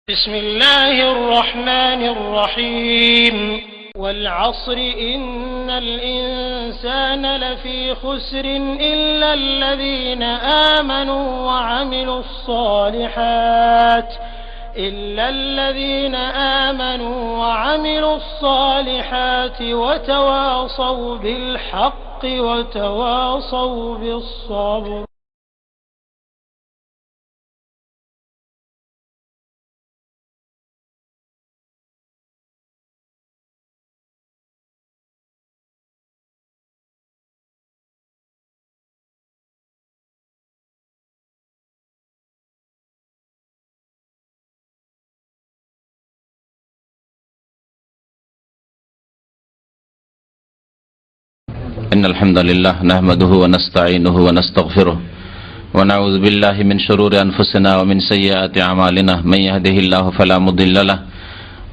بسم الله الرحمن الرحيم والعصر إن الإنسان لفي خسر إلا الذين آمنوا وعملوا الصالحات وتواصوا بالحق وتواصوا بالصبر. إن الحمد لله نحمده ونستعينه ونستغفره ونعوذ بالله من شرور أنفسنا ومن سيئات أعمالنا من يهده الله فلا مضل له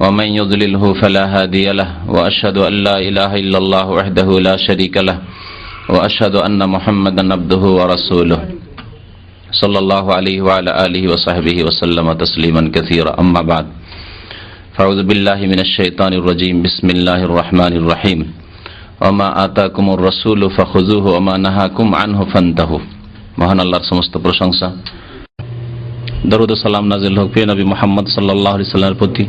ومن يضلله فلا هادي له وأشهد أن لا إله إلا الله وحده لا شريك له وأشهد أن محمدا عبده ورسوله صلى الله عليه وعلى آله وصحبه وسلم تسليما كثيرا. أما بعد فأعوذ بالله من الشيطان الرجيم. بسم الله الرحمن الرحيم. ওমা আতাকুমুর রাসূলু ফাখুযুহু ওমা নাহাকুম আনহু ফান্তাহু। মহান আল্লাহর সমস্ত প্রশংসা, দরুদ ও সালাম নাযিল হোক প্রিয় নবী মুহাম্মদ সাল্লাল্লাহু আলাইহি সাল্লামের প্রতি,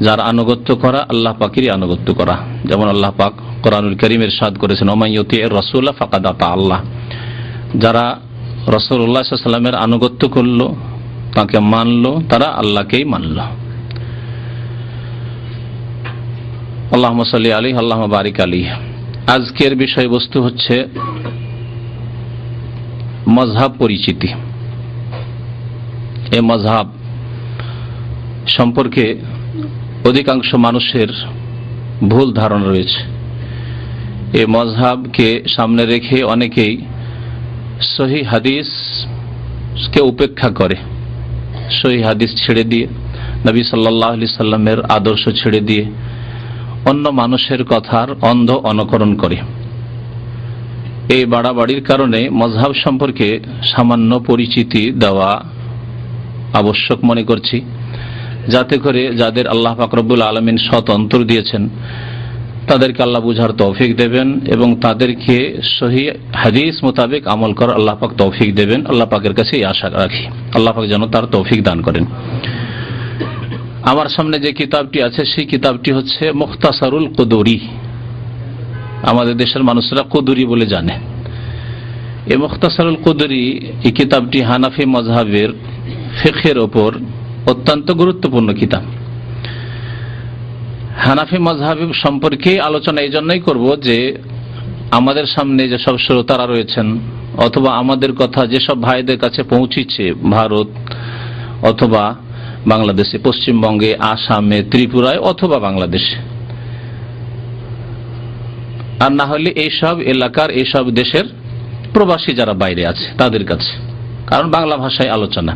যার আনুগত্য করা আল্লাহ পাকেরই আনুগত্য করা। যেমন আল্লাহ পাক কোরআনুল কারীমে ইরশাদ করেছেন, ওমা ইউতিইর রাসূলা ফাকাদ আতা আল্লাহ। যারা রাসূলুল্লাহ সাল্লাল্লাহু আলাইহি সাল্লামের আনুগত্য করলো, তাকে মানলো, তারা আল্লাহকেই মানলো। আল্লাহুম্মা সাল্লি আলাইহি আল্লাহুম্মা বারিক আলাইহি। আজকের বিষয়বস্তু হচ্ছে মাযহাব পরিচিতি। এই মাযহাব সম্পর্কে অধিকাংশ মানুষের ভুল ধারণা রয়েছে। এই মাযহাবকে সামনে রেখে অনেকেই সহিহ হাদিসকে উপেক্ষা করে, সহিহ হাদিস ছেড়ে দিয়ে, নবী সাল্লাল্লাহু আলাইহি সাল্লামের আদর্শ ছেড়ে দিয়ে অন্য মানুষের কথার অন্ধ অনুকরণ করে। এই বাড়াবাড়ির কারণে মাযহাব সম্পর্কে সামান্য পরিচিতি দেওয়া আবশ্যক মনে করছি, যাতে করে যাদের আল্লাহ পাক রব্বুল আলামিন সৎ অন্তর দিয়েছেন তাদেরকে আল্লাহ বুঝার তৌফিক দেবেন এবং তাদেরকে সহিহ হাদিস মোতাবেক আমল করার আল্লাহ পাক তৌফিক দেবেন। আল্লাহ পাকের কাছে এই আশা রাখি, আল্লাহ পাক যেন তার তৌফিক দান করেন। আমার সামনে যে কিতাবটি আছে সেই কিতাবটি হচ্ছে মুখতাসারুল কুদুরি। আমাদের দেশের মানুষরা কুদুরি বলে জানে। এই মুখতাসারুল কুদুরি এই কিতাবটি হানাফি মাযহাবের ফিকহের ওপর অত্যন্ত গুরুত্বপূর্ণ কিতাব। হানাফি মাযহাব সম্পর্কে আলোচনা এই জন্যই করব যে আমাদের সামনে যেসব শ্রোতারা রয়েছেন অথবা আমাদের কথা যেসব ভাইদের কাছে পৌঁছিচ্ছে ভারত অথবা বাংলাদেশে, পশ্চিমবঙ্গে, আসামে, ত্রিপুরায় অথবা বাংলাদেশে, আর না হলে এইসব এলাকার এইসব দেশের প্রবাসী যারা বাইরে আছে তাদের কাছে, কারণ বাংলা ভাষায় আলোচনা।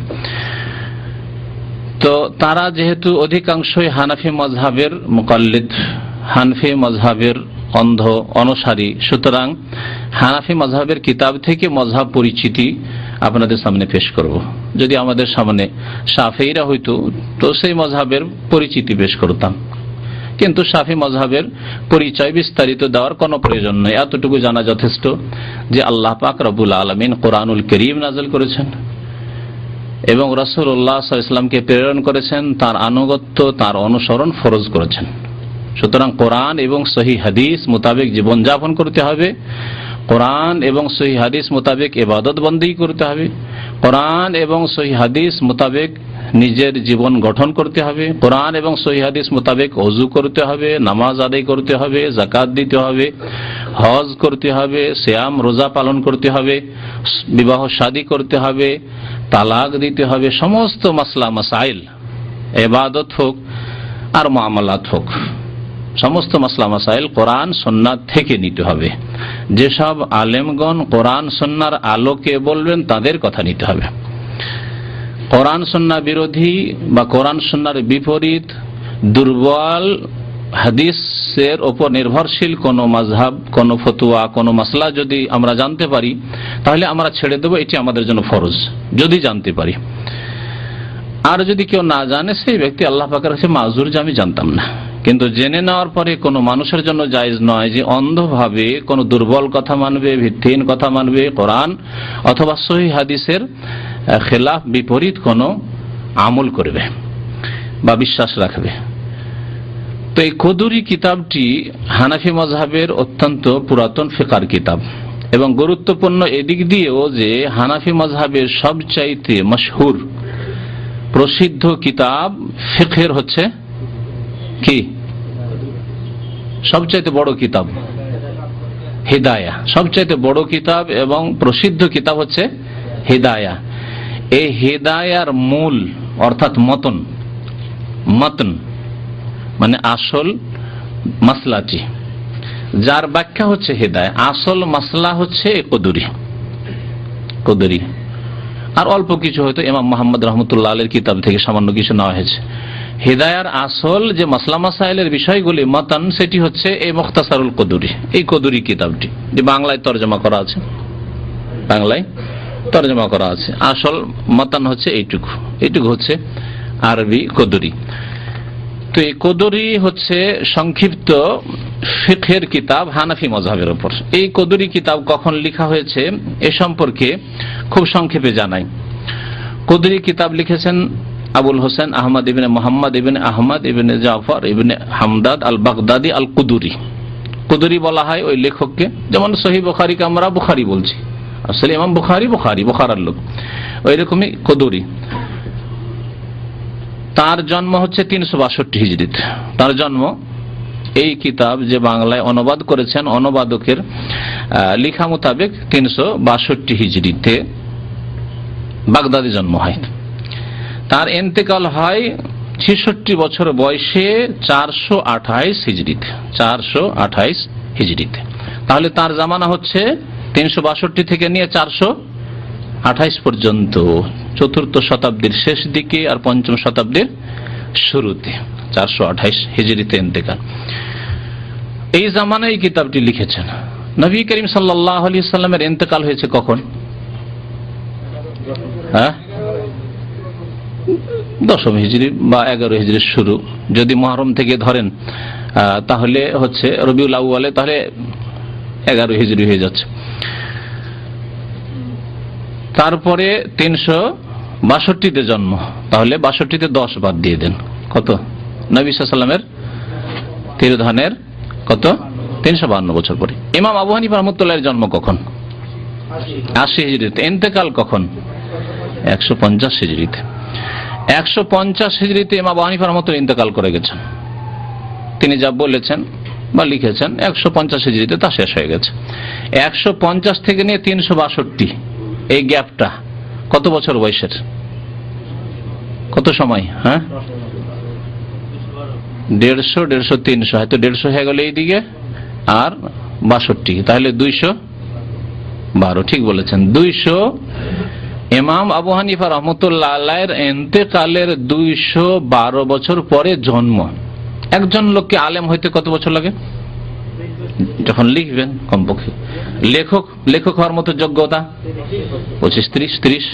তো তারা যেহেতু অধিকাংশই হানাফি মাযহাবের মুকাল্লিদ, হানাফি মাযহাবের অন্ধ অনুসারী, সুতরাং হানাফি মাযহাবের কিতাব থেকে মাযহাব পরিচিতি আপনাদের সামনে পেশ করব। যদি আমাদের সামনে শাফিঈরা হইতো তো সেই মাযহাবের পরিচিতি পেশ করতাম, কিন্তু শাফি মাযহাবের পরিচয় বিস্তারিত দেওয়ার কোনো প্রয়োজন নেই। এতটুকু জানা যথেষ্ট যে আল্লাহ পাক রব্বুল আলামিন কোরআনুল কারীম নাযিল করেছেন এবং রাসূলুল্লাহ সাল্লাল্লাহু আলাইহি ওয়াসাল্লামকে প্রেরণ করেছেন, তার আনুগত্য, তার অনুসরণ ফরজ করেছেন। সুতরাং কোরআন এবং সহিহ হাদিস মোতাবেক জীবনযাপন করতে হবে, কোরআন এবং সহিহ হাদিস মোতাবেক ইবাদত বন্দেগী করতে হবে, কোরআন এবং সহিহ হাদিস মোতাবেক নিজের জীবন গঠন করতে হবে, কোরআন এবং সহিহ হাদিস মোতাবেক ওযু করতে হবে, নামাজ আদায় করতে হবে, যাকাত দিতে হবে, হজ করতে হবে, সিয়াম রোজা পালন করতে হবে, বিবাহ শাদী করতে হবে, তালাক দিতে হবে। সমস্ত মাসলা মাসাইল, ইবাদত হোক আর মুআমালাত হোক, সমস্ত মাসলা মাসাইল কোরআন সুন্নাহ থেকে নিতে হবে। যেসব আলেমগণ কোরআন সুন্নাহর আলোকে বলবেন তাদের কথা নিতে হবে। কোরআন সুন্নাহ বিরোধী বা কোরআন সুন্নাহর বিপরীত দুর্বল হাদিসের ওপর নির্ভরশীল কোন মাযহাব, কোন ফতোয়া, কোন মাসলা যদি আমরা জানতে পারি তাহলে আমরা ছেড়ে দেব, এটি আমাদের জন্য ফরজ যদি জানতে পারি। আর যদি কেউ না জানে সেই ব্যক্তি আল্লাহ পাকের কাছে মাযুর যে আমি জানতাম না। কিন্তু জেনে নেওয়ার পরে কোনো মানুষের জন্য জায়েজ নয় যে অন্ধভাবে কোনো দুর্বল কথা মানবে, ভিত্তিহীন কথা মানবে, কোরআন অথবা সহিহ হাদিসের খেলাফ বিপরীত কোনো আমল করবে বা বিশ্বাস রাখবে। তো এই কদুরি কিতাবটি হানাফি মাযহাবের অত্যন্ত পুরাতন ফিকহের কিতাব এবং গুরুত্বপূর্ণ এদিক দিয়েও যে হানাফি মাযহাবের সবচাইতে মশহুর প্রসিদ্ধ কিতাব ফিকহের হচ্ছে কি, সবচাইতে বড় কিতাব হিদায়া, সবচাইতে বড় কিতাব এবং প্রসিদ্ধ কিতাব হচ্ছে হিদায়া। এই হিদায়ার মূল অর্থাৎ মতন মানে আসল মাসলাটি, যার ব্যাখ্যা হচ্ছে হিদায়া, আসল মাসলা হচ্ছে কদুরি। আর অল্প কিছু হয়তো ইমাম মুহাম্মদ রাহমাতুল্লাহ আলাইহির কিতাব থেকে সামান্য কিছু নেওয়া হয়েছে। হিদায়ার আসল যে মাসলা মাসাইলের বিষয়গুলি মাতান, সেটি হচ্ছে এই মুখতাসারুল কদুরি, এই কদুরি কিতাবটি যে বাংলায় তরজমা করা আছে। আসল মাতান হচ্ছে এইটুকু হচ্ছে আরবি কদুরি। তো এই কদুরি হচ্ছে সংক্ষিপ্ত ফিকহের কিতাব হানাফি মাযহাবের উপর। এই কদুরি কিতাব কখন লেখা হয়েছে এ সম্পর্কে খুব সংক্ষেপে জানাই। কদুরি কিতাব লিখেছেন আবুল হোসেন আহমদ ইবনে মুহাম্মদ ইবনে আহমদ ইবনে জাফর ইবনে হামদাদ আল বাগদাদি আল কুদুরি বলা হয় ওই লেখককে। যেমন সহিহ বুখারীকে আমরা বুখারী বলছি, আসলে ইমাম বুখারার লোক, ওই রকমই কদুরি। তার জন্ম হচ্ছে 362 হিজরিতে। তার জন্ম, এই কিতাব যে বাংলায় অনুবাদ করেছেন অনুবাদকের লেখা মোতাবেক 362 হিজরিতে বাগদাদে জন্ম হয়। তার ইন্তেকাল হয় 66 বছর বয়সে 428 হিজরিতে। তাহলে তার জামানা হচ্ছে 362 থেকে নিয়ে 428 পর্যন্ত, চতুর্থ শতাব্দীর শেষ দিকে আর পঞ্চম শতাব্দীর শুরুতে, 428 হিজরিতে ইন্তেকাল। এই জামানায় এই কিতাবটি লিখেছেন। নবী করিম সাল্লাল্লাহু আলাইহি সাল্লামের ইন্তেকাল হয়েছে কখন? 10 হিজরি বা 11 হিজরির শুরু, যদি মুহররম থেকে ধরেন তাহলে হচ্ছে রবিউল আউয়ালে, তাহলে 11 হিজরি হয়ে যাচ্ছে। তারপরে 362তে জন্ম, তাহলে 62তে 10 বাদ দিয়ে দেন, কত? নবী সাল্লাল্লাহু আলাইহি ওয়াসাল্লামের তিরোধানের কত? 352 বছর পরে। ইমাম আবু হানিফা রাহমাতুল্লাহর জন্ম কখন? 80 হিজরিতে। ইন্তেকাল কখন? 150 হিজরিতে। 150 হিজরিতে ইমাম আবু হানিফা রাহমাতুল্লাহ ইন্তেকাল করে গেছেন। তিনি যা বলেছেন বা লিখেছেন 150 হিজরিতে তা শেষ হয়ে গেছে। 150 থেকে নিয়ে 362, এই গ্যাপটা কত বছর বয়সের? কত সময়? 150, 300, হয়তো 150 হয়ে গেল এইদিকে, আর 62, তাহলে 212। ঠিক বলেছেন, 200। ইমাম আবু হানিফা রাহমাতুল্লাহ আলাইহির ইন্তেকালের 212 বছর পরে জন্ম। একজন লোককে আলেম হইতে কত বছর লাগে? যখন লিখবেন কমপক্ষে, লেখক হওয়ার মতো যোগ্যতা 25-30।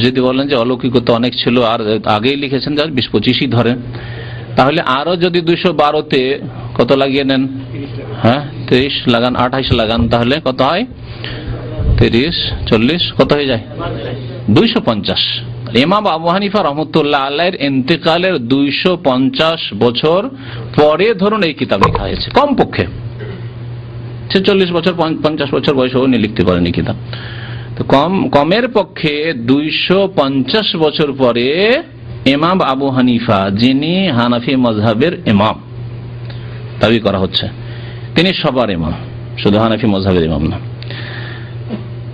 যদি বলেন যে অলৌকিকতা অনেক ছিল আর আগেই লিখেছেন, যার 20-25ই ধরেন, তাহলে আরো যদি 212তে কত লাগিয়ে নেন, 30 লাগান, 28 লাগান, তাহলে কত হয়? 30, 40, কত হয়ে যায়? 250। ইমাম আবু হানিফা রাহমাতুল্লাহ আলাইহির ইন্তেকালের 250 বছর পরে ধরুন এই কিতাব লেখা হয়েছে। কমপক্ষে 40 বছর, 50 বছর বয়সে উনি লিখতে পারেন এই কিতাব। তো কমের পক্ষে 250 বছর পরে ইমাম আবু হানিফা, যিনি হানাফি মাযহাবের ইমাম দাবি করা হচ্ছে, তিনি সবার ইমাম, শুধু হানাফি মাযহাবের ইমাম না।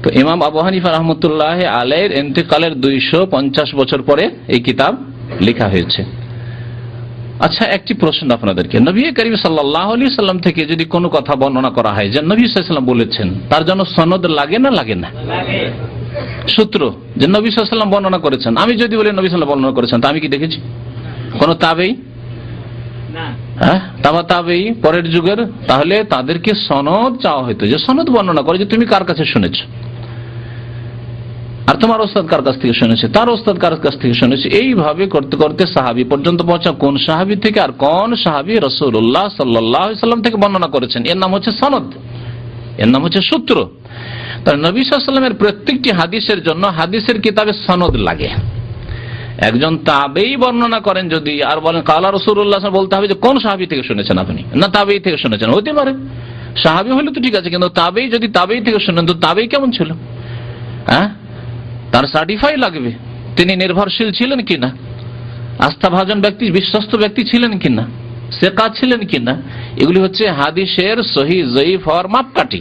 তো ইমাম আবু হানিফা রাহমাতুল্লাহ আলাইহির ইন্তেকালের 250 বছর পরে এই কিতাব লেখা হয়েছে। আচ্ছা, একটি প্রশ্ন আপনাদেরকে, নবী করিম সাল্লাল্লাহু আলাইহি সাল্লাম থেকে যদি কোনো কথা বর্ণনা করা হয় যে নবী সাল্লাল্লাহু আলাইহি ওয়াসাল্লাম বলেছেন, তার জন্য সনদ লাগে না লাগে না? সূত্র যে নবী সাল্লাল্লাহু আলাইহি ওয়াসাল্লাম বর্ণনা করেছেন, আমি যদি বলি নবী সাল্লাল্লাহু আলাইহি ওয়াসাল্লাম বর্ণনা করেছেন, তা আমি কি দেখেছি? কোন তাবেঈ? তাবেঈ পরের যুগের, তাহলে তাদেরকে সনদ চাওয়া হতো, যে সনদ বর্ণনা করে যে তুমি কার কাছে শুনেছ। আর তোমার ওস্তাদ কার কাছ থেকে শুনেছে, তার ওস্তাদ কার কাছ থেকে শুনেছে, এইভাবে করতে করতে সাহাবী পর্যন্ত পৌঁছা। কোন সাহাবী থেকে আর কোন সাহাবী রাসূলুল্লাহ সাল্লাল্লাহু আলাইহি সাল্লাম থেকে বর্ণনা করেছেন, এর নাম হচ্ছে সনদ, এর নাম হচ্ছে সূত্র। তার নবী সাল্লাল্লাহু আলাইহি সাল্লামের প্রত্যেকটি হাদিসের জন্য হাদিসের কিতাবে সনদ লাগে। একজন তাবেই বর্ণনা করেন যদি, আর বলেন কালা রাসূলুল্লাহ, বলতে হবে যে কোন সাহাবী থেকে শুনেছেন আপনি, না তাবেই থেকে শুনেছেন। হতে পারে সাহাবী হলে তো ঠিক আছে, কিন্তু তাবেই যদি তাবেই থেকে শুনেন তো তাবেই কেমন ছিল, হ্যাঁ, তার সার্টিফাই লাগবে, তিনি নির্ভরশীল ছিলেন কিনা, আস্থাভাজন ব্যক্তি, বিশ্বস্ত ব্যক্তি ছিলেন কিনা, সেকা ছিলেন কিনা। এগুলি হচ্ছে হাদিসের সহিহ জয়ীফ হওয়ার মাপকাঠি।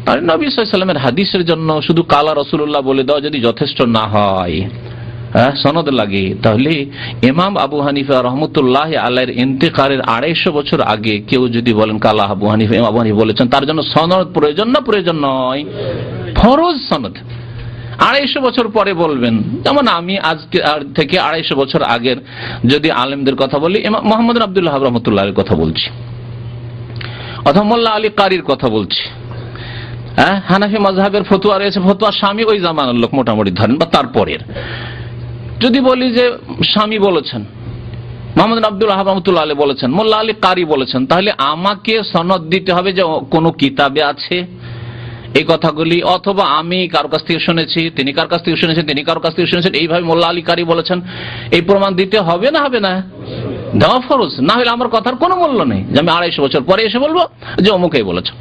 আর নবী সাল্লাল্লাহু আলাইহি ওয়াসাল্লামের হাদিসের জন্য শুধু কালা রাসূলুল্লাহ বলে দেওয়া যদি যথেষ্ট না হয়, সনদ লাগে, তাহলে ইমাম আবু হানিফা রহমতুল্লাহ আলাইহির ইন্তেকালের 250 বছর আগে কেউ যদি বলেন কালা আবু হানিফা, ইমাম আবু হানিফা বলেছেন, তার জন্য সনদ প্রয়োজন না প্রয়োজন নয়? ফরজ সনদ। 250 বছর পরে বলবেন, যেমন আমি আজকে থেকে 250 বছর আগের যদি আলেমদের কথা বলি, ইমাম মুহাম্মদ বিন আব্দুল ওয়াহাব রহমতুল্লাহ আলাইহির কথা বলছি, অথবা মোল্লা আলী কারির কথা বলছি। হানাফি মাযহাবের ফতোয়া রয়েছে, ফতোয়া স্বামী ওই জামানার লোক মোটামুটি ধরেন বা তারপরের। যদি বলি যে স্বামী বলেছেন, মুহাম্মদ বিন আব্দুল ওয়াহাব রহমতুল্লাহ আলাইহি বলেছেন, মোল্লা আলী কারি বলেছেন, তাহলে আমাকে সনদ দিতে হবে যে কোন কিতাবে আছে এই কথাগুলি, অথবা আমি কার কাছ থেকে শুনেছি, তিনি কার কাছ থেকে শুনেছেন, তিনি কার কাছ থেকে শুনেছেন, এইভাবে মোল্লা আলী কারি বলেছেন, এই প্রমাণ দিতে হবে না হবে না? দেওয়া ফরজ। না হলে আমার কথার কোনো মূল্য নেই, যে আমি 250 বছর পরে এসে বলবো যে অমুকেই বলেছেন।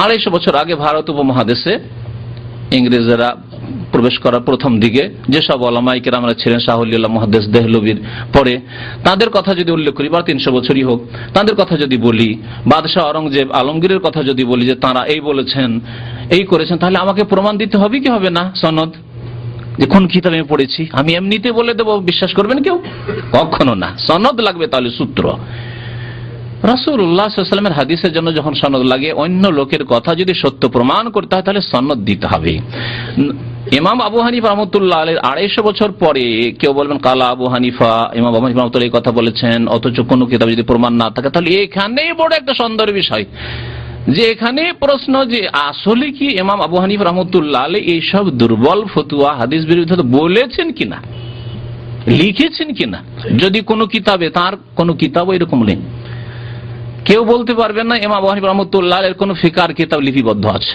250 বছর আগে ভারত উপমহাদেশে ইংরেজরা প্রবেশ করার প্রথম দিকে যেসব ওলামায়ে কেরামরা ছিলেন, শাহ ওলিউল্লাহ মুহাদ্দিস দেহলভির পরে, তাদের কথা যদি উল্লেখ করি, বা 300 বছরই হোক, তাদের কথা যদি বলি, বাদশাহ আওরঙ্গজেব আলমগীরের কথা যদি বলি যে তারা এই বলেছেন, এই করেছেন, তাহলে আমাকে প্রমাণ দিতে হবে কি হবে না? সনদ, যে কোন কিতাবে আমি পড়েছি। আমি এমনিতে বলে দেবো, বিশ্বাস করবেন কেউ? কখনো না, সনদ লাগবে, তাহলে সূত্র। রাসূলুল্লাহ সাল্লাল্লাহু আলাইহি ওয়াসাল্লামের হাদিসের জন্য যখন সনদ লাগে, অন্য লোকের কথা যদি সত্য প্রমাণ করতে হয় তাহলে সনদ দিতে হবে। ইমাম আবু হানিফা রহমতুল্লাহ আলাইহি 250 বছর পরে কেউ বলবেন কালা আবু হানিফা, ইমাম আবু হানিফা রহমতুল্লাহ এই কথা বলেছেন, অথচ কোনো কিতাবে যদি প্রমাণ না থাকে, তাহলে এখানেই বড় একটা সন্দেহের বিষয়, যে এখানে প্রশ্ন যে আসলে কি ইমাম আবু হানিফা রহমতুল্লাহ আলাইহি এইসব দুর্বল ফতোয়া হাদিস বিরোধী বলেছেন কিনা, লিখেছেন কিনা। যদি কোনো কিতাবে, তার কোনো কিতাব এরকম নেই, কেউ বলতে পারবেন না ইমাম আবু হানিফা রহমতুল্লাহ আলাইহির কোনো ফিকহের কিতাব লিপিবদ্ধ আছে।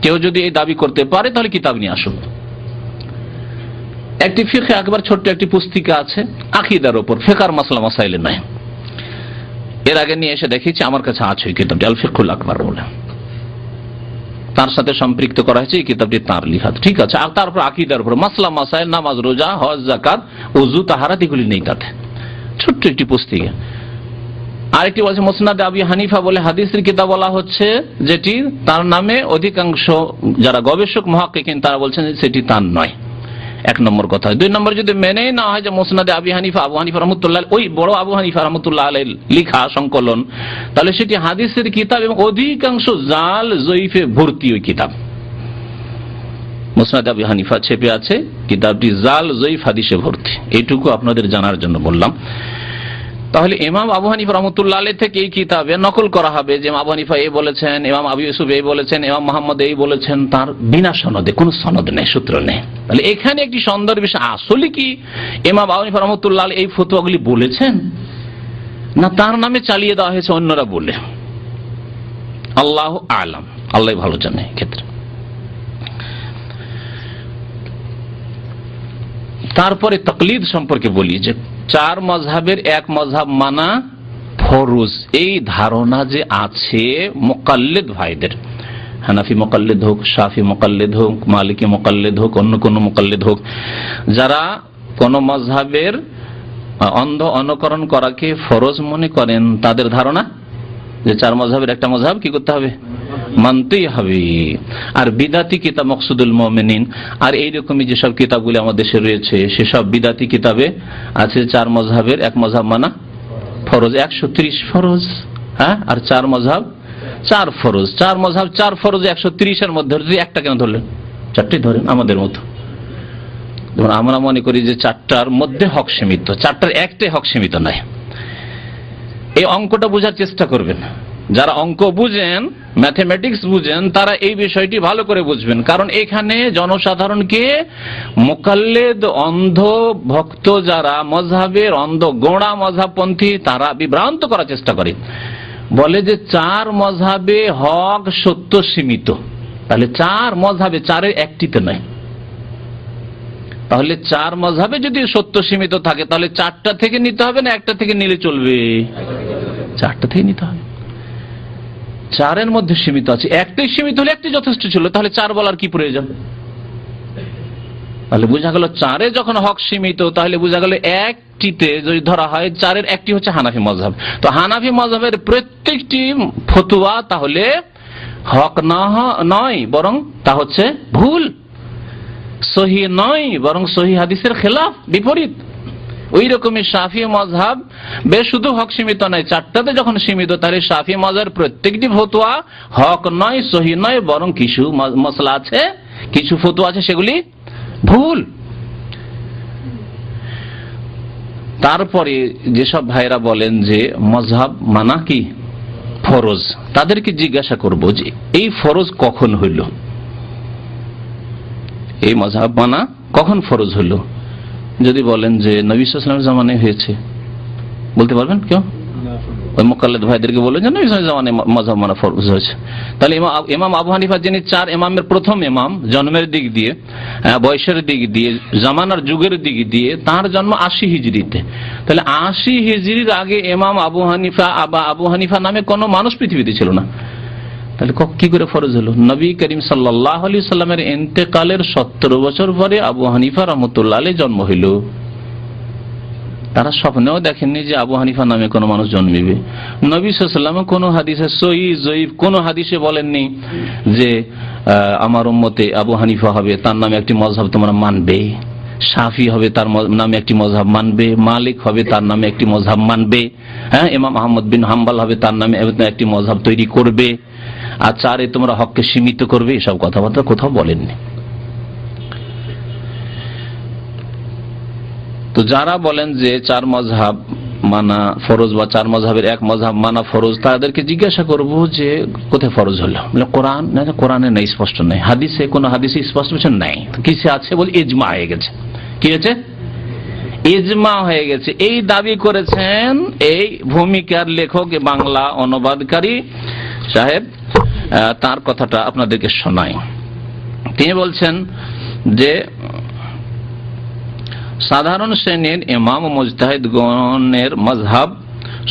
কেউ যদি এই দাবি করতে পারে তাহলে কিতাব নিয়ে আসুন। একটি ফিকহে আকবার ছোট্ট একটি পুস্তিকা আছে আকীদার উপর, ফিকহের মাসলা মাসাইলে নাই। এর আগে নিয়ে এসে দেখেছি, আমার কাছে আছে এই কিতাবটি, আল ফিকহুল আকবার বলে, তার সাথে সম্পৃক্ত করা হয়েছে, এই কিতাবটি তার লেখা, ঠিক আছে। আর তারপর আকীদার উপর মাসলা মাসাইল, নামাজ, রোজা, হজ, যাকাত, ওযু, তাহারাত, এগুলি নেই তাতে, ছোট্ট একটি পুস্তিকা। আরেকটি বলছে মুসনাদ আবি হানিফা বলে হাদিসের কিতাব বলা হচ্ছে, যেটি তার নামে অধিকাংশ যারা গবেষক মুহাক্কিকিন তারা বলছেন সেটি তার নয়। 1 নম্বর কথা। 2 নম্বর, যদি মেনেই না হয় যে মুসনাদে আবি হানিফা, আবু হানিফা রহমতুল্লাহ ওই বড় আবু হানিফা রহমতুল্লাহ আলাইহির লেখা সংকলন, তাহলে সেটি হাদিসের কিতাব এবং অধিকাংশ জাল জয়ীফে ভর্তি ওই কিতাব। মুসনাদ আবি হানিফা ছেপে আছে, কিতাবটি জাল জয়ীফ হাদিসে ভর্তি। এইটুকু আপনাদের জানার জন্য বললাম। তাহলে ইমাম আবু হানিফা রহমতুল্লাহ আলাইহি থেকে এই কিতাবে নকল করা হবে যে আবু হানিফা এই বলেছেন, ইমাম আবু ইউসুফ এই বলেছেন, ইমাম মুহাম্মদ এই বলেছেন, তার বিনা সনদে, কোনো সনদ নেই, সূত্র নেই। তাহলে এখানে একটি সন্দেহের বিষয়, আসলে কি ইমাম আবু হানিফা রহমতুল্লাহ আলাইহি এই ফতোয়াগুলি বলেছেন, না তার নামে চালিয়ে দেওয়া হয়েছে অন্যরা বলে? আল্লাহু আ'লাম, আল্লাহ ভালো জানে ক্ষেত্রে। তারপরে তাকলিদ সম্পর্কে বলি, যে 4 মাযহাবের এক মাযহাব মানা ফরজ, এই ধারণা যে আছে মুকাল্লিদ ভাইদের, হানাফি মুকাল্লিদ হোক, শাফি মুকাল্লিদ হোক, মালিকি মুকাল্লিদ হোক, অন্য কোন মুকাল্লিদ হোক, যারা কোন মাযহাবের অন্ধ অনুকরণ করাকে ফরজ মনে করেন, তাদের ধারণা যে 4 মাযহাবের একটা মাযহাব কি করতে হবে, মানতেই হবে। আর বিদাতি কিতাব মকসুদুল মুমিনিন আর এইরকমই যেসব কিতাবগুলি আমাদের দেশে রয়েছে, সেসব বিদাতি কিতাবে আছে 4 মাযহাবের এক মাযহাব মানা ফরজ, 130 ফরজ, হ্যাঁ, আর 4 মাযহাব 4 ফরজ। 4 মাযহাব 4 ফরজ 130-এর মধ্যে একটা কেন ধরলেন? 4টি ধরেন আমাদের মতো। আমরা মনে করি যে 4টার মধ্যে হক সীমিত, 4টার একটাই হক সীমিত নাই। এই অঙ্কটা বোঝার চেষ্টা করবেন। যারা অঙ্ক বুঝেন, ম্যাথমেটিক্স বুঝেন, তারা এই বিষয়টি ভালো করে বুঝবেন। কারণ এখানে জনসাধারণকে মুকাল্লিদ, অন্ধ ভক্ত যারা মযহাবের অন্ধ গোঁড়া মযহাবপন্থী, তারা বিভ্রান্ত করার চেষ্টা করে। বলে যে 4 মযহাবে হক সত্য সীমিত, তাহলে 4 মযহাবে 4-এর একটিতে নাই। তাহলে 4 মযহাবে যদি সত্য সীমিত থাকে তাহলে 4টা থেকে নিতে হবে না একটা থেকে নিলে চলবে? 4টা থেকে নিতে হবে। 4-এর মধ্যে সীমিত আছে, একটাই সীমিত হলে একটি যথেষ্ট ছিল, তাহলে 4 বলার কি প্রয়োজন? তাহলে বোঝা গেল 4-এ যখন হক সীমিত, তাহলে বোঝা গেল একটিতে যদি ধরা হয় 4-এর একটি হচ্ছে হানাফি মযহাব। তো হানাফি মযহাবের প্রত্যেকটি ফতোয়া তাহলে হক নয়, বরং তা হচ্ছে ভুল, সহি নয়, বরং সহি হাদিসের খেলাফ, বিপরীত। ওই রকমই শাফি মযহাব শুধু হক সীমিত নয়, 4টাতে যখন সীমিত, তাহলে শাফি মযহাবের প্রত্যেকটি ফতোয়া হক নয়, সহি নয়, বরং কিছু মসলা আছে, কিছু ফতোয়া আছে সেগুলি ভুল। তারপরে যেসব ভাইরা বলেন যে মযহাব মানা কি ফরজ, তাদেরকে জিজ্ঞাসা করব যে এই ফরজ কখন হইল, এই মযহাব মানা কখন ফরজ হলো? যদি বলেন যে নবী সাল্লাল্লাহু আলাইহি ওয়াসাল্লামের জামানায় হয়েছে, বলতে পারবেন কেউ? ওই মুকাল্লিদ ভাইদেরকে বলেন যে নবী সাল্লাল্লাহু আলাইহি ওয়াসাল্লামের জামানায় মযহাব মানা ফরজ হয়েছে। তাহলে ইমাম আবু হানিফা, যিনি 4 ইমামের প্রথম ইমাম, জন্মের দিক দিয়ে, বয়সের দিক দিয়ে, জামানার যুগের দিক দিয়ে, তার জন্ম 80 হিজরিতে। তাহলে 80 হিজরির আগে ইমাম আবু হানিফা নামে কোনো মানুষ পৃথিবীতে ছিল না। তাহলে কি করে ফরজ হলো? নবী করিম সাল্লাল্লাহু আলাইহি সাল্লামের ইন্তেকালের 17 বছর পরে আবু হানিফা রাহমাতুল্লাহ আলাইহি জন্ম হইল। তারা স্বপ্নেও দেখেননি যে আবু হানিফা নামে কোনো মানুষ জন্মিবে। নবী সাল্লাল্লাহু আলাইহি ওয়াসাল্লাম কোনো হাদিসে সহিহ জয়ীফ কোনো হাদিসে বলেননি যে আমার উম্মতে আবু হানিফা হবে, তার নামে একটি মযহাব তোমরা মানবে, শাফি হবে তার নামে একটি মযহাব মানবে, মালিক হবে তার নামে একটি মযহাব মানবে, হ্যাঁ, ইমাম আহমদ বিন হাম্বল হবে তার নামে একটি মযহাব তৈরি করবে, আর 4-এ তোমরা হককে সীমিত করবে, এসব কথাবার্তা কোথাও বলেননি। তো যারা বলেন যে 4 মযহাব মানা ফরজ বা 4 মযহাবের এক মযহাব মানা ফরজ, তাদেরকে জিজ্ঞাসা করব যে কোথায় ফরজ হলো? বলে কোরআন, না কোরআনে নেই, স্পষ্ট নেই। হাদিসে, কোন হাদিসে স্পষ্ট কিছু নাই। কিসে আছে? বলে ইজমা হয়ে গেছে। কি হয়েছে? ইজমা হয়ে গেছে। এই দাবি করেছেন এই ভূমিকার লেখক, বাংলা অনুবাদকারী সাহেব। তার কথাটা আপনাদেরকে শোনাই। তিনি বলছেন যে সাধারণ শ্রেণীর ইমাম ও মুজতাহিদগণের মযহাব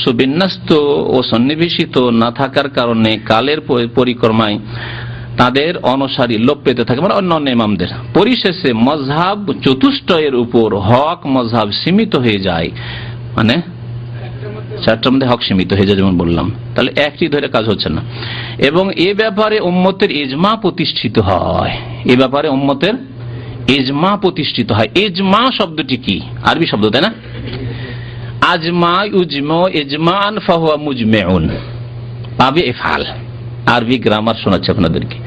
সুবিন্যস্ত ও সন্নিবেশিত না থাকার কারণে কালের পরিক্রমায় তাদের অনুসারী লোপ পেতে থাকে, মানে অন্যান্য ইমামদের। পরিশেষে মযহাব চতুষ্টয়ের উপর হক মযহাব সীমিত হয়ে যায়, মানে 4টার মধ্যে হক সীমিত হয়ে যায়, যেমন বললাম। তাহলে একটি ধরে কাজ হচ্ছে না। এবং এ ব্যাপারে উম্মতের ইজমা প্রতিষ্ঠিত হয়, এ ব্যাপারে উম্মতের ইজমা প্রতিষ্ঠিত হয়। ইজমা শব্দটি কি? আরবি শব্দ, তাই না? আজমা ইউজমা ইজমান ফাহুয়া মুজমিউন, পাবে ইফআল। আরবি গ্রামার শোনাচ্ছে আপনাদেরকে।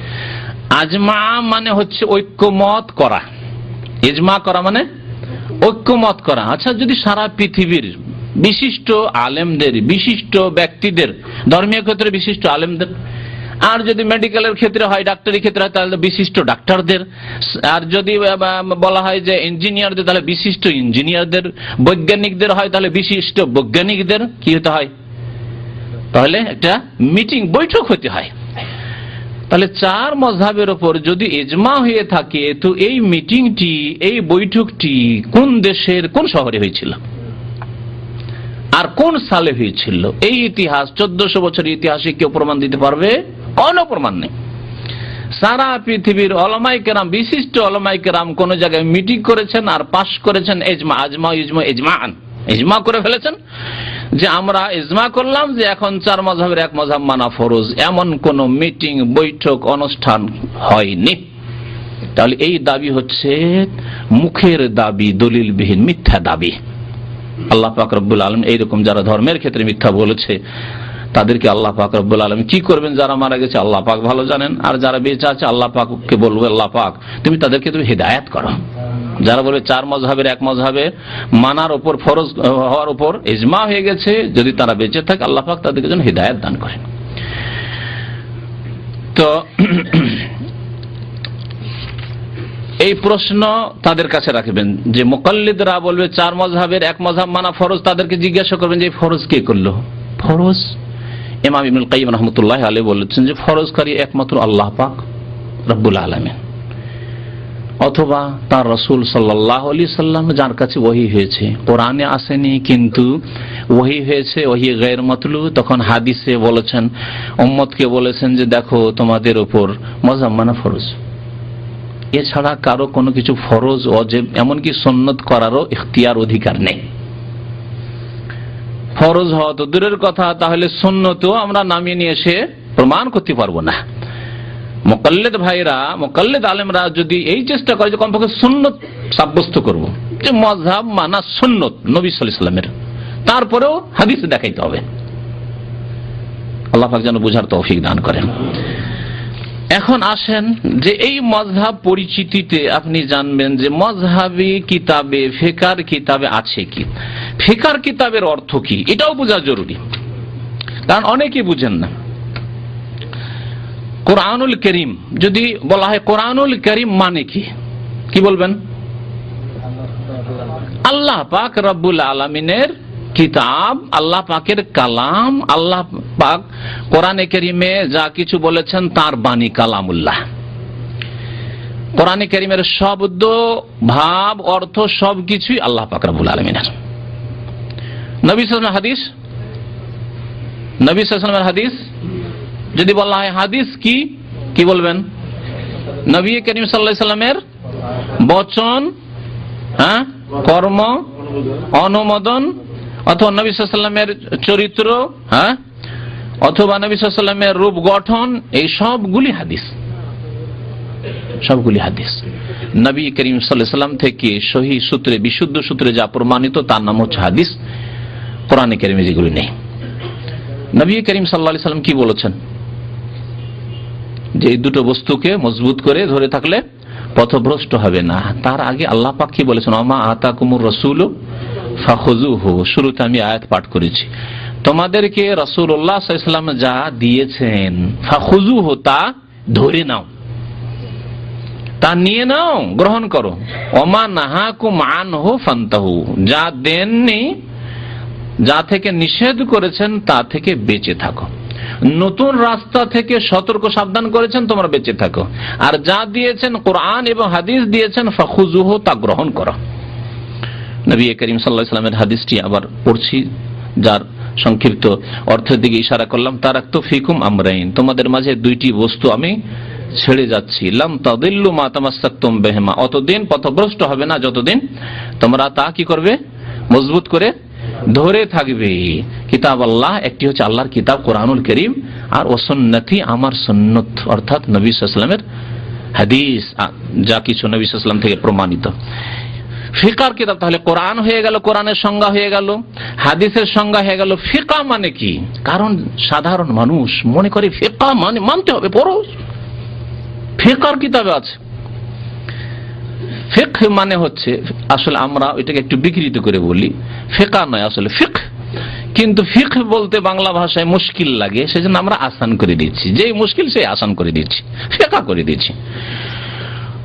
আজমা মানে হচ্ছে ঐক্যমত করা, ইজমা করা মানে ঐক্যমত করা। আচ্ছা, যদি সারা পৃথিবীর বিশিষ্ট আলেমদের, বিশিষ্ট ব্যক্তিদের, ধর্মীয় ক্ষেত্রে বিশিষ্ট আলেমদের, আর যদি মেডিকেলের ক্ষেত্রে হয়, ডাক্তারি ক্ষেত্রে হয়, তাহলে বিশিষ্ট ডাক্তারদের, আর যদি বলা হয় যে ইঞ্জিনিয়ারদের, তাহলে বিশিষ্ট ইঞ্জিনিয়ারদের, বৈজ্ঞানিকদের হয় তাহলে বিশিষ্ট বৈজ্ঞানিকদের কি হতে হয়? তাহলে একটা মিটিং, বৈঠক হতে হয়। তাহলে 4 মযহাবের উপর যদি ইজমা হয়ে থাকে, তো এই মিটিংটি, এই বৈঠকটি কোন দেশের কোন শহরে হয়েছিল আর কোন সালে হয়েছিল? এই ইতিহাস, 1400 বছরের ইতিহাসে কেউ প্রমাণ দিতে পারবে? কোনো প্রমাণ নেই। সারা পৃথিবীর ওলামায়ে কেরাম, বিশিষ্ট ওলামায়ে কেরাম কোন জায়গায় মিটিং করেছেন আর পাশ করেছেন ইজমা, আজমা ইজমা ইজমান, ইজমা করে ফেলেছেন যে আমরা ইজমা করলাম যে এখন 4 মযহাবের এক মযহাব মানা ফরজ, এমন কোন মিটিং, বৈঠক, অনুষ্ঠান হয়নি। তাহলে এই দাবি হচ্ছে মুখের দাবি, দলিলবিহীন মিথ্যা দাবি। আল্লাহ পাক রব্বুল আলামিন এইরকম যারা ধর্মের ক্ষেত্রে মিথ্যা বলেছে, তাদেরকে আল্লাহ পাক রব্বুল আলামিন কি করবেন? যারা মারা গেছে আল্লাহ পাক ভালো জানেন, আর যারা বেঁচে আছে আল্লাহ পাককে বলবে, আল্লাহ পাক তুমি তাদেরকে তুমি হিদায়াত করো। যারা বলে 4 মযহাবের এক মযহাবে মানার উপর, ফরজ হওয়ার উপর ইজমা হয়ে গেছে, যদি তারা বেঁচে থাকে আল্লাহ পাক তাদেরকে যেন হিদায়াত দান করেন। তো এই প্রশ্ন তাদের কাছে রাখবেন যে মুকাল্লিদরা বলবে চার মাযহাবের এক মাযহাব মানা ফরজ। তাদেরকে জিজ্ঞাসা করবেন যে ফরজ কে করলো? ফরজ ইমাম ইবনুল কাইয়িম রাহমাতুল্লাহি আলাইহি বলেছেন যে ফরজকারী একমাত্র আল্লাহ পাক রব্বুল আলামিন, অথবা তার রাসূল সাল্লাল্লাহু আলাইহি সাল্লাম যার কাছে ওহী হয়েছে। কোরআনে আসেনি কিন্তু ওহী হয়েছে, ওহী গায়র মাতলু, তখন হাদিসে বলেছেন, উম্মতকে বলেছেন যে দেখো তোমাদের উপর মাযহাব মানা ফরজ। এছাড়া কারো কোনো কিছু ফরজ ওয়াজিব এমনকি সুন্নত করারও ইখতিয়ার অধিকার নেই। ফরজ হওয়া তো দূরের কথা, তাহলে সুন্নতও আমরা নামিয়ে নিয়ে এসে প্রমাণ করতে পারবো না। মুকাল্লিদ ভাইরা, মুকাল্লিদ আলেমরা যদি এই চেষ্টা করে যে কমপক্ষে সুন্নত সাব্যস্ত করব, যে মাযহাব মানা সুন্নত নবী সাল্লাল্লাহু আলাইহি ওয়াসাল্লামের, তারপরেও হাদিস দেখাইতে হবে। আল্লাহ পাক যেন বুঝার তৌফিক দান করেন। এখন আসেন যে এই মাযহাব পরিচিতিতে আপনি জানবেন যে মাযহাবী কিতাবে, ফিকহার কিতাবে আছে কি, ফিকহার কিতাবের অর্থ কি, এটাও বোঝা জরুরি, কারণ অনেকেই বুঝেন না। কোরআনুল কারীম যদি বলা হয় কোরআনুল কারীম মানে কি, কি বলবেন? আল্লাহ পাক রব্বুল আলামিনের কিতাব, আল্লাহ পাকের কালাম। আল্লাহ পাক কোরআনে কারীমে যা কিছু বলেছেন তার বাণী কালামুল্লাহ। কোরআনে কারীমের শব্দ, ভাব, অর্থ সবকিছুই আল্লাহ পাক রব্বুল আলামিনের। নবী সাল্লাল্লাহু আলাইহি ওয়াসাল্লাম হাদিস, নবী সাল্লাল্লাহু আলাইহি ওয়াসাল্লামের হাদিস যদি বলা হয় হাদিস কি, কি বলবেন? নবী করিম সাল্লাল্লাহু আলাইহি ওয়াসাল্লামের বচন, কর্ম, অনুমোদন, অথবা নবী সাল্লাল্লাহু আলাইহি ওয়াসাল্লামের চরিত্র, অথবা নবী সাল্লাল্লাহু আলাইহি ওয়াসাল্লামের রূপ গঠন, এই সবগুলি হাদিস, সবগুলি হাদিস। নবী করিম সাল্লাল্লাহু আলাইহি ওয়াসাল্লাম থেকে সহিহ সূত্রে, বিশুদ্ধ সূত্রে যা প্রমাণিত তার নাম হচ্ছে হাদিস। কোরআনে কারীমে যেগুলি নেই। নবী করিম সাল্লাল্লাহু আলাইহি ওয়াসাল্লাম কি বলেছেন? যে এই দুটো বস্তুকে মজবুত করে ধরে থাকলে পথভ্রষ্ট হবে না। তার আগে আল্লাহ পাক কি বলেছেন? আমা আতাকুমুর রাসূলু ফাখুযুহু। শুরুতে আমি আয়াত পাঠ করেছি, তোমাদেরকে রাসূলুল্লাহ সাল্লাল্লাহু আলাইহি ওয়াসাল্লাম যা দিয়েছেন, ফাখুযুহু তা ধরে নাও, তা নিয়ে নাও, গ্রহণ করো। ওমা নাহাকুম আনহু ফান্তাহু, যা দেননি, যা থেকে নিষেধ করেছেন তা থেকে বেঁচে থাকো। নতুন রাস্তা থেকে সতর্ক সাবধান করেছেন, তোমরা বেঁচে থাকো। আর যা দিয়েছেন কোরআন এবং হাদিস দিয়েছেন, ফাখুযুহু তা গ্রহণ করো। নবী করিম সাল্লাল্লাহু আলাইহি ওয়াসাল্লামের হাদিসটি আবার পড়ছি, যার সংক্ষিপ্ত অর্থের দিকে ইশারা করলাম। তারাকতু ফিকুম আমরাইন, তোমাদের মাঝে দুইটি বস্তু আমি ছেড়ে যাচ্ছি। লাম তাদিল্লু মা তামাসসাকতুম বিহিমা, অতদিন পথভ্রষ্ট হবে না যতদিন তোমরা তা কি করবে? মজবুত করে ধরে থাকবে। কিতাব আল্লাহ, একটি হচ্ছে আল্লাহর কিতাব কোরআনুল কারীম, আর ও সুন্নতি, আমার সুন্নত, অর্থাৎ নবী সাল্লাল্লাহু আলাইহি ওয়াসাল্লামের হাদিস, যা কিছু নবী সাল্লাল্লাহু আলাইহি ওয়াসাল্লাম থেকে প্রমাণিত। ফিকহার কিতাব তাহলে কোরআন হয়ে গেল, কোরআনের সংজ্ঞা হয়ে গেল, হাদিসের সংজ্ঞা হয়ে গেল। ফিকহ মানে কি? কারণ সাধারণ মানুষ মনে করে ফিকহ মানে মানতে হবে ফরজ। ফিকহার কিতাবে আছে। ফিকহ মানে হচ্ছে, আসলে আমরা এটাকে একটু বিকৃত করে বলি, ফিকহ নয় আসলে ফিকহ, কিন্তু ফিকহ বলতে বাংলা ভাষায় মুশকিল লাগে, সেজন্য আমরা আসান করে দিচ্ছি। যেই মুশকিল সেই আসান করে দিচ্ছি, ফিকহ করে দিচ্ছি।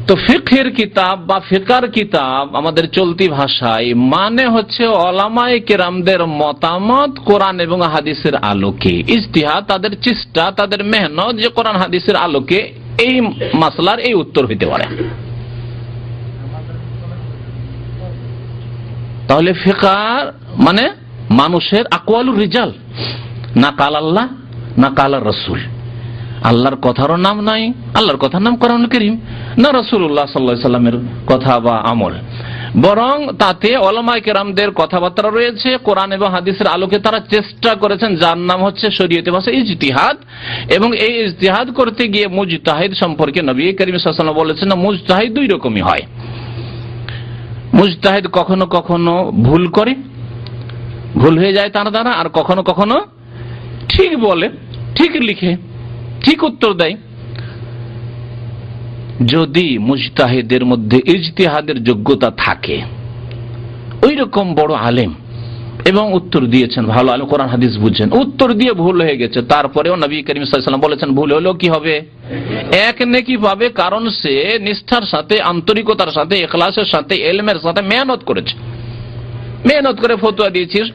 তো ফিকহের কিতাব বা ফিকহার কিতাব আমাদের চলতি ভাষায় মানে হচ্ছে ওলামায়ে কেরামদের মতামত কোরআন এবং হাদিসের আলোকে, ইজতিহাদ, তাদের চেষ্টা, তাদের মেহনত, যে কোরআন হাদিসের আলোকে এই মাসলার এই উত্তর হইতে পারে। তাহলে ফিকহ মানে মানুষের আকওয়ালুর রিজাল, না কাল আল্লাহ না কাল রাসূল। আল্লাহর কথারও নাম নাই, আল্লাহর কথার নাম কোরআনুল কারীম, না রাসূলুল্লাহ সাল্লাল্লাহু আলাইহি ওয়াসাল্লামের কথা বা আমল, বরং তাতে উলামায়ে কেরামদের কথাবার্তা রয়েছে কোরআন এবং হাদিসের আলোকে তারা চেষ্টা করেছেন, যার নাম হচ্ছে শরীয়তে ভাষায় ইজতিহাদ। এবং এই ইজতিহাদ করতে গিয়ে মুজতাহিদ সম্পর্কে নবী করিম সাল্লাল্লাহু আলাইহি ওয়াসাল্লাম বলেছেন, না, মুজতাহিদ দুই রকমই হয়। মুজতাহিদ কখনো কখনো ভুল করে, ভুল হয়ে যায় তার দ্বারা, আর কখনো কখনো ঠিক বলে, ঠিক লিখে, ঠিক উত্তর দেয়। যদি মুজতাহিদের মধ্যে ইজতিহাদের যোগ্যতা থাকে, ওই রকম বড় আলেম এবং উত্তর দিয়েছেন, ভালো আলেম কোরআন হাদিস বুঝছেন, উত্তর দিয়ে ভুল হয়ে গেছে, তারপরেও নবী করিম সাল্লাল্লাহু আলাইহি ওয়াসাল্লাম বলেছেন ভুল হলো কি হবে? এক নেকি পাবে, কারণ সে নিষ্ঠার সাথে, আন্তরিকতার সাথে, ইখলাসের সাথে, ইলমের সাথে মেহনত করেছে। মেহনত করে ফতোয়া দিয়েছিস,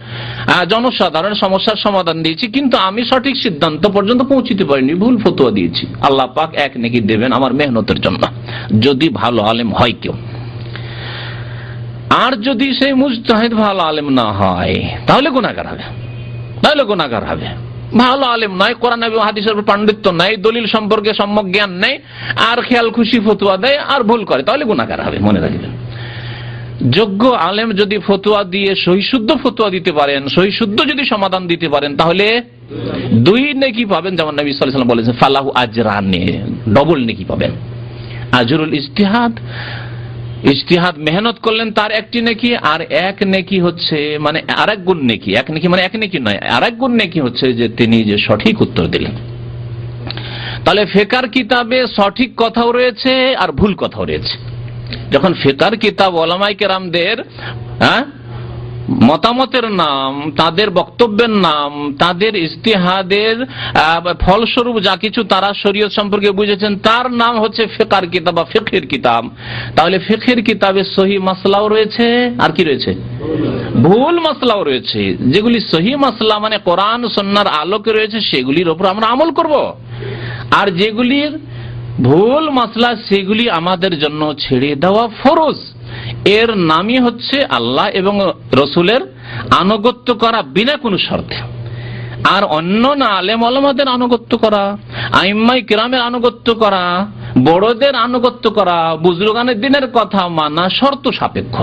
জনসাধারণ সমস্যার সমাধান দিয়েছি, কিন্তু আমি সঠিক সিদ্ধান্ত পর্যন্ত পৌঁছিতে পারিনি, ভুল ফতোয়া দিয়েছি। আল্লাহ পাক এক নেকি দেবেন আমার মেহনতের জন্য, যদি ভালো আলেম হয় কেউ। আর যদি সেই মুজতাহিদ ভালো আলেম না হয় তাহলে গুনাহগার হবে, তাহলে গুনাহগার হবে। ভালো আলেম নয়, কোরআন এবং হাদিসের উপর পাণ্ডিত্য নাই, দলিল সম্পর্কে সম্যক জ্ঞান নেই, আর খেয়াল খুশি ফতোয়া দেয় আর ভুল করে, তাহলে গুনাহগার হবে, মনে রাখবেন। যোগ্য আলেম যদি ফতোয়া দিয়ে সহিশুদ্ধ ফতোয়া দিতে পারেন, সহিশুদ্ধ যদি সমাধান দিতে পারেন, তাহলে 2 নেকি পাবেন, যেমন নবী সাল্লাল্লাহু আলাইহি ওয়াসাল্লাম বলেছেন ফালাহু আজরানে, ডবল নেকি পাবেন। আজরুল ইজতিহাদ, ইজতিহাদ মেহনত করলেন তার 1টি নেকি, আর 1 নেকি হচ্ছে মানে আরেক গুণ নেকি, 1 নেকি মানে 1 নেকি নয়, আরেক গুণ নেকি হচ্ছে যে তিনি যে সঠিক উত্তর দিলেন। তাহলে ফিকহের কিতাবে সঠিক কথাও রয়েছে আর ভুল কথাও রয়েছে। যখন ফিকহের কিতাব উলামায়ে কেরামদের মতামতের নাম, তাদের বক্তব্যের নাম, তাদের ইজতিহাদের ফলস্বরূপ যা কিছু তারা শরীয়ত সম্পর্কে বুঝেছেন তার নাম হচ্ছে ফিকহের কিতাব বা ফিকহের কিতাব, তাহলে ফিকহের কিতাবে সহিহ মাসলাও রয়েছে আর কি রয়েছে? ভুল মাসলাও রয়েছে। যেগুলি সহিহ মাসলা মানে কোরআন সুন্নাহর আলোকে রয়েছে সেগুলির উপর আমরা আমল করব, আর যেগুলির ভুল মাসলা সেগুলি আমাদের জন্য ছেড়ে দেওয়া ফরজ। এর নামই হচ্ছে আল্লাহ এবং রসুলের আনুগত্য করা বিনা কোনো শর্তে, আর অন্য না আলেম ওলামাদের আনুগত্য করা, আইম্মায়ে কিরামের আনুগত্য করা, বড়দের আনুগত্য করা, বুজুর্গানের দিনের কথা মানা শর্ত সাপেক্ষ।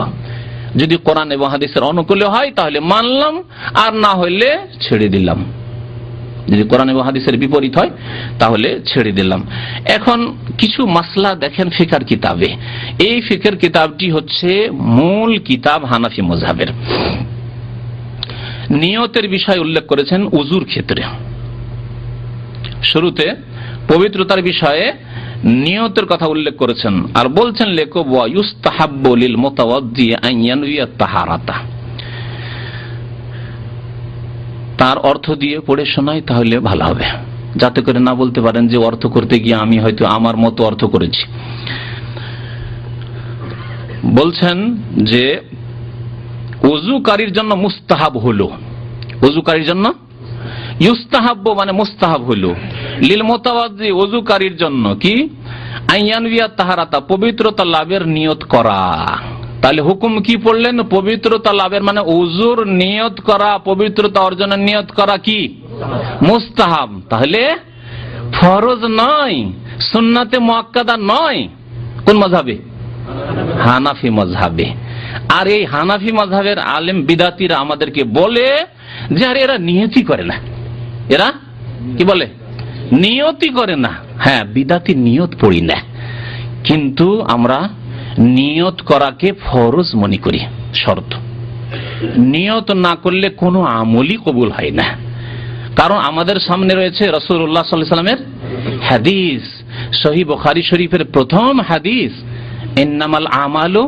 যদি কোরআন এবং হাদিসের অনুকূলে হয় তাহলে মানলাম, আর না হইলে ছেড়ে দিলাম। যদি কোরআন এবং হাদিসের বিপরীত হয় তাহলে ছেড়ে দিলাম। এখন কিছু মাসলা দেখেন ফিকহের কিতাবে। এই ফিকহের কিতাবটি হচ্ছে মূল কিতাব হানাফি মাযহাবের। নিয়তের বিষয় উল্লেখ করেছেন উযুর ক্ষেত্রে, শুরুতে পবিত্রতার বিষয়ে নিয়তের কথা উল্লেখ করেছেন, আর বলছেন লেখক ওয়া ইউস্তাহাব্বু লিল মুতাওয়াদ্দি আন ইয়ানউয়া তাহারাতা। তার অর্থ দিয়ে পড়ে শোনাই তাহলে ভালো হবে, যাতে করে না বলতে পারেন যে অর্থ করতে গিয়ে আমি হয়তো আমার মতো অর্থ করেছি। বলছেন যে ওযুকারীর জন্য মুস্তাহাব হলো, ওযুকারীর জন্য ইউস্তাহাব্বু মানে মুস্তাহাব হলো, লিল মুতাওয়াদ্দি ওযুকারীর জন্য কি আইয়ানবিয়া তাহারাতা পবিত্রতা লাভের নিয়ত করা। তাহলে হুকুম কি পড়লেন? পবিত্রতা লাভের মানে ওযুর নিয়ত করা, পবিত্রতা অর্জনের নিয়ত করা কি মুস্তাহাব, তাহলে ফরজ নয়, সুন্নাতে মুআক্কাদা নয়। কোন মাযহাবে? হানাফি মাযহাবে। আর এই হানাফি মাযহাবের আলেম বিদাতীরা আমাদেরকে বলে যে আরে এরা নিয়তই করে না, এরা কি বলে নিয়তই করে না। হ্যাঁ, বিদাতি নিয়ত পড়ি না, কিন্তু আমরা নিয়ত করাকে ফরজ মনে করি, শর্ত। নিয়ত না করলে কোনো আমলই কবুল হয় না, কারণ আমাদের সামনে রয়েছে রাসূলুল্লাহ সাল্লাল্লাহু আলাইহি ওয়াসাল্লামের হাদিস, সহিহ বুখারী শরীফের প্রথম হাদিস, ইন্নামাল আমালু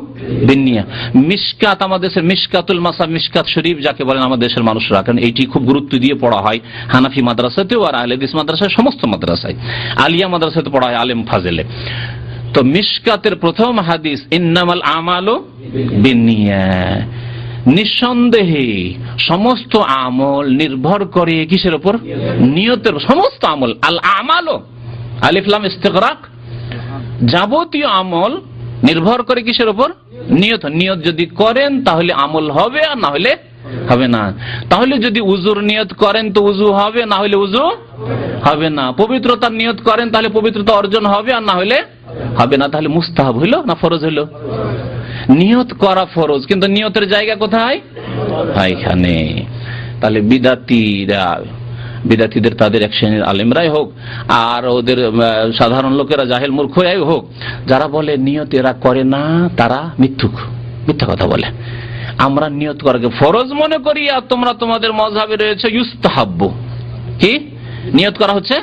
বিন্নিয়াত। মিশকাত, আমাদের দেশের মিশকাতুল মাসাব, মিশকাত শরীফ যাকে বলেন আমাদের দেশের মানুষরা, কারণ এইটি খুব গুরুত্ব দিয়ে পড়া হয় হানাফি মাদ্রাসাতেও আর আহলে হাদিস মাদ্রাসায়, সমস্ত মাদ্রাসায়, আলিয়া মাদ্রাসাতে পড়া হয় আলেম ফাজেলে। তো মিশকাতের প্রথম হাদিস ইন্নামাল আমালু বিন্নিয়াত, নিঃসন্দেহে সমস্ত আমল নির্ভর করে কিসের উপর? নিয়তের। সমস্ত আমল, আল আমালু আলিফ লাম ইস্তিগরাক, যাবতীয় আমল নির্ভর করে কিসের উপর? নিয়ত। নিয়ত যদি করেন তাহলে আমল হবে, আর না হলে হবে না। তাহলে যদি উযুর নিয়ত করেন তো উযু হবে, না হলে উযু হবে না। পবিত্রতার নিয়ত করেন তাহলে পবিত্রতা অর্জন হবে, আর না হলে হবে না। তাহলে মুস্তাহাব হইল না ফরজ হইল? নিয়ত করা ফরজ, কিন্তু নিয়তের জায়গা কোথায়? এখানে। তাহলে বিদাতীদের তাদের এক শ্রেণীর আলেমরাই হোক, আর ওদের সাধারণ লোকেরা জাহেল মূর্খরাই হোক, যারা বলে নিয়ত এরা করে না, তারা মিথ্যা কথা বলে। আমরা নিয়ত করাকে ফরজ মনে করি, আর তোমরা তোমাদের মাযহাবে রয়েছে ইউস্তাহাব্বু, কি নিয়ত করা হচ্ছে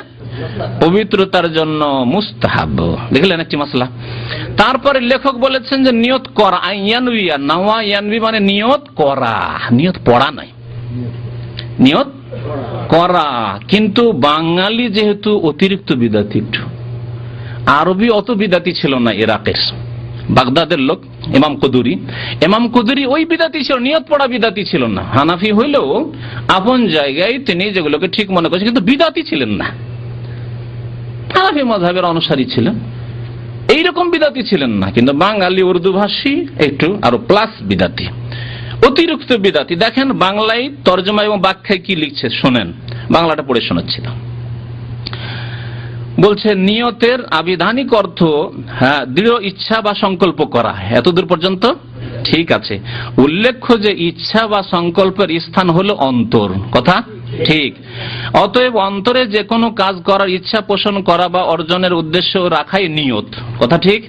পবিত্রতার জন্য মুস্তাহাব। দেখলেন একটি মাসলা। তারপরে লেখক বলেছেন যে নিয়ত করা, আইয়ানবিয়া, নাওয়া ইয়ানবি মানে নিয়ত করা, নিয়ত পড়া নয়। নিয়ত করা। কিন্তু বাঙালি যেহেতু অতিরিক্ত বিদাতি, একটু আরবি অত বিদাতি ছিল না। ইরাকের বাগদাদের লোক ইমাম কুদুরি ওই বিদাতি ছিল, নিয়ত পড়া বিদাতি ছিল না। হানাফি হইলেও আপন জায়গায় তিনি যেগুলোকে ঠিক মনে করছেন, কিন্তু বিদাতি ছিলেন না। হানাফি মাযহাবের অনুসারী ছিলেন, এইরকম বিদাতি ছিলেন না। কিন্তু বাঙালি উর্দু ভাষী একটু আরো প্লাস বিদাতি, অতিরিক্ত বিদাতি। দেখেন বাংলায় তর্জমা এবং ব্যাখ্যায় কি লিখছে শোনেন, বাংলাটা পড়ে শোনাচ্ছিল। বলছে নিয়তের আবিধানিক অর্থ দৃঢ় ইচ্ছা বা সংকল্প করা। এতদূর পর্যন্ত ঠিক আছে। উল্লেখ্য যে ইচ্ছা বা সংকল্পের স্থান হলো অন্তর, কথা ঠিক। অতএব অন্তরে যে কোনো কাজ করার ইচ্ছা পোষণ করা বা অর্জনের উদ্দেশ্য রাখাই নিয়ত, কথা ঠিক।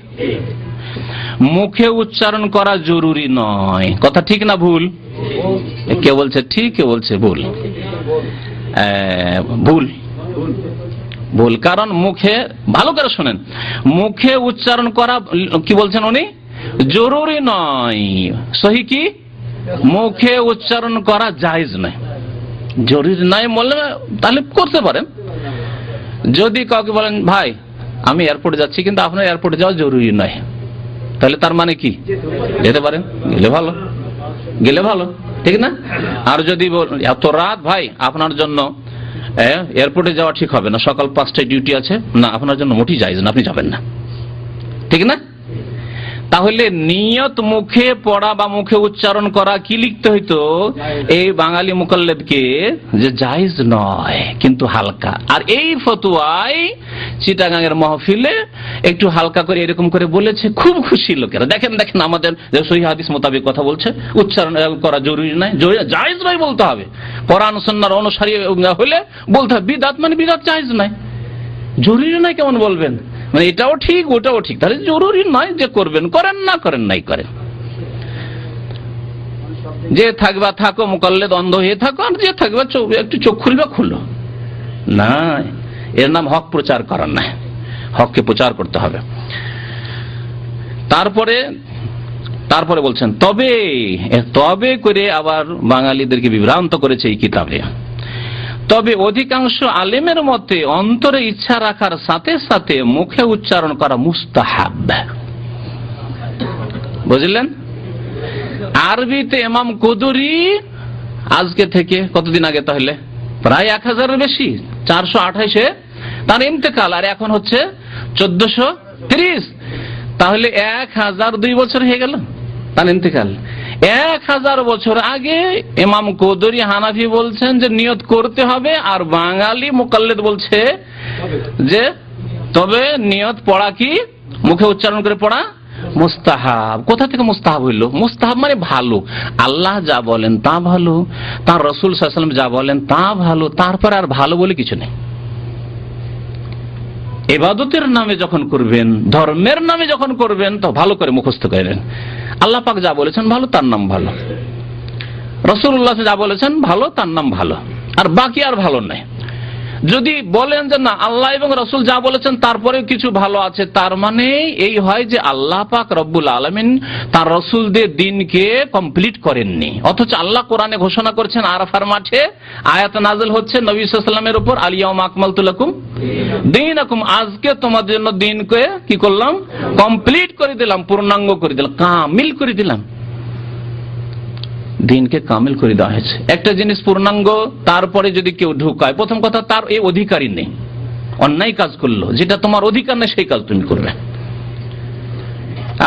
মুখে উচ্চারণ করা জরুরি নয়, কথা ঠিক না ভুল? কে বলছে ঠিক, কে বলছে ভুল? ভুল, ভুল। কারণ মুখে, ভালো করে শোনেন, মুখে উচ্চারণ করা কি বলছেন উনি, জরুরি নয়। সহি কি? মুখে উচ্চারণ করা জায়েজ নয়, জরুরি নয় বললে তাহলে করতে পারেন। যদি কাউকে বলেন ভাই আমি এয়ারপোর্টে যাচ্ছি কিন্তু আপনার এয়ারপোর্টে যাওয়া জরুরি নয়, তাহলে তার মানে কি? যেতে পারেন, গেলে ভালো, গেলে ভালো, ঠিক না? আর যদি এত রাত ভাই আপনার জন্য এয়ারপোর্টে যাওয়া ঠিক হবে না, সকাল 5টায় ডিউটি আছে, না আপনার জন্য মোটেই জায়েজ না, আপনি যাবেন না, ঠিক না? তাহলে নিয়ত মুখে পড়া বা মুখে উচ্চারণ করা কি লিখতে হইতো এই বাঙালি মুকাল্লিদকে, যে জায়েজ নয় কিন্তু হালকা। আর এই ফতোয়ায় চিটাগাঙের মাহফিলে একটু হালকা করে এরকম করে বলেছে, খুব খুশি লোকেরা। দেখেন দেখেন আমাদের যে সহিহ হাদিস মোতাবেক কথা বলছে, উচ্চারণ করা জরুরি নয়, জায়েজ নয় বলতে হবে। কোরআন সুন্নাহর অনুসারী হলে বলতে হবে বিদআত মানে বিদআত জায়েজ নয়, জরুরি নয় কেমন বলবেন? মানে এটাও ঠিক ওটাও ঠিক, তাহলে জরুরি নয় যে করবেন করেন, না করেন নাই করেন। যে থাকবা থাকো, মুকাল্লিদ অন্ধ হয়ে থাকো, আর যে থাকবা একটু চোখ খুলবা খুলো না, এর নাম হক প্রচার করার না, হককে প্রচার করতে হবে। তারপরে বলছেন তবে করে আবার বাঙালিদেরকে বিভ্রান্ত করেছে এই কিতাবে। তবে অধিকাংশ আলেমের মতে অন্তরে ইচ্ছা রাখার সাথে সাথে মুখে উচ্চারণ করা মুস্তাহাব। বুঝলেন? আরবিতে ইমাম কুদুরি আজকে থেকে কতদিন আগে, তাহলে প্রায় 1000-এর বেশি, 428-এ তার ইন্তেকাল, আর এখন হচ্ছে 1430, তাহলে 1002 বছর হয়ে গেল তার ইন্তেকাল। 1000 বছর আগে ইমাম কুদুরি হানাফি বলছেন যে নিয়ত করতে হবে, আর বাঙালি মুকাল্লিদ বলছে যে তবে নিয়ত পড়া কি মুখে উচ্চারণ করে পড়া মুস্তাহাব। কোথা থেকে মুস্তাহাব হইল? মুস্তাহাব মানে ভালো, আল্লাহ যা বলেন তা ভালো, তার রাসূল সাল্লাল্লাহু আলাইহি ওয়াসাল্লাম যা বলেন তা ভালো, তারপর আর ভালো বলে কিছু নেই। ইবাদতের নামে যখন করবেন, ধর্মের নামে যখন করবেন, তো ভালো করে মুখস্থ করেন। আল্লাহ পাক যা বলেছেন ভালো, তার নাম ভালো। রাসূলুল্লাহ যা বলেছেন ভালো, তার নাম ভালো, আর বাকি আর ভালো নাই। যদি বলেন যে না আল্লাহ এবং রাসূল যা বলেছেন তারপরে কিছু ভালো আছে, তার মানে এই হয় যে আল্লাহ পাক রব্বুল আলামিন তার রাসূলদের দিনকে কমপ্লিট করেননি। অথচ আল্লাহ কোরআনে ঘোষণা করেছেন, আরাফার মাঠে আয়াত নাযিল হচ্ছে নবী সাল্লাল্লাহু আলাইহি ওয়াসাল্লামের উপর, আল ইয়াউমা আকমালতু লাকুম দীনাকুম, আজকে তোমাদের জন্য দিনকে কি করলাম? কমপ্লিট করে দিলাম, পূর্ণাঙ্গ করে দিলাম, কামিল করে দিলাম। দিনকে কামিল করে দেওয়া হয়েছে। একটা জিনিস পূর্ণাঙ্গ, তারপরে যদি কেউ ঢুকায়, প্রথম কথা তার এই অধিকারই নেই, অন্যায় কাজ করলো, যেটা তোমার অধিকার নেই সেই কাজ তুমি করবে।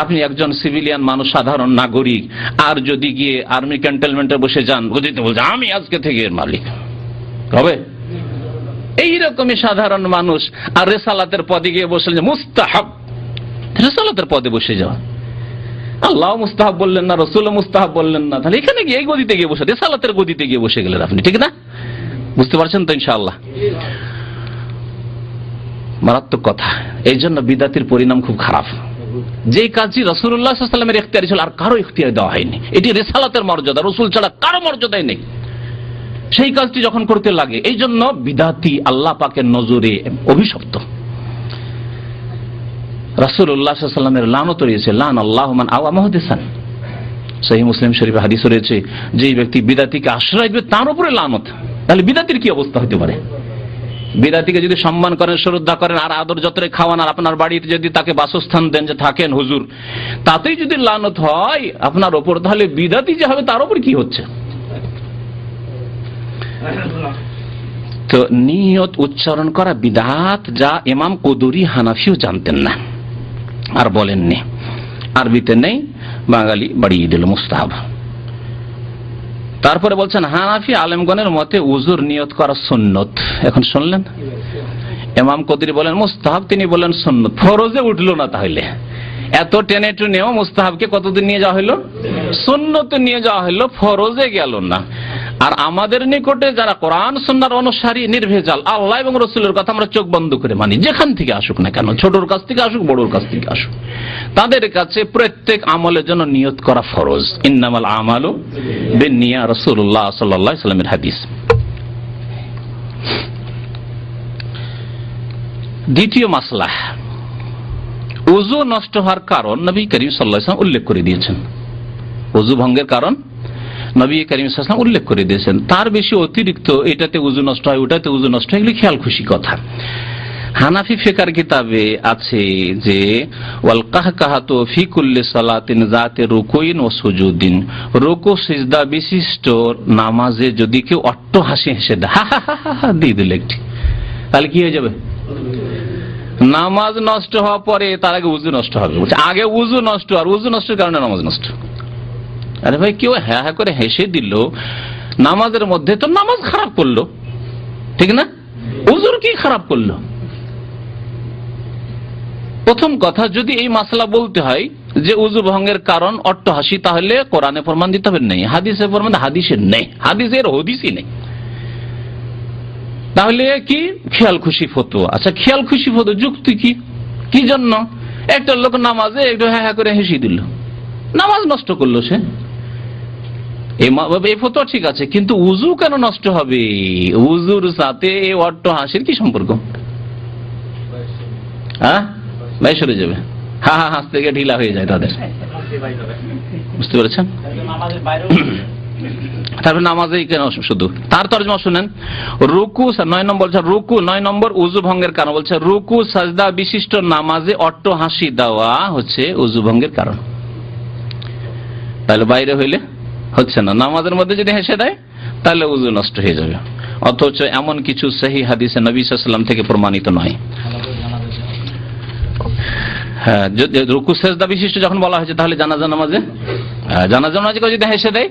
আপনি একজন সিভিলিয়ান মানুষ, সাধারণ নাগরিক, আর যদি গিয়ে আর্মি ক্যান্টনমেন্টে বসে যান, বুঝতে বলছে আমি আজকে থেকে এর মালিক হবে, এইরকমই সাধারণ মানুষ, আর রেসালাতের পদে গিয়ে বসে মুস্তাহাব, রেসালাতের পদে বসে যাওয়া, আল্লাহ মুস্তাহাব বললেন না, রাসূল মুস্তাহাব বললেন না, তাহলে এখানে গিয়ে এই গদিতে গিয়ে বসে, রিসালাতের গদিতে গিয়ে বসে গেলেন আপনি, ঠিক না? বুঝতে পারছেন তো ইনশাআল্লাহ? মারাত্মক কথা। এই জন্য বিদাতির পরিণাম খুব খারাপ। যে কাজটি রাসূলুল্লাহ সাল্লাল্লাহু আলাইহি ওয়াসাল্লামের ইখতিয়ারে ছিল, আর কারো ইখতিয়ারে দেওয়া হয়নি, এটি রিসালাতের মর্যাদা, রাসূল ছাড়া কারো মর্যাদাই নেই, সেই কাজটি যখন করতে লাগে, এই জন্য বিদাতি আল্লাহ পাকের নজরে অভিশপ্ত। রাসূলুল্লাহ সাল্লাল্লাহু আলাইহি ওয়াসাল্লামের লানত রয়েছে, লান আল্লাহু মান আওয়া মুহদিসান, সহিহ মুসলিম শরীফে হাদিস রয়েছে, যেই ব্যক্তি বিদাতিকে আশ্রয় দিবে তার উপরে লানত। তাহলে বিদাতির কি অবস্থা হতে পারে? বিদাতিকে যদি সম্মান করেন, শ্রদ্ধা করেন, আর আদর যত্রে খাওয়ান, আর আপনার বাড়িতে যদি তাকে বাসস্থান দেন যে থাকেন হুজুর, তাতেই যদি লানত হয় আপনার ওপর, তাহলে বিদাতি যে হবে তার উপর কি হচ্ছে? তো নিয়ত উচ্চারণ করা বিদআত, যা ইমাম কুদুরি হানাফিও জানতেন না আর বলেননি, আরবিতে নেই, বাঙালি বাড়িয়ে দিল মুস্তাহাব। তারপরে বলছেন হানাফি আলেমগণের মতে উজুর নিয়ত করা সুন্নত। এখন শুনলেন, ইমাম কুদুরি বলেন মুস্তাহাব, তিনি বলেন সুন্নত। ফরজে উঠলো না, তাহলে এত টেনে টুনেও মুস্তাহাবকে কতদিন নিয়ে যাওয়া হলো? সুন্নতে নিয়ে যাওয়া হলো, ফরজে গেল না। আর আমাদের নিকটে যারা কোরআন সুন্নাহর অনুসারী, নির্ভেজাল, আল্লাহ এবং রাসূলের কথা আমরা চোখ বন্ধ করে মানি, যেখান থেকে আসুক না কেন, ছোটর কাছ থেকে আসুক, বড়োর কাছ থেকে আসুক, তাদের কাছে প্রত্যেক আমলের জন্য নিয়ত করা ফরজ। ইন্নামাল আমালু বিন্নিয়াত, রাসূলুল্লাহ সাল্লাল্লাহু আলাইহি ওয়াসাল্লামের হাদিস। দ্বিতীয় মাসলা, ওযু নষ্ট হওয়ার কারণ নবী করিম সাল্লাল্লাহু আলাইহি ওয়াসাল্লাম উল্লেখ করে দিয়েছেন। ওযু ভঙ্গের কারণ নবী করিম সাল্লাল্লাহু আলাইহি ওয়াসাল্লাম উল্লেখ করে দিয়েছেন। তার বেশি অতিরিক্ত এটাতে ওযু নষ্ট হয়, ওটাতে ওযু নষ্ট হয়, এগুলো খেয়াল খুশি কথা। হানাফি ফিকার কিতাবে আছে যে ওয়াল কাহকাহাতু ফি কুল্লি সালাতিন যাতে রুকুইন ও সুজুদিন, রুকু সিজদা বিশিষ্ট নামাজে যদি কেউ অট্টহাসি হেসে দেয়, হা হা হা হা দিয়ে দিল একটি, তাহলে কি হয়ে যাবে? নামাজ নষ্ট হওয়ার পরে তার আগে উযু নষ্ট হবে। আগে উযু নষ্ট, আর উযু নষ্টের কারণে নামাজ নষ্ট। আরে ভাই, কেউ হ্যাঁ হ্যাঁ করে হেসে দিল নামাজের মধ্যে, তো নামাজ খারাপ করলো, ঠিক না? উযুর কি খারাপ করলো? প্রথম কথা, যদি এই মাসলা বলতে হয় যে উযু ভঙ্গের কারণ অট্টহাসি, তাহলে কোরআনে প্রমাণ দিতে হবে নেই, হাদিসে প্রমাণ, হাদিসের নেই, হাদিসের হদিসই নেই। তাহলে কি খেয়াল খুশি ফতোয়া? আচ্ছা, খেয়াল খুশি ফতোয়া যুক্তি কি? কি জন্য? একটা লোক নামাজে একটু হ্যাঁ হ্যাঁ করে হেসে দিল, নামাজ নষ্ট করলো সে, এই ফতোয়া ঠিক আছে, কিন্তু উযু কেন নষ্ট হবে? উযুর সাথে অট্টহাসির কি সম্পর্ক? হ্যাঁ, ভাই সরে যাবে, হা হা হাসতে গিয়ে ঢিলা হয়ে যায় তাদের, বুঝতে পেরেছেন? তারপরে নামাজেই কেন শুধু? তার তরজমা শুনেন, রুকু 9 নম্বর, রুকু 9 নম্বর উযু ভঙ্গের কারণ বলছে, রুকু সাজদা বিশিষ্ট নামাজে অট্টহাসি দেওয়া হচ্ছে উযু ভঙ্গের কারণ। তাহলে বাইরে হইলে হচ্ছে না, নামাজের মধ্যে যদি হেসে দেয় তাহলে উযু নষ্ট হয়ে যাবে, অথচ এমন কিছু সহিহ হাদিসে নবী সাল্লাল্লাহু আলাইহি ওয়াসাল্লাম থেকে প্রমাণিত নয়। হ্যাঁ, রুকু সাজদা বিশিষ্ট যখন বলা হয়েছে, তাহলে জানাজা নামাজে, জানাজা নামাজে যদি হেসে দেয়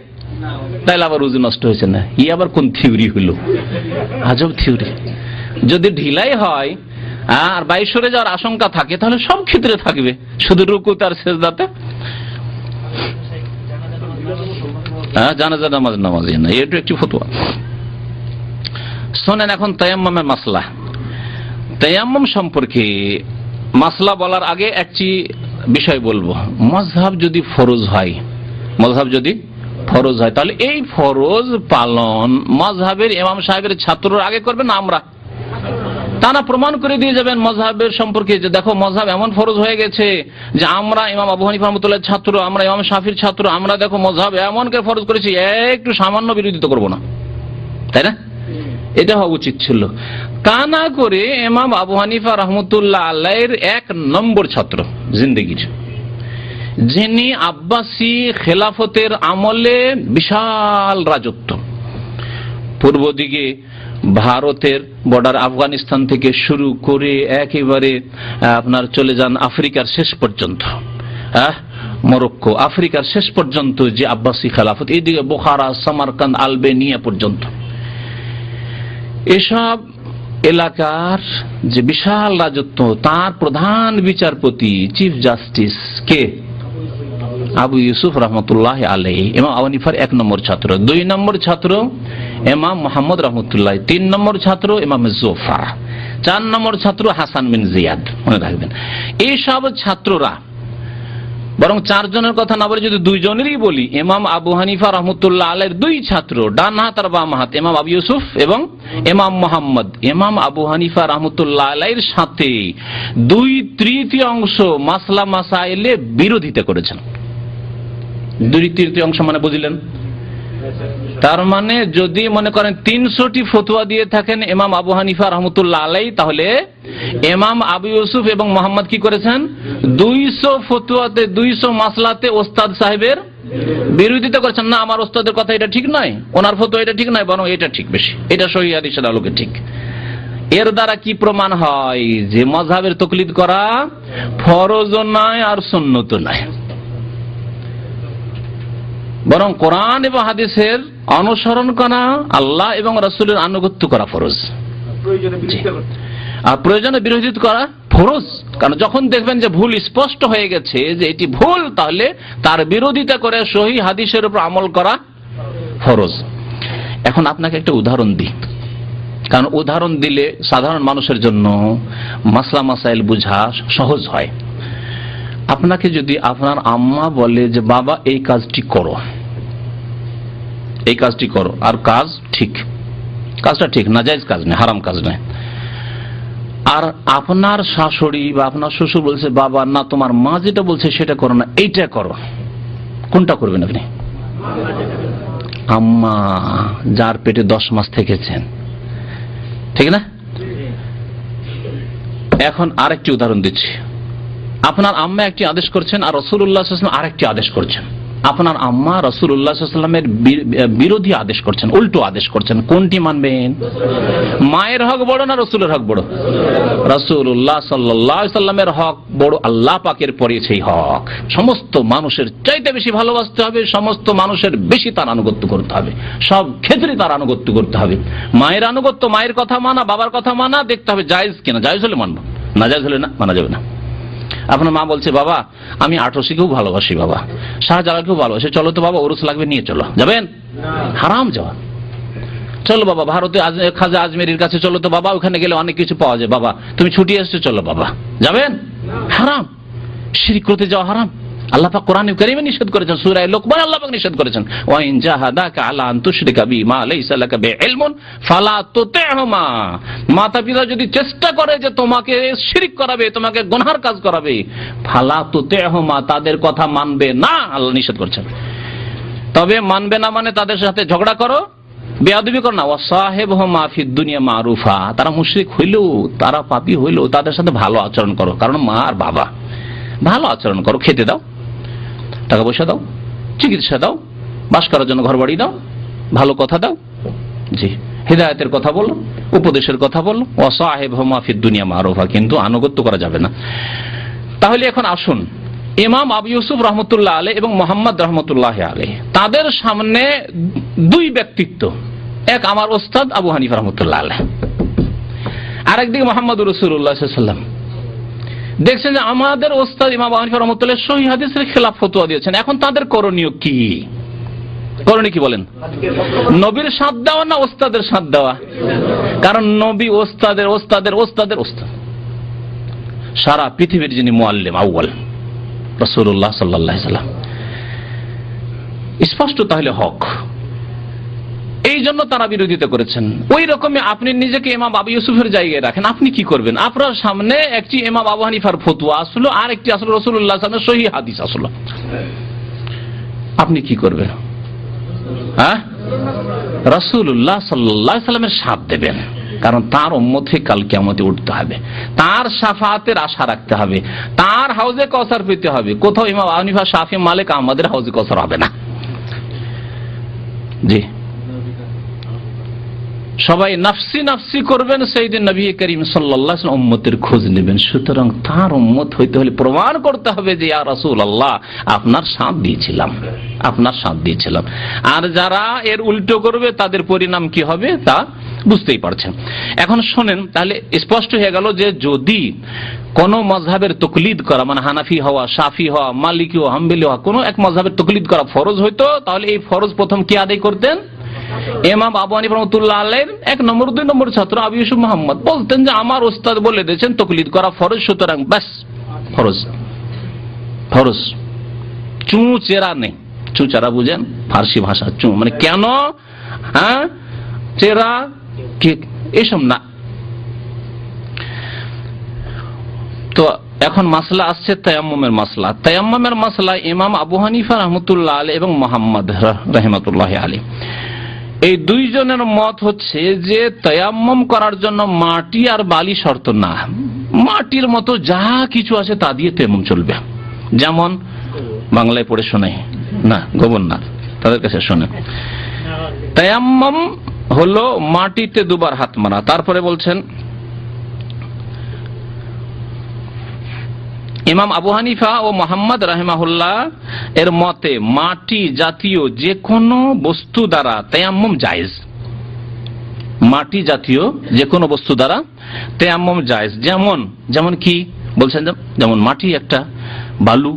তাহলে আবার উযু নষ্ট হয়েছে না? ই আবার কোন থিওরি হলো? আজব থিওরি। যদি ঢিলাই হয় আর বাইরে সরে যাওয়ার আশঙ্কা থাকে, তাহলে সব ক্ষেত্রে থাকবে, শুধু রুকুতে আর সিজদাতে জানাজা নামাজে না, এটা একটি ফতোয়া। শোনেন এখন তায়াম্মুমের মাসলা। তায়াম্মুম সম্পর্কে মাসলা বলার আগে একটি বিষয় বলবো। মাযহাব যদি ফরজ হয়, মাযহাব যদি ফরজ হয়, তাহলে এই ফরজ পালন মাযহাবের ইমাম সাহেবের ছাত্ররা আগে করবে না আমরা? তারা প্রমাণ করে দিয়ে যাবেন মাযহাবের সম্পর্কে, যে দেখো মাযহাব এমন ফরজ হয়ে গেছে যে আমরা ইমাম আবু হানিফা রাহমাতুল্লাহ ছাত্র, আমরা ইমাম শাফির ছাত্র, আমরা দেখো মাযহাব এমন করে ফরজ করেছি, একটু সামান্য বিরোধিতা করব না, তাই না? এটা হওয়া উচিত ছিল। তা না করে ইমাম আবু হানিফা রাহমাতুল্লাহ আলাইহির 1 নম্বর ছাত্র জিন্দেগির, যিনি আব্বাসী খেলাফতের আমলে বিশাল রাজত্ব, পূর্ব দিকে ভারতের বর্ডার আফগানিস্তান থেকে শুরু করে একেবারে আপনার চলে যান আফ্রিকার শেষ পর্যন্ত, মরক্কো, আফ্রিকার শেষ পর্যন্ত যে আব্বাসী খেলাফত, এইদিকে বুখারা, সামারকান্দ, আলবেনিয়া পর্যন্ত, এসব এলাকার যে বিশাল রাজত্ব, তার প্রধান বিচারপতি চিফ জাস্টিস কে? আবু ইউসুফ রহমতুল্লাহ আলাইহি, ইমাম আবু হানিফার 1 নম্বর ছাত্র। 2 নম্বর ছাত্র ইমাম মুহাম্মদ রহমতুল্লাহ, 3 নম্বর ছাত্র ইমাম জুফর, 4 নম্বর ছাত্র হাসান বিন জিয়াদ। মনে রাখবেন, এইসব ছাত্ররা, বরং 4 জনের কথা না বলে যদি 2 জনেরই বলি, ইমাম আবু হানিফা রহমতুল্লাহ আলাইহির 2 ছাত্র, ডান হাত আর বাম হাত, ইমাম আবু ইউসুফ এবং ইমাম মুহাম্মদ, ইমাম আবু হানিফা রহমতুল্লাহ আলাইহির সাথে 2/3 মাসলা মাসাইলে বিরোধিতা করেছেন। 2/3 মানে বুঝলেন? তার মানে যদি মনে করেন 300টি ফতোয়া দিয়ে থাকেন ইমাম আবু হানিফা রহমতুল্লাহ আলাইহি, তাহলে ইমাম আবু ইউসুফ এবং মোহাম্মদ কি করেছেন? 200 ফতোয়াতে 200 মাসলাতে ওস্তাদ সাহেবের বিরোধিতা করেছেন। না, আমার ওস্তাদের কথা এটা ঠিক নয়, ওনার ফতোয়া এটা ঠিক নয়, বরং এটা ঠিক, বেশি এটা সহিহ হাদিসের আলোকে ঠিক। এর দ্বারা কি প্রমাণ হয়? যে মাযহাবের তাকলিদ করা ফরজও নয় আর সুন্নতও নয়, বরং কোরআন এবং হাদিসের অনুসরণ করা, আল্লাহ এবং রাসূলের আনুগত্য করা ফরজ, আর প্রয়োজনে বিরোধিতা করা ফরজ। কারণ যখন দেখবেন যে ভুল স্পষ্ট হয়ে গেছে যে এটি ভুল, তাহলে তার বিরোধিতা করে সহিহ হাদিসের উপর আমল করা ফরজ। এখন আপনাকে একটা উদাহরণ দিই, কারণ উদাহরণ দিলে সাধারণ মানুষের জন্য মাসলা মাসাইল বোঝা সহজ হয়। আপনাকে যদি আপনার আম্মা বলে যে বাবা এই কাজটি করো, এই কাজটি করো, আর কাজ ঠিক, কাজটা ঠিক, নাজায়েজ কাজ নয়, হারাম কাজ নয়, আর আপনার শাশুড়ি বা আপনার শ্বশুর বলছে বাবা না, তোমার মা যেটা বলছে সেটা করো না, এইটা করো, কোনটা করবেন আপনি? আম্মা যার পেটে 10 মাস থেকেছেন, ঠিক না? এখন আরেকটি উদাহরণ দিচ্ছি। আপনার আম্মা একটি আদেশ করছেন আর রাসূলুল্লাহ সাল্লাল্লাহু আলাইহি ওয়াসাল্লাম আরেকটি আদেশ করছেন। আপনার আম্মা রাসূলুল্লাহ সাল্লাল্লাহু আলাইহি ওয়াসাল্লামের বিরোধী আদেশ করছেন, উল্টো আদেশ করছেন, কোনটি মানবেন? মায়ের হক বড় না রাসূলের হক বড়? রাসূলুল্লাহ সাল্লাল্লাহু আলাইহি ওয়াসাল্লামের হক বড়, আল্লাহ পাকের পরে সেই হক। সমস্ত মানুষের চাইতে বেশি ভালোবাসতে হবে, সমস্ত মানুষের বেশি তার আনুগত্য করতে হবে, সব ক্ষেত্রে তার আনুগত্য করতে হবে। মায়ের আনুগত্য, মায়ের কথা মানা, বাবার কথা মানা, দেখতে হবে জায়েজ কিনা, জায়েজ হলে মানবো, না জায়েজ হলে না, মানা যাবে না। আপনার মা বলছে বাবা আমি আটরশিকেও ভালোবাসি, বাবা শাহজালালকেও ভালোবাসি, চলো তো বাবা ওরস লাগবে, নিয়ে চলো, যাবেন? হারাম যাওয়া। চলো বাবা ভারতে খাজা আজমেরির কাছে চলো তো বাবা, ওখানে গেলে অনেক কিছু পাওয়া যায়, বাবা তুমি ছুটি এসছো, চলো বাবা, যাবেন? হারাম। শিরক করতে যাওয়া হারাম। আল্লাহ পাক কোরআনে কারীমে নিষেধ করেছেন, সূরা লোকমান আল্লাহ পাক নিষেধ করেছেন, ওয়া ইন জাহাদাকা আলা আন তুশরিকা বিমা লাইসা লাকা বিইলমুন ফালা তুতি'হুমা। মাতা-পিতা যদি চেষ্টা করে যে তোমাকে শিরক করাবে, তোমাকে গুনাহর কাজ করাবে, ফালা তুতি'হুমা, তাদের কথা মানবে না, আল্লাহ নিষেধ করেছেন। তবে মানবে না মানে তাদের সাথে ঝগড়া করো, বেয়াদবি করো না। ওয়া সাহিবহুমা ফিদ দুনিয়া মারুফা, তারা মুশরিক হইলো, তারা পাপী হইলো, তাদের সাথে ভালো আচরণ করো, কারণ মা আর বাবা, ভালো আচরণ করো, খেতে দাও, টাকা পয়সা দাও, চিকিৎসা দাও, বাস করার জন্য ঘর বাড়ি দাও, ভালো কথা দাও, জি হিদায়াতের কথা বলো, উপদেশের কথা বলো। ওয়া সাহিবহুমা ফিদ দুনিয়া মারুফা, কিন্তু আনুগত্য করা যাবে না। তাহলে এখন আসুন, ইমাম আবু ইউসুফ রহমতুল্লাহ আলাইহি এবং মুহাম্মদ রহমতুল্লাহ আলাইহি, তাদের সামনে দুই ব্যক্তিত্ব, এক আমার ওস্তাদ আবু হানিফা রহমতুল্লাহ আলাইহি, আরেকদিকে মুহাম্মদ রাসূলুল্লাহ সাল্লাল্লাহু আলাইহি ওয়াসাল্লাম। দেখছেন যে আমাদের ওস্তাদ ইমাম আবু হানিফা রহমতুল্লাহ সহিহ হাদিসের খেলাফ ফতোয়া দিয়েছেন। এখন তাদের করণীয় কি? করণীয় কি বলেন? নবীর সাথ দেওয়া না ওস্তাদের সাথ দেওয়া? কারণ নবী ওস্তাদের ওস্তাদের ওস্তাদের ওস্তাদ, সারা পৃথিবীর যিনি মুআল্লিম আউয়াল রাসূলুল্লাহ সাল্লাল্লাহু আলাইহি ওয়াসাল্লাম, স্পষ্ট তাহলে হক। এই জন্য তারা বিরোধিতা করেছেন। ওই রকমই আপনি নিজেকে ইমাম আবু ইউসুফের জায়গায় রাখেন, আপনি কি করবেন? আপনার সামনে একটি ইমাম আবু হানিফার ফতোয়া আসলো, আর একটি আসলে রাসূলুল্লাহ সাল্লাল্লাহু আলাইহি ওয়াসাল্লামের সহিহ হাদিস আসলো, আপনি কি করবেন? হ্যাঁ, রাসূলুল্লাহ সাল্লাল্লাহু আলাইহি ওয়াসাল্লামের সাথ দেবেন, কারণ তার উম্মত হয়ে কাল কিয়ামতে উঠতে হবে, তার শাফাআতের আশা রাখতে হবে, তার হাউজে কাউসার পেতে হবে। কোথাও ইমাম আবু হানিফা, শাফি, মালিক, আমাদের হাউজে কাউসার হবে না। জি, সবাই নাফসি নাফসি করবেন, সেই দিন নবী করিম সাল্লাল্লাহু আলাইহি ওয়াসাল্লাম উম্মতের খোঁজ নেবেন। সুতরাং তার উম্মত হইতে হলে প্রমাণ করতে হবে যে ইয়া রাসূলুল্লাহ আপনার সাথ দিয়েছিলাম, আপনার সাথ দিয়েছিলাম। আর যারা এর উল্টো করবে তাদের পরিণাম কি হবে তা বুঝতেই পারছেন। এখন শোনেন, তাহলে স্পষ্ট হয়ে গেল যে যদি কোন মাযহাবের তাকলিদ করা, মানে হানাফি হওয়া, শাফি হওয়া, মালিকি হওয়া, হাম্বলি হওয়া, কোন এক মাযহাবের তাকলিদ করা ফরজ হইতো, তাহলে এই ফরজ প্রথম কি আদায় করতেন? ইমাম আবু হানিফা রাহমাতুল্লাহ আলাইহির 1 নম্বর 2 নম্বর ছাত্র আবু ইউসুফ মুহাম্মদ বলতেন যে আমার ওস্তাদ বলে দিয়েছেন তাকলিদ করা ফরজ, সুতরাং বাস ফরজ। ফরজ, চু চেরা নেই। চু চেরা বুঝেন? ফার্সি ভাষা চু মানে কেন, হ্যাঁ, চেরা কি, এসব না। তো এখন মাসলা আসছে তায়াম্মুমের মাসলা। তায়াম্মুমের মাসলা ইমাম আবু হানিফা রহমতুল্লাহ আলাইহি এবং মুহাম্মদ রাহিমাতুল্লাহ আলাইহি এই দুইজনের মত হচ্ছে যে তায়াম্মুম করার জন্য মাটি আর বালি শর্ত না, মাটির মতো যা কিছু আছে তা দিয়ে তায়াম্মুম চলবে। যেমন বাংলায় পড়ে শোনাই না, গোবর না, তাদের কাছে শোনে। তায়াম্মুম হলো মাটিতে দুবার হাত মারা। তারপরে বলছেন ইমাম আবু হানিফা ও মুহাম্মদ রাহিমাহুল্লাহ এর মতে মাটি জাতীয় যে কোনো বস্তু দ্বারা তায়াম্মুম জায়েজ। মাটি জাতীয় যে কোনো বস্তু দ্বারা তায়াম্মুম জায়েজ। যেমন কি বলছেন, যেমন মাটি একটা, বালু,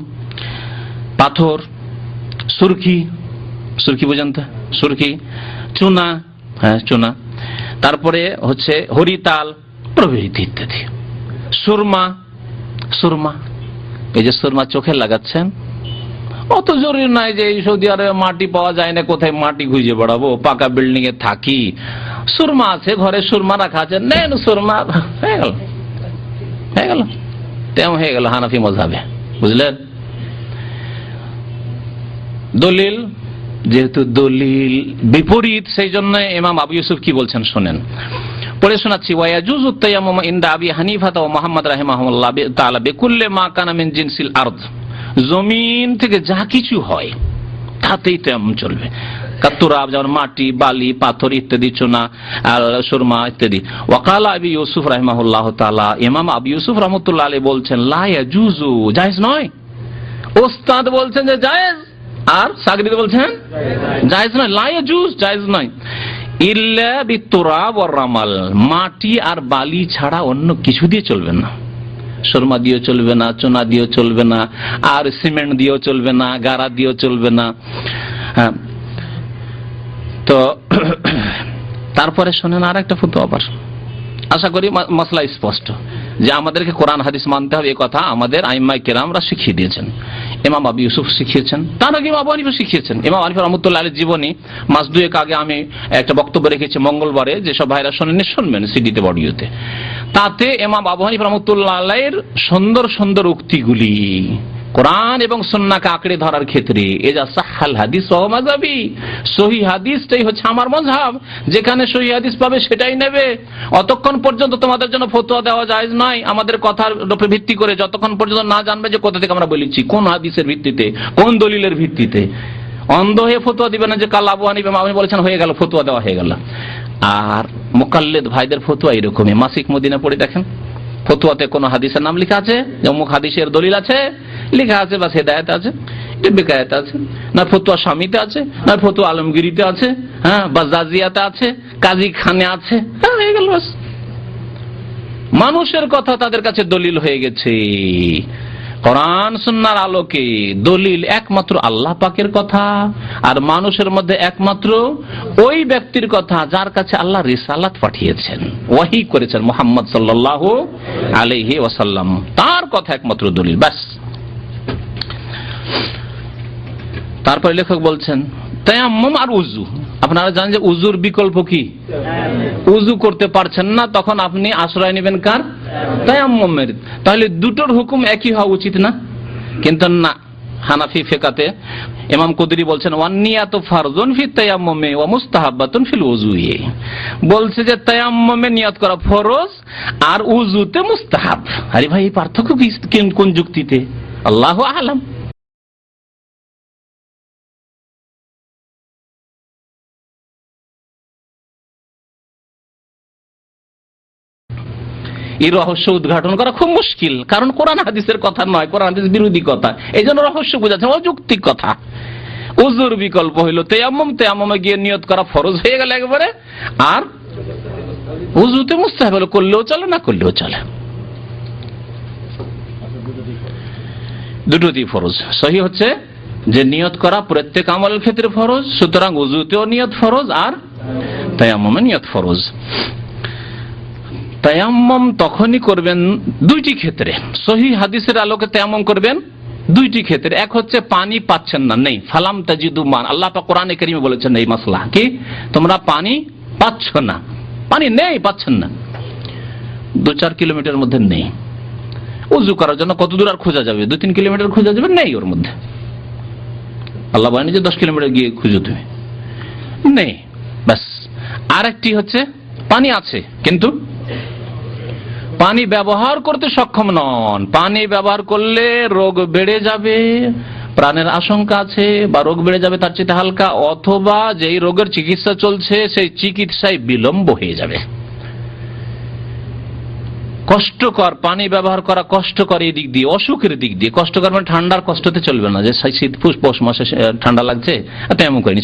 পাথর, সুরকি বুঝেন তো, সুরকি, চুনা, হ্যাঁ চুনা, তারপরে হচ্ছে হরিতাল প্রভৃতি ইত্যাদি। সুরমা, এই যে সুরমা চোখে লাগাচ্ছেন, অত জরুরি নয় যে এই সৌদি আরবে মাটি পাওয়া যায় না, কোথায় মাটি খুঁজে বেড়াবো, পাকা বিল্ডিং এ থাকি, সুরমা আছে ঘরে, সুরমা রাখা আছে, নেন সুরমা, হয়ে গেল তেমন হয়ে গেল হানাফি মাযহাবে, বুঝলেন। দলিল, যেহেতু দলিল বিপরীত, সেই জন্য ইমাম আবু ইউসুফ কি বলছেন শোনেন, পড়ে শোনাচ্ছি। ওয়ায়াজুজু তায়াম্মুম ইনদা আবি হানিফা ওয়া মুহাম্মদ রাহিমাহুল্লাহ তাআলা বিকুল্লি মা কানা মিন জিনসিল আরদ, জমিন থেকে যা কিছু হয় তাতেই তায়াম্মুম চলবে। কাতুরাব, যেমন মাটি, বালি, পাথর ইত্যাদি, চুনা, সুরমা ইত্যাদি। ওয়াকালা আবি ইউসুফ রাহিমাহুল্লাহ তাআলা, ইমাম আবু ইউসুফ রাহমাতুল্লাহ আলাইহি বলছেন লা ইয়াজুজু, জায়েজ নয়। ওস্তাদ বলছেন যে জায়েজ, আর সাগরিদ বলছেন জায়েজ নয়, লা ইয়াজুজ, জায়েজ নয়। ইল্লা বিতুরাব ওয়ার রামাল, মাটি আর বালি ছাড়া অন্য কিছু দিয়ে চলবে না। সুরমা দিয়েও চলবে না, চুনা দিয়েও চলবে না, আর সিমেন্ট দিয়েও চলবে না, গারা দিয়েও চলবে না। হ্যাঁ, তো তারপরে শোনেন আর একটা ফতোয়া আবার, আশা করি মাসলা স্পষ্ট, যে আমাদেরকে কোরআন হাদিস মানতে হবে, এ কথা আমাদের আইম্মায়ে কেরামরা শিখিয়ে দিয়েছেন। ইমাম আবু ইউসুফ শিখিয়েছেন, তার আগে ইমাম আবু হানিফা শিখিয়েছেন। ইমাম হানিফা রাহমাতুল্লাহ আলাইহির জীবনী মাস দুয়েক আগে আমি একটা বক্তব্য রেখেছি মঙ্গলবারে, যেসব ভাইরা শোনেননি শুনবেন সিডিতে, অডিওতে। তাতে ইমাম আবু হানিফা রাহমাতুল্লাহ আলাইহির সুন্দর সুন্দর উক্তিগুলি কোরআন এবং সুন্নাহকে আঁকড়ে ধরার ক্ষেত্রে, এজা সাহাল হাদিস ওয়া মাযহাবি, সহিহ হাদিসটাই হচ্ছে আমার মাযহাব, যেখানে সহিহ হাদিস পাবে সেটাই নেবে। অতক্ষণ পর্যন্ত তোমাদের জন্য ফতোয়া দেওয়া জায়েজ নয় আমাদের কথার উপর ভিত্তি করে, যতক্ষণ পর্যন্ত না জানবে যে কোথা থেকে আমরা বলেছি, কোন হাদিসের ভিত্তিতে, কোন দলিলের ভিত্তিতে। অন্ধ হয়ে ফতোয়া দিবে না যে কাল আবু হানিফা আপনি বলেছেন হয়ে গেল, ফতোয়া দেওয়া হয়ে গেল। আর মুকাল্লিদ ভাইদের ফতোয়া এরকমই, মাসিক মদিনা পড়ে দেখেন, ফতোয়াতে কোন হাদিসের নাম লেখা আছে, অমুক হাদিসের দলিল আছে লেখা আছে, বা হেদায়েত আছে, বেকায়েত আছে, না ফতোয়া স্বামীতে আছে, না ফতোয়া আলমগিরিতে আছে, হ্যাঁ, বা জাজিয়াতে আছে, কাজী খানে আছে, হয়ে গেল। মানুষের কথা তাদের কাছে দলিল হয়ে গেছে। কোরআন সুন্নাহর আলোকে দলিল একমাত্র আল্লাহ পাকের কথা, আর মানুষের মধ্যে একমাত্র ওই ব্যক্তির কথা যার কাছে আল্লাহ রিসালাত পাঠিয়েছেন, ওয়াহি করেছেন, মুহাম্মদ সাল্লাল্লাহু আলাইহি ওয়াসাল্লাম, তার কথা একমাত্র দলিল, ব্যাস। তারপরে লেখক বলছেন তায়াম্মুম আর উযু, আপনারা জানেন যে উযুর বিকল্প কি, উযু করতে পারছেন না, তখন আপনি আশ্রয় নেবেন কার, তায়াম্মুমের। তাহলে দুটোর হুকুম একই হওয়া উচিত না, কিন্তু না। হানাফি ফিকাতে ইমাম কুদরি বলছেন ওয়ান নিয়াতু ফারযুন ফি তায়াম্মুমি ওয়া মুস্তাহাব্বাতুন ফিল উযুই, বলছে যে তায়াম্মুমে নিয়ত করা ফরজ আর উযুতে মুস্তাহাব। আরে ভাই, এই পার্থক্য কোন যুক্তিতে? আল্লাহু আ'লাম। এই রহস্য উদ্ঘাটন করা খুব মুশকিল, কারণ কোরআন হাদিসের কথা নয়, কোরআন হাদিস বিরোধী কথা, এই জন্য রহস্য বোঝাচ্ছে অযৌক্তিক কথা। উযুর বিকল্প হইল তায়াম্মুম, তায়াম্মুমে গিয়ে নিয়ত করা ফরজ হয়ে গেল একবারে, আর উযুতে মুস্তাহাব হলো, করলেও চলে না করলেও চলে, দুটোতেই ফরজ। সহিহ হচ্ছে যে নিয়ত করা প্রত্যেক আমলের ক্ষেত্রে ফরজ, সুতরাং উযুতেও নিয়ত ফরজ আর তায়াম্মুমে নিয়ত ফরজ। তায়াম্মুম তখনই করবেন দুইটি ক্ষেত্রে, সহিহ হাদিসের আলোকে তায়াম্মুম করবেন দুইটি ক্ষেত্রে। এক হচ্ছে পানি পাচ্ছেন না, নেই, ফালাম তাজিদু মান, আল্লাহ পাক কোরআনে কারীমে বলেছেন এই মাসলা কি, তোমরা পানি পাচ্ছ না, পানি নেই, পাচ্ছেন না, 2-4 কিলোমিটার মধ্যে নেই, উজু করার জন্য কত দূর আর খোঁজা যাবে? 2-3 কিলোমিটার খোঁজা যাবে, নেই ওর মধ্যে। আল্লাহ বলেনি যে 10 কিলোমিটার গিয়ে খুঁজো, তুমি নেই। ব্যাস। আরেকটি হচ্ছে পানি আছে কিন্তু পানি ব্যবহার করতে সক্ষম নন। পানি ব্যবহার করলে রোগ বেড়ে যাবে, প্রাণের আশঙ্কা আছে, বা রোগ বেড়ে যাবে তার চেয়ে হালকা, অথবা যেই রোগের চিকিৎসা চলছে সেই চিকিৎসায় বিলম্ব হয়ে যাবে। কষ্টকর, পানি ব্যবহার করা কষ্টকর এই দিক দিয়ে, অসুখের দিক দিয়ে কষ্টকর, মানে ঠান্ডার কষ্টতে চলবে না, যে শীত পৌষ মাসে ঠান্ডা লাগছে তেমন করিনি,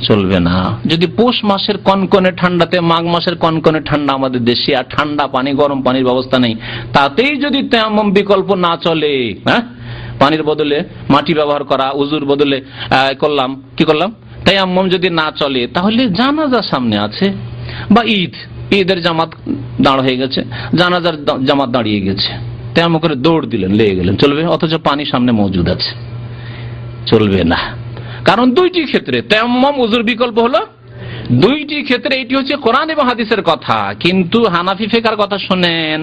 চলবে না। যদি পৌষ মাসের কনকনে ঠান্ডাতে মাঘ মাসের কনকনে ঠান্ডা আমাদের দেশে, আর ঠান্ডা পানি গরম পানির ব্যবস্থা নেই, তাতেই যদি তেমন বিকল্প না চলে, হ্যাঁ, পানির বদলে মাটি ব্যবহার করা, উজুর বদলে কি করলাম তায়াম্মুম যদি না চলে, তাহলে জানাজা সামনে আছে, বা ঈদের জামাত দাঁড় হয়ে গেছে, জানাজার জামাত দাঁড়িয়ে গেছে, তেমন করে দৌড় দিলেন, লেগে গেলেন, চলবে? অথচ পানি সামনে মজুদ আছে, চলবে না। কারণ দুইটি ক্ষেত্রে তায়াম্মুম উযুর বিকল্প হলো, দুইটি ক্ষেত্রে এটি হচ্ছে কোরআন এবং হাদিসের কথা। কিন্তু হানাফি ফিকহার কথা শুনেন,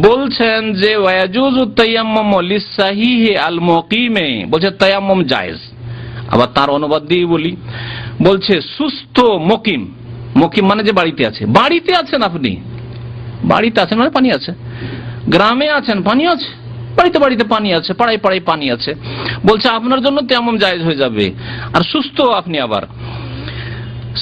বলছেন যে ওয়াজুজু তায়াম্মুম লিসসাহিহি আল মুকিমে, বলছে তায়াম্মুম জায়েজ। আবার তার অনুবাদ দিয়ে বলি, বলছে সুস্থ মুকিম, মুকিম মানে যে বাড়িতে আছেন, আপনি বাড়িতে আছেন মানে পানি আছে, গ্রামে আছেন পানি আছে, বাড়িতে পানি আছে, পাড়ায় পানি আছে, বলছে আপনার জন্য তায়াম্মুম জায়েজ হয়ে যাবে। আর সুস্থ আপনি আবার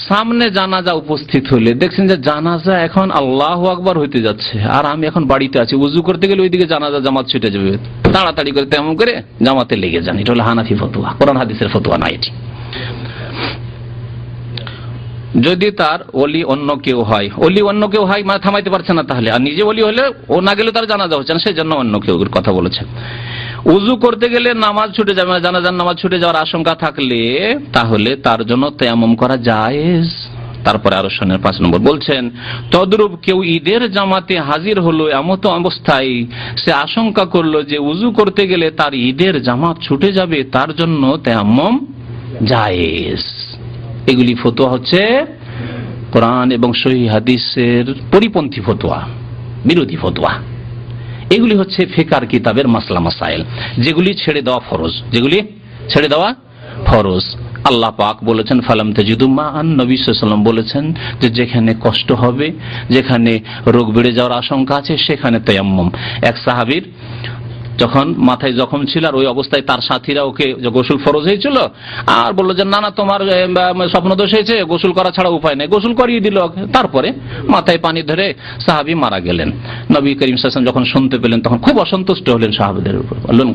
সামনে জানাজা উপস্থিত হলে দেখছেন যে জানাজা এখন আল্লাহু আকবার হইতে যাচ্ছে, আর আমি এখন বাড়িতে আছি, উযু করতে গেলে ওইদিকে জানাজা জামাত ছুটে যাবে, তাড়াতাড়ি করে তেমন করে জামাতে লেগে যান। এটা হলো হানাফি ফতোয়া, কোরআন হাদিসের ফতোয়া না এটি। যদি তার ওলি অন্য কেউ হয়, মানে থামাইতে পারছে না, তাহলে আর নিজে ওলি হলে ও না গেলে তার জানাজা হচ্ছে না, সেই জন্য অন্য কেউ কথা বলেছে। উযু করতে গেলে নামাজ ছুটে যাবে, জানাজার নামাজ ছুটে যাওয়ার আশঙ্কা থাকলে তাহলে তার জন্য তায়াম্মুম করা জায়েজ। তারপরে আরো শোনেন, 5 নম্বর বলছেন, তদ্রূপ কেউ ঈদের জামাতে হাজির হলো, এমত অবস্থায় সে আশঙ্কা করলো যে উযু করতে গেলে তার ঈদের জামাত ছুটে যাবে, তার জন্য তায়াম্মুম জায়েজ। এগুলি ফতোয়া হচ্ছে কোরআন এবং সহিহ হাদিসের পরিপন্থী ফতোয়া, বিরোধী ফতোয়া। এগুলি হচ্ছে ফিকহ কিতাবের মাসলা মাসাইল, যেগুলি ছেড়ে দেওয়া ফরজ। আল্লাহ পাক বলেছেন ফালাম তাজিদু মান, নবী সাল্লাল্লাহু আলাইহি ওয়াসাল্লাম বলেছেন যে যেখানে কষ্ট হবে, যেখানে রোগ বেড়ে যাওয়ার আশঙ্কা আছে, সেখানে তায়াম্মুম। এক সাহাবীর যখন মাথায় জখম ছিল, আর ওই অবস্থায় তার সাথীরা ওকে গোসল ফরজ হয়েছিল, আর বললো যে না তোমার স্বপ্নদোষ হয়েছে, গোসল করা ছাড়া উপায় নেই, গোসল করিয়ে দিল। তারপরে মাথায় পানি ধরে সাহাবী মারা গেলেন। নবী করিম সাল্লাল্লাহু আলাইহি ওয়াসাল্লাম যখন শুনতে পেলেন, তখন খুব অসন্তুষ্ট হলেন সাহাবাদের উপর, বললেন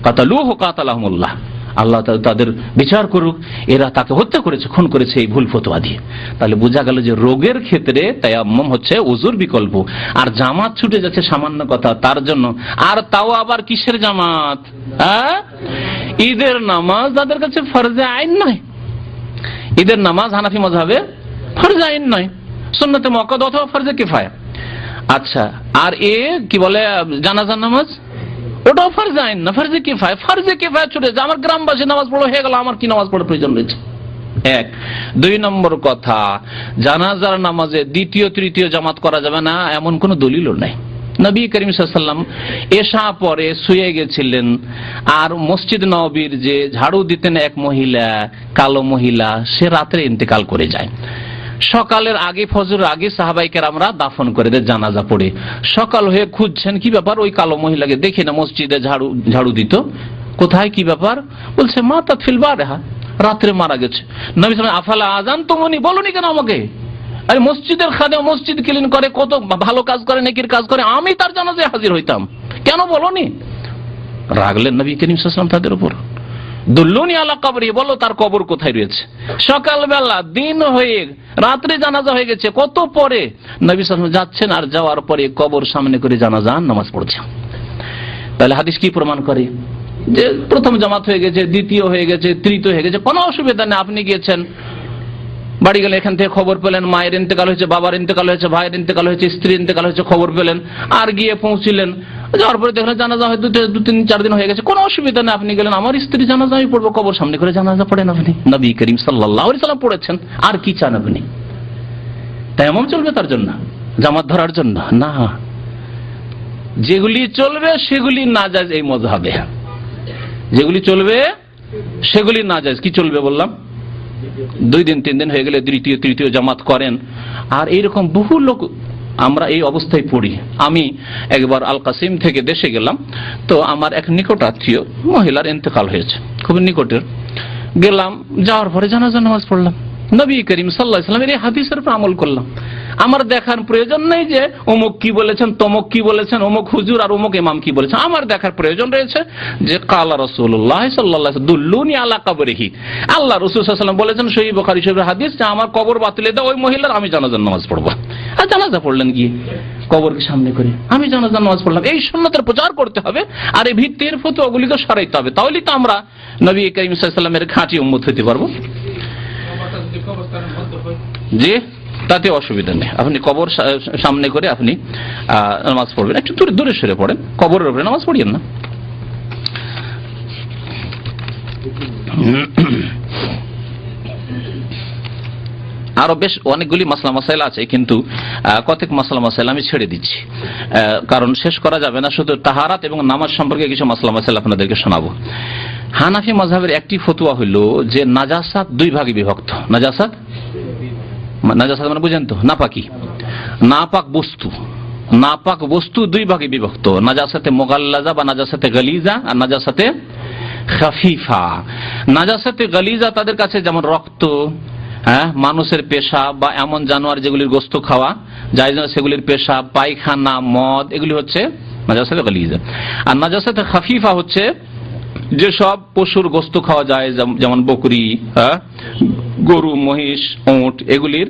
কাতালুহু কাতালাহুমুল্লাহ, আল্লাহ তাদের বিচার করুক, এরা তাকে হত্যা করেছে, খুন করেছে এই ভুল ফতোয়া দিয়ে। তাহলে বোঝা গেল যে রোগের ক্ষেত্রে তায়াম্মুম হচ্ছে উযুর বিকল্প। আর জামাত ছুটে যাচ্ছে সামান্য কথা, তার জন্য, আর তাও আবার কিসের জামাত? ঈদের নামাজ তাদের কাছে ফরজে আইন নয়। ঈদের নামাজ হানাফি মাযহাবে ফরজে আইন নয়, সুন্নতে মুআক্কাদ অথবা ফরজে কিফায়া। আচ্ছা, আর কি বলে জানাজার নামাজ, ওটাও ফরজে আইন না, ফরজে কিফায়া। ফরজে কিফায়া ছুটে যায়, আমার গ্রামবাসী নামাজ পড়ো হয়ে গেল, আমার কি নামাজ পড়ার প্রয়োজন রয়েছে? 2 নম্বর কথা, জানাজার নামাজে দ্বিতীয় তৃতীয় জামাত করা যাবে না, এমন কোন দলিলও নাই। নবী করিম সাল্লাল্লাহু আলাইহি ওয়াসাল্লাম এশা পরে শুয়ে গেছিলেন, আর মসজিদ নববীর যে ঝাড়ু দিতেন এক মহিলা, কালো মহিলা, সে রাতে ইন্তেকাল করে যায়। সকালের আগে, ফজরের আগে সাহাবায়ে কেরামরা দাফন করে দেয় জানাজা পড়ে। সকাল হয়ে খুঁজছেন কি ব্যাপার, ওই কালো মহিলাকে দেখি না, মসজিদে ঝাড়ু দিত, কোথায় কি ব্যাপার? বলছে মাতাত ফিল বারহা, রাত্রে মারা গেছে। নবী সাল্লাল্লাহু আলাইহি ওয়াসাল্লাম আফালা আযানতুমুনি, বলনি কেন আমাকে? আরে মসজিদের খাদেম, মসজিদ ক্লিন করে, কত ভালো কাজ করে, নেকির কাজ করে, আমি তার জানাজায় হাজির হইতাম, কেন বলনি? রাগলেন নবী করিম সাল্লাল্লাহু আলাইহি ওয়াসাল্লাম তাদের উপর। দুল্লুনি আলা কবরি, বলো তার কবর কোথায় রয়েছে। সকালবেলা, দিন হয়ে, রাত্রে জানাজা হয়ে গেছে, কত পরে নবী সাল্লাল্লাহু আলাইহি ওয়াসাল্লাম যাচ্ছেন, আর যাওয়ার পরে কবর সামনে করে জানাজা নামাজ পড়ছেন। তাহলে হাদিস কি প্রমাণ করে? যে প্রথম জামাত হয়ে গেছে, দ্বিতীয় হয়ে গেছে, তৃতীয় হয়ে গেছে, কোনো অসুবিধা নেই। আপনি গিয়েছেন, বাড়ি গেলে এখান থেকে খবর পেলেন, মায়ের ইন্তেকাল হয়েছে, বাবার ইন্তেকাল হয়েছে, ভাইয়ের ইন্তেকাল হয়েছে, স্ত্রীর ইন্তেকাল হয়েছে, খবর পেলেন, আর গিয়ে পৌঁছিলেন, যাওয়ার পরে দেখলেন জানাজা হয় 2-3-4 দিন হয়ে গেছে, কোনো অসুবিধা নেই। আপনি গেলেন, আমার স্ত্রী জানাজা আমি পড়বো, কবর সামনে করে জানাজা পড়েন আপনি। নবী করিম সাল্লাল্লাহু আলাইহি ওয়াসাল্লাম পড়েছেন, আর কি চান আপনি? তায়াম্মুম চলবে তার জন্য, জামাত ধরার জন্য না। যেগুলি চলবে সেগুলি নাজায়েজ এই মাযহাবে, যেগুলি চলবে সেগুলি নাজায়েজ। কি চলবে বললাম? 2 দিন 3 দিন হয়ে গেলে দ্বিতীয় তৃতীয় জামাত করেন, আর এইরকম বহু লোক আমরা এই অবস্থায় পড়ি। আমি একবার আল কাসিম থেকে দেশে গেলাম, তো আমার এক নিকট আত্মীয় মহিলার ইন্তেকাল হয়েছে, খুব নিকটের। গেলাম, যাওয়ার পরে জানাজা নামাজ পড়লাম, নবী করিম সাল্লাল্লাহু আলাইহি ওয়াসাল্লামের এই হাদিসের উপর আমল করলাম। আমার দেখার প্রয়োজন নেই যে অমুক কি বলেছেন, তমুক কি বলেছেন, অমুক হুজুর আর অমুক ইমাম কি বলেছেন। আমার দেখার প্রয়োজন রয়েছে যে কালা রাসূলুল্লাহ সাল্লাল্লাহু আলাইহি ওয়াসাল্লাম দুল্লুনি আলা কবরিহি, আল্লাহ রাসূল সাল্লাল্লাহু আলাইহি ওয়াসাল্লাম বলেছেন সহিহ বুখারী শরীফের হাদিস যে আমার কবর বাতিলে দাও ওই মহিলার, আমি জানাজার নামাজ পড়বো। আর জানাজা পড়লেন গিয়ে কবরকে সামনে করে, আমি জানাজার নামাজ পড়লাম। এই সুন্নাতের প্রচার করতে হবে, আর এই ভিত্তির ফতোয়াগুলিকে সরাইতে হবে, তাহলেই তো আমরা নবী করিম সাল্লাল্লাহু আলাইহি ওয়াসাল্লামের খাঁটি উম্মত হতে পারবো। জি, তাতে অসুবিধা নেই, আপনি কবর সামনে করে আপনি নামাজ পড়বেন, একটু দূরে দূরে সরে পড়েন, কবরের উপরে নামাজ পড়িয়েন না। আরো বেশ অনেকগুলি মাসলা মাসাইল আছে, কিন্তু কতক মাসলা মাসাইল আমি ছেড়ে দিচ্ছি, কারণ শেষ করা যাবে না। শুধু তাহারাত এবং নামাজ সম্পর্কে কিছু মাসলা মাসাইল আপনাদেরকে শোনাবো। হানাফি মাযহাবের একটি ফতোয়া হলো যে নাজাসাত 2 ভাগে বিভক্ত। নাজাসাত মানে বুঝেন তো, নাপাকি, নাপাক বস্তু, নাপাক বস্তু 2 ভাগে বিভক্ত, নাজাসাতে মুগাল্লাজা বা নাজাসাতে গালিজা আর নাজাসাতে খাফিফা। নাজাসাতে গালিজা তাদের কাছে যেমন রক্ত, মানুষের পেশাব বা এমন জানোয়ার যেগুলির গোশত খাওয়া জায়েজ না সেগুলির পেশাব, পায়খানা, মদ, এগুলি হচ্ছে নাজাসাতে গালিজা। আর নাজাসাতে খাফিফা হচ্ছে যেসব পশুর গোশত খাওয়া যায়, যেমন বকরি, গরু, মহিষ, উট, এগুলির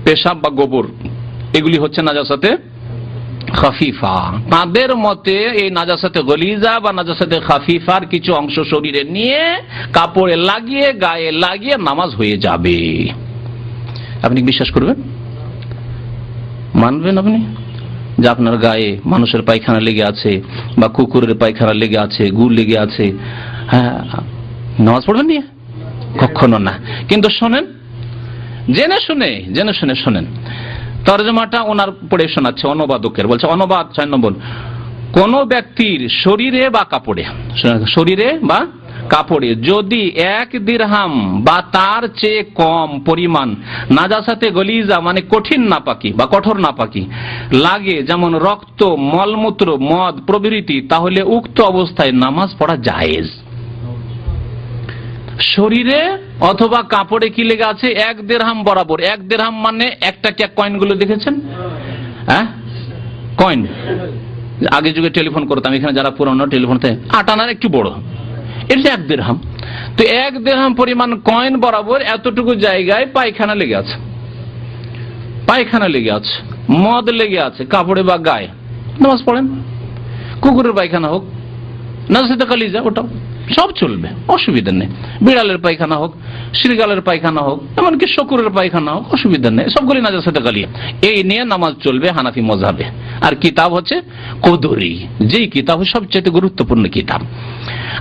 পেশাব বা গোবর, এগুলি হচ্ছে নাজাসাতে খাফিফা। তাদের মতে এই নাজাসাতে গলিজা বা নাজাসাতে খাফিফার কিছু অংশ শরীরে নিয়ে কাপড়ে লাগিয়ে গায়ে লাগিয়ে নামাজ হয়ে যাবে। আপনি বিশ্বাস করবেন? মানবেন আপনি যে আপনার গায়ে মানুষের পায়খানা লেগে আছে বা কুকুরের পায়খানা লেগে আছে, গু লেগে আছে, হ্যাঁ, নামাজ পড়বেন নিয়ে? কখনো না। কিন্তু শোনেন, জেনে শুনে শোনেন, তরজমাটা ওনার পড়ে শোনাচ্ছে অনুবাদকের, বলছে অনুবাদ 4 নম্বর, কোন ব্যক্তির শরীরে বা কাপড়ে, শরীরে বা কাপড়ে যদি 1 দিরহাম বা তার চেয়ে কম পরিমাণ নাজাসাতে গলিজা মানে কঠিন নাপাকি বা কঠোর নাপাকি লাগে, যেমন রক্ত, মলমূত্র, মদ প্রভৃতি, তাহলে উক্ত অবস্থায় নামাজ পড়া জায়েজ। শরীরে অথবা কাপড়ে কি লেগে আছে? 1 দিরহাম বরাবর। 1 দিরহাম মানে একটা কয়েন গুলো দেখেছেন, হ্যাঁ, কয়েন, আগে যুগে টেলিফোন করতাম, এখানে যারা পুরনো টেলিফোন, 8 আনার একটু বড়, এটা 1 দিরহাম। তো 1 দিরহাম পরিমাণ কয়েন বরাবর এতটুকু জায়গায় পায়খানা লেগে আছে, পায়খানা লেগে আছে, মদ লেগে আছে কাপড়ে বা গায়ে, নামাজ পড়েন। কুকুরের পায়খানা হোক, নাজাসাতে গালিজা, ওটাও সব চলবে, অসুবিধা নেই। বিড়ালের পায়খানা হোক, শৃগালের পায়খানা হোক, এমনকি শকুরের পায়খানা হোক, অসুবিধা নেই, সবগুলি নাজাসাতে গালিয়া। এই নিয়ে নামাজ চলবে হানাফি মাযহাবে। আর কিতাব হচ্ছে কদরি, যেই কিতাব সবচেয়ে গুরুত্বপূর্ণ কিতাব।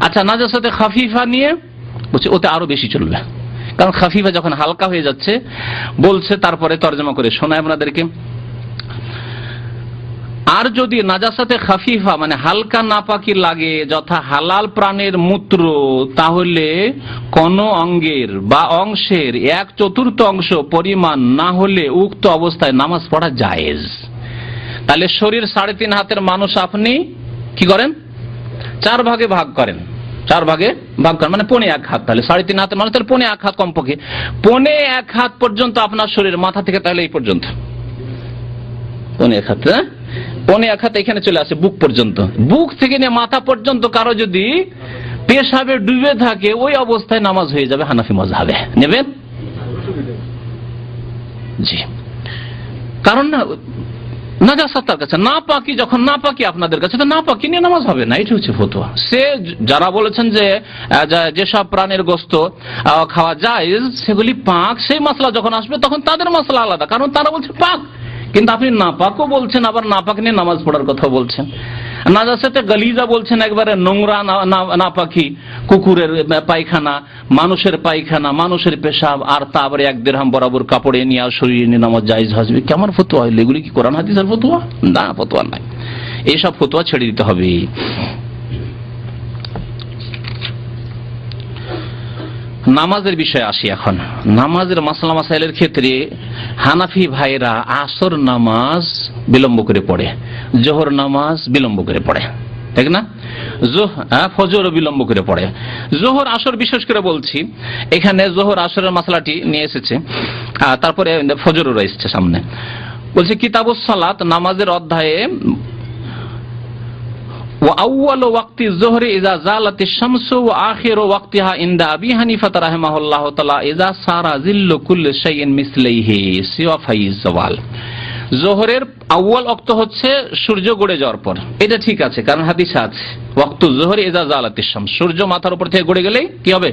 আচ্ছা, নাজাসাতে খাফিফা নিয়ে বলছে ওতে আরো বেশি চলবে, কারণ খাফিফা যখন হালকা হয়ে যাচ্ছে বলছে, তারপরে তরজমা করে শোনায় আপনাদেরকে। আর যদি নাজাসাতে খাফিফা মানে হালকা নাপাকি লাগে, যথা হালাল প্রাণের মূত্র, তাহলে কোন অঙ্গের বা অংশের 1/4 অংশ পরিমাণ না হলে উক্ত অবস্থায় নামাজ পড়া জায়েজ। তাহলে শরীর 3.5 হাতের মানুষ, আপনি কি করেন? 4 ভাগে ভাগ করেন, 4 ভাগে ভাগ করেন মানে 1.25 হাত। তাহলে 3.5 হাতের মানুষ, তাহলে 1.25 হাত কমপক্ষে, 1.25 হাত পর্যন্ত আপনার শরীর, মাথা থেকে তাহলে এই পর্যন্ত 1.25 হাত, 1.25 হাত এখানে চলে আসে বুক পর্যন্ত। বুক থেকে নিয়ে মাথা পর্যন্ত কারো যদি পেশাবে ডুবে থাকে, ওই অবস্থায় নামাজ হয়ে যাবে হানাফি মাযহাবে। নেবেন? জি, কারণ না নাজাসাত তার কাছে, নাপাকি যখন নাপাকি আপনাদের কাছে, তো নাপাকি নিয়ে নামাজ হবে না, এটি হচ্ছে ফতোয়া। সে যারা বলেছেন যে যেসব প্রাণের গোশত খাওয়া যায় সেগুলি পাক, সেই মাসলা যখন আসবে তখন তাদের মাসলা আলাদা, কারণ তারা বলছে পাক। কিন্তু আপনি নাপাকও বলছেন, আবার নাপাক নিয়ে নামাজ পড়ার কথা বলছেন। নাজাসাতে গালিজা বলছেন একবারে নোংরা নাপাকি, কুকুরের পায়খানা, মানুষের পায়খানা, মানুষের পেশাব, আর তা আবার 1 দিরহাম বরাবর কাপড়ে নিয়ে আর শরীরে নিয়ে নামাজ জায়েজ হবে। কেমন ফতোয়া হইল এগুলি? কি কোরআন হাদিসের ফতোয়া? না, ফতোয়া নাই। এইসব ফতোয়া ছেড়ে দিতে হবে। নামাজের বিষয়ে আসি। এখন নামাজের মাসলা মাসাইলের ক্ষেত্রে হানাফি ভাইরা আসর নামাজ বিলম্ব করে পড়ে, জোহর নামাজ বিলম্ব করে পড়ে, ঠিক না? ফজর বিলম্ব করে পড়ে। জোহর আসর বিশেষ করে বলছি, এখানে জোহর আসরের মাসলাটি নিয়ে এসেছে, তারপরে ফজরও রয়েছে সামনে। বলছে কিতাবুস সালাত নামাজের অধ্যায়ে وأول وقت الظهر إذا زالت الشمس وآخر وقتها عند أبي حنيفة رحمه الله تعالى إذا صار ظل كل شيء مثله سوى في الزوال। জোহরের আউয়াল ওয়াক্ত হচ্ছে সূর্য গড়ে যাওয়ার পর, এটা ঠিক আছে, কারণ হাদিসে আছে ওয়াক্তু যোহর ইযা জালাতিশ শামস, সূর্য মাথার উপর থেকে গড়ে গেলেই কি হবে?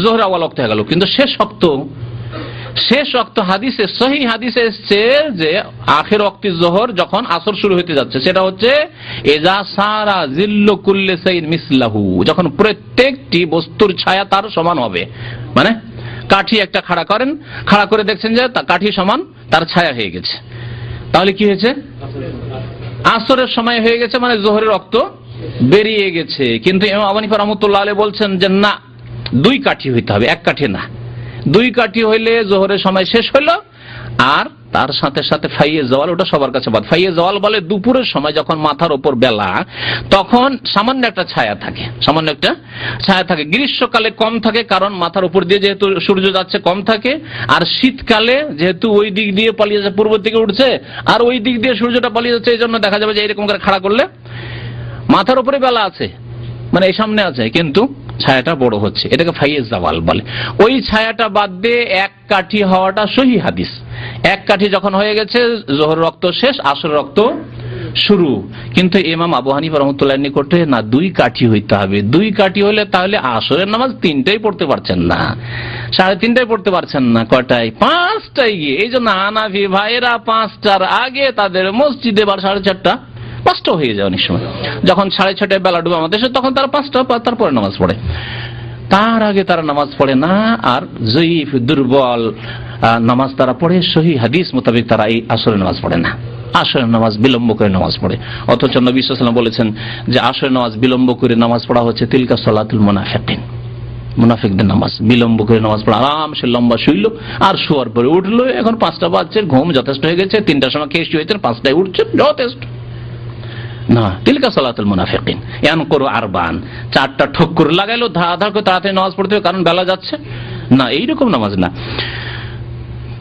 জোহর আউয়াল ওয়াক্ত হয়ে গেল। কিন্তু শেষ ওয়াক্ত হাদিসে, সহিহ হাদিসে এসেছে যে আখির ওয়াক্তি জোহর যখন আসর শুরু হতে যাচ্ছে, সেটা হচ্ছে ইযা সারা জিল্লু কুল্লি শাইইন মিসলাহু, যখন প্রত্যেকটি বস্তুর ছায়া তার সমান হবে। মানে কাঠি একটা খাড়া করেন, খাড়া করে দেখছেন যে কাঠি সমান তার ছায়া হয়ে গেছে, তাহলে কি হয়েছে? আসরের সময় হয়ে গেছে, মানে জোহরের রক্ত বেরিয়ে গেছে। কিন্তু ইমাম আবু হানিফা রাহমাতুল্লাহ আলাইহি বলছেন যে না, 2 কাঠি হইতে হবে, 1 কাঠি না। 2 কাঠি হইলে জোহরের সময় শেষ হলো, আর তার সাথে সাথে ফাইয়ে জওয়াল, ওটা সবার কাছে বাদ। ফাইয়ে জওয়াল বলে দুপুরের সময় যখন মাথার উপর বেলা, তখন সামান্য একটা ছায়া থাকে, গ্রীষ্মকালে কম থাকে, কারণ মাথার উপর দিয়ে যেহেতু সূর্য যাচ্ছে কম থাকে, আর শীতকালে যেহেতু ওই দিক দিয়ে পালিয়ে যাচ্ছে, পূর্ব দিকে উঠছে আর ওই দিক দিয়ে সূর্যটা পালিয়ে যাচ্ছে, এই জন্য দেখা যাবে যে এরকম করে খাড়া করলে মাথার উপরে বেলা আছে, মানে এই সামনে আছে, কিন্তু ছায়াটা বড় হচ্ছে, এটাকে ফাইয়ে জাওয়াল বলে। ওই ছায়াটা বাদ দিয়ে 1 কাঠি হওয়াটা সহিহ হাদিস। 1 কাঠি যখন হয়ে গেছে, জোহর রক্ত শেষ, আসর রক্ত শুরু। কিন্তু ইমাম আবু হানিফা রাহমাতুল্লাহ নিকটে না, 2 কাঠি হইতে হবে। 2 কাঠি হলে তাহলে আসরের নামাজ 3টাই পড়তে পারছেন না, 3:30টায় পড়তে পারছেন না, কয়টায়? 5টায় গিয়ে। এই জন্য হানাফি ভাইরা 5টার আগে তাদের মসজিদে বা 4:30টা 5টা হয়ে যায় অনেক সময়। যখন 6:30টায় বেলা ডুবে আমাদের দেশে, তখন তারা 5টা তারপরে নামাজ পড়ে, তার আগে তারা নামাজ পড়ে না। আর জয়ীফ দুর্বল নামাজ তারা পড়ে, সহিহ হাদিস মোতাবেক তারা এই আসরের নামাজ পড়ে না, আসরের নামাজ বিলম্ব করে নামাজ পড়ে। অথচ নবী সাল্লাল্লাহু আলাইহি ওয়াসাল্লাম বলেছেন যে আসরের নামাজ বিলম্ব করে নামাজ পড়া হচ্ছে তিলকা সালাতুল মুনাফিকিন, মুনাফিকদের নামাজ। বিলম্ব করে নামাজ পড়া, আরামসে লম্বা শুইল, আর শোয়ার পরে উঠলো, এখন 5টা বাজছে, ঘুম যথেষ্ট হয়ে গেছে, 3টার সময় খেয়ে শুয়েছেন, 5টায় উঠছে, যথেষ্ট না। তিলকা সালাতুল মুনাফিকিন ইয়ানকুরু আরবান, 4টা ঠক্কর লাগাইলো, ধার করে তাড়াতাড়ি নামাজ পড়তে হবে কারণ বেলা যাচ্ছে না, এইরকম নামাজ না।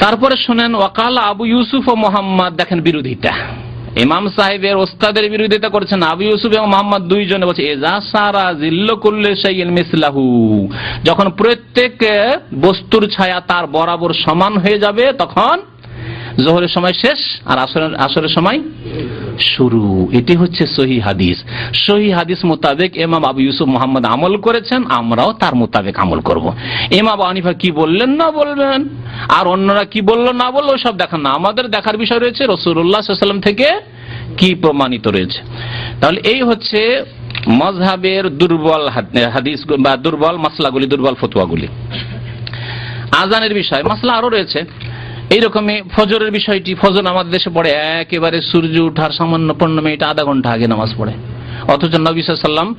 তারপরে শোনেন ওয়াকাল আবু ইউসুফ ও মোহাম্মদ, দেখেন বিরোধিতা, ইমাম সাহেবের ওস্তাদের বিরোধিতা করছেন আবু ইউসুফ এবং মোহাম্মদ, 2 জনে বলছে ইযা সারা জিল্লু কুল্লি শাইইন মিসলাহু, যখন প্রত্যেক বস্তুর ছায়া তার বরাবর সমান হয়ে যাবে, তখন জোহরের সময় শেষ আর আসরের সময় শুরু। এটি হচ্ছে সহিহ হাদিস। সহিহ হাদিস মোতাবেক ইমাম আবু ইউসুফ মুহাম্মদ আমল করেছেন, আমরাও তার মোতাবেক আমল করব। ইমাম আবু হানিফা কি বললেন না বলবেন, আর অন্যরা কি বললো না বললো, সব দেখার না, আমাদের দেখার বিষয় রয়েছে রাসূলুল্লাহ সাল্লাল্লাহু আলাইহি ওয়াসাল্লাম থেকে কি প্রমাণিত রয়েছে। তাহলে এই হচ্ছে মাযহাবের দুর্বল হাদিস বা দুর্বল মাসলাগুলি, দুর্বল ফতোয়াগুলি। আযানের বিষয় মাসলা আরো রয়েছে এইরকমই। ফজরের বিষয়টি, ফজর আমাদের দেশে পড়ে একেবারে সূর্য ওঠার সামান্য 15 মিনিট, আধা ঘন্টা আগে নামাজ পড়ে। অথচ নবী সাল্লাল্লাহু আলাইহি ওয়াসাল্লাম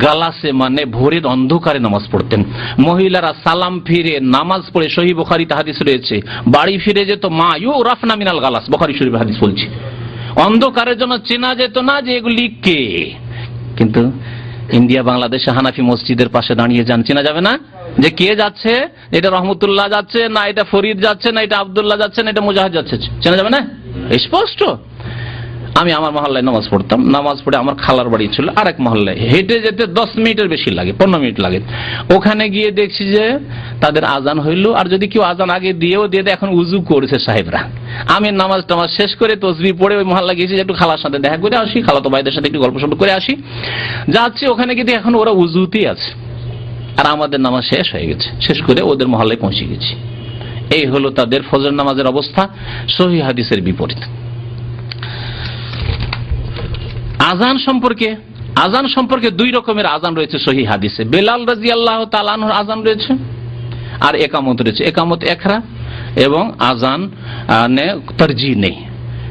গালাসে, মানে ভোরের অন্ধকারে নামাজ পড়তেন। মহিলারা সালাম ফিরে নামাজ পড়ে, সহিহ বুখারীতে হাদিস রয়েছে, বাড়ি ফিরে যেত, মা ইউরাফনা মিনাল গালাস, বুখারী শরীফ হাদিস বলছি। অন্ধকারের জন্য চেনা যেত না যে এগুলি কে। কিন্তু ইন্ডিয়া বাংলাদেশে হানাফি মসজিদের পাশে দাঁড়িয়ে যান, চেনা যাবে না যে কে যাচ্ছে, এটা রহমতুল্লাহ যাচ্ছে না, এটা ফরিদ যাচ্ছে না, এটা আব্দুল্লাহ যাচ্ছে না, এটা মুজাহিদ যাচ্ছে, চেনা যাবে না, স্পষ্ট। আমি আমার মহল্লায় নামাজ পড়তাম, নামাজ পড়ে আমার খালার বাড়ি ছিল আরেক মহল্লায়, হেঁটে যেতে 10 মিনিটের বেশি লাগে, 15 মিনিট লাগে। ওখানে গিয়ে দেখছি যে তাদের আজান হইল, আর যদি কেউ আজান আগে দিয়েও দিয়ে দেয়, এখন উজু করেছে সাহেবরা। আমি নামাজ টামাজ শেষ করে তসবিহ পড়ে ওই মহল্লা গিয়েছি, একটু খালার সাথে দেখা করে আসি, খালাতো ভাইদের সাথে একটু গল্প সল্প করে আসি। যাচ্ছি ওখানে গিয়ে এখন ওরা উজুতেই আছে, আর আমাদের নামাজ শেষ হয়ে গেছে, শেষ করে ওদের মহল্লায় পৌঁছে গেছি। এই হলো তাদের ফজর নামাজের অবস্থা, সহিহ হাদিসের বিপরীত। আজান সম্পর্কে 2 রকমের আজান রয়েছে সহিহ হাদিসে। বেলাল রাদিয়াল্লাহু তাআলা আনহুর আজান রয়েছে, আর একামত রয়েছে। একামত একরা এবং আজান তারজিহ নেই।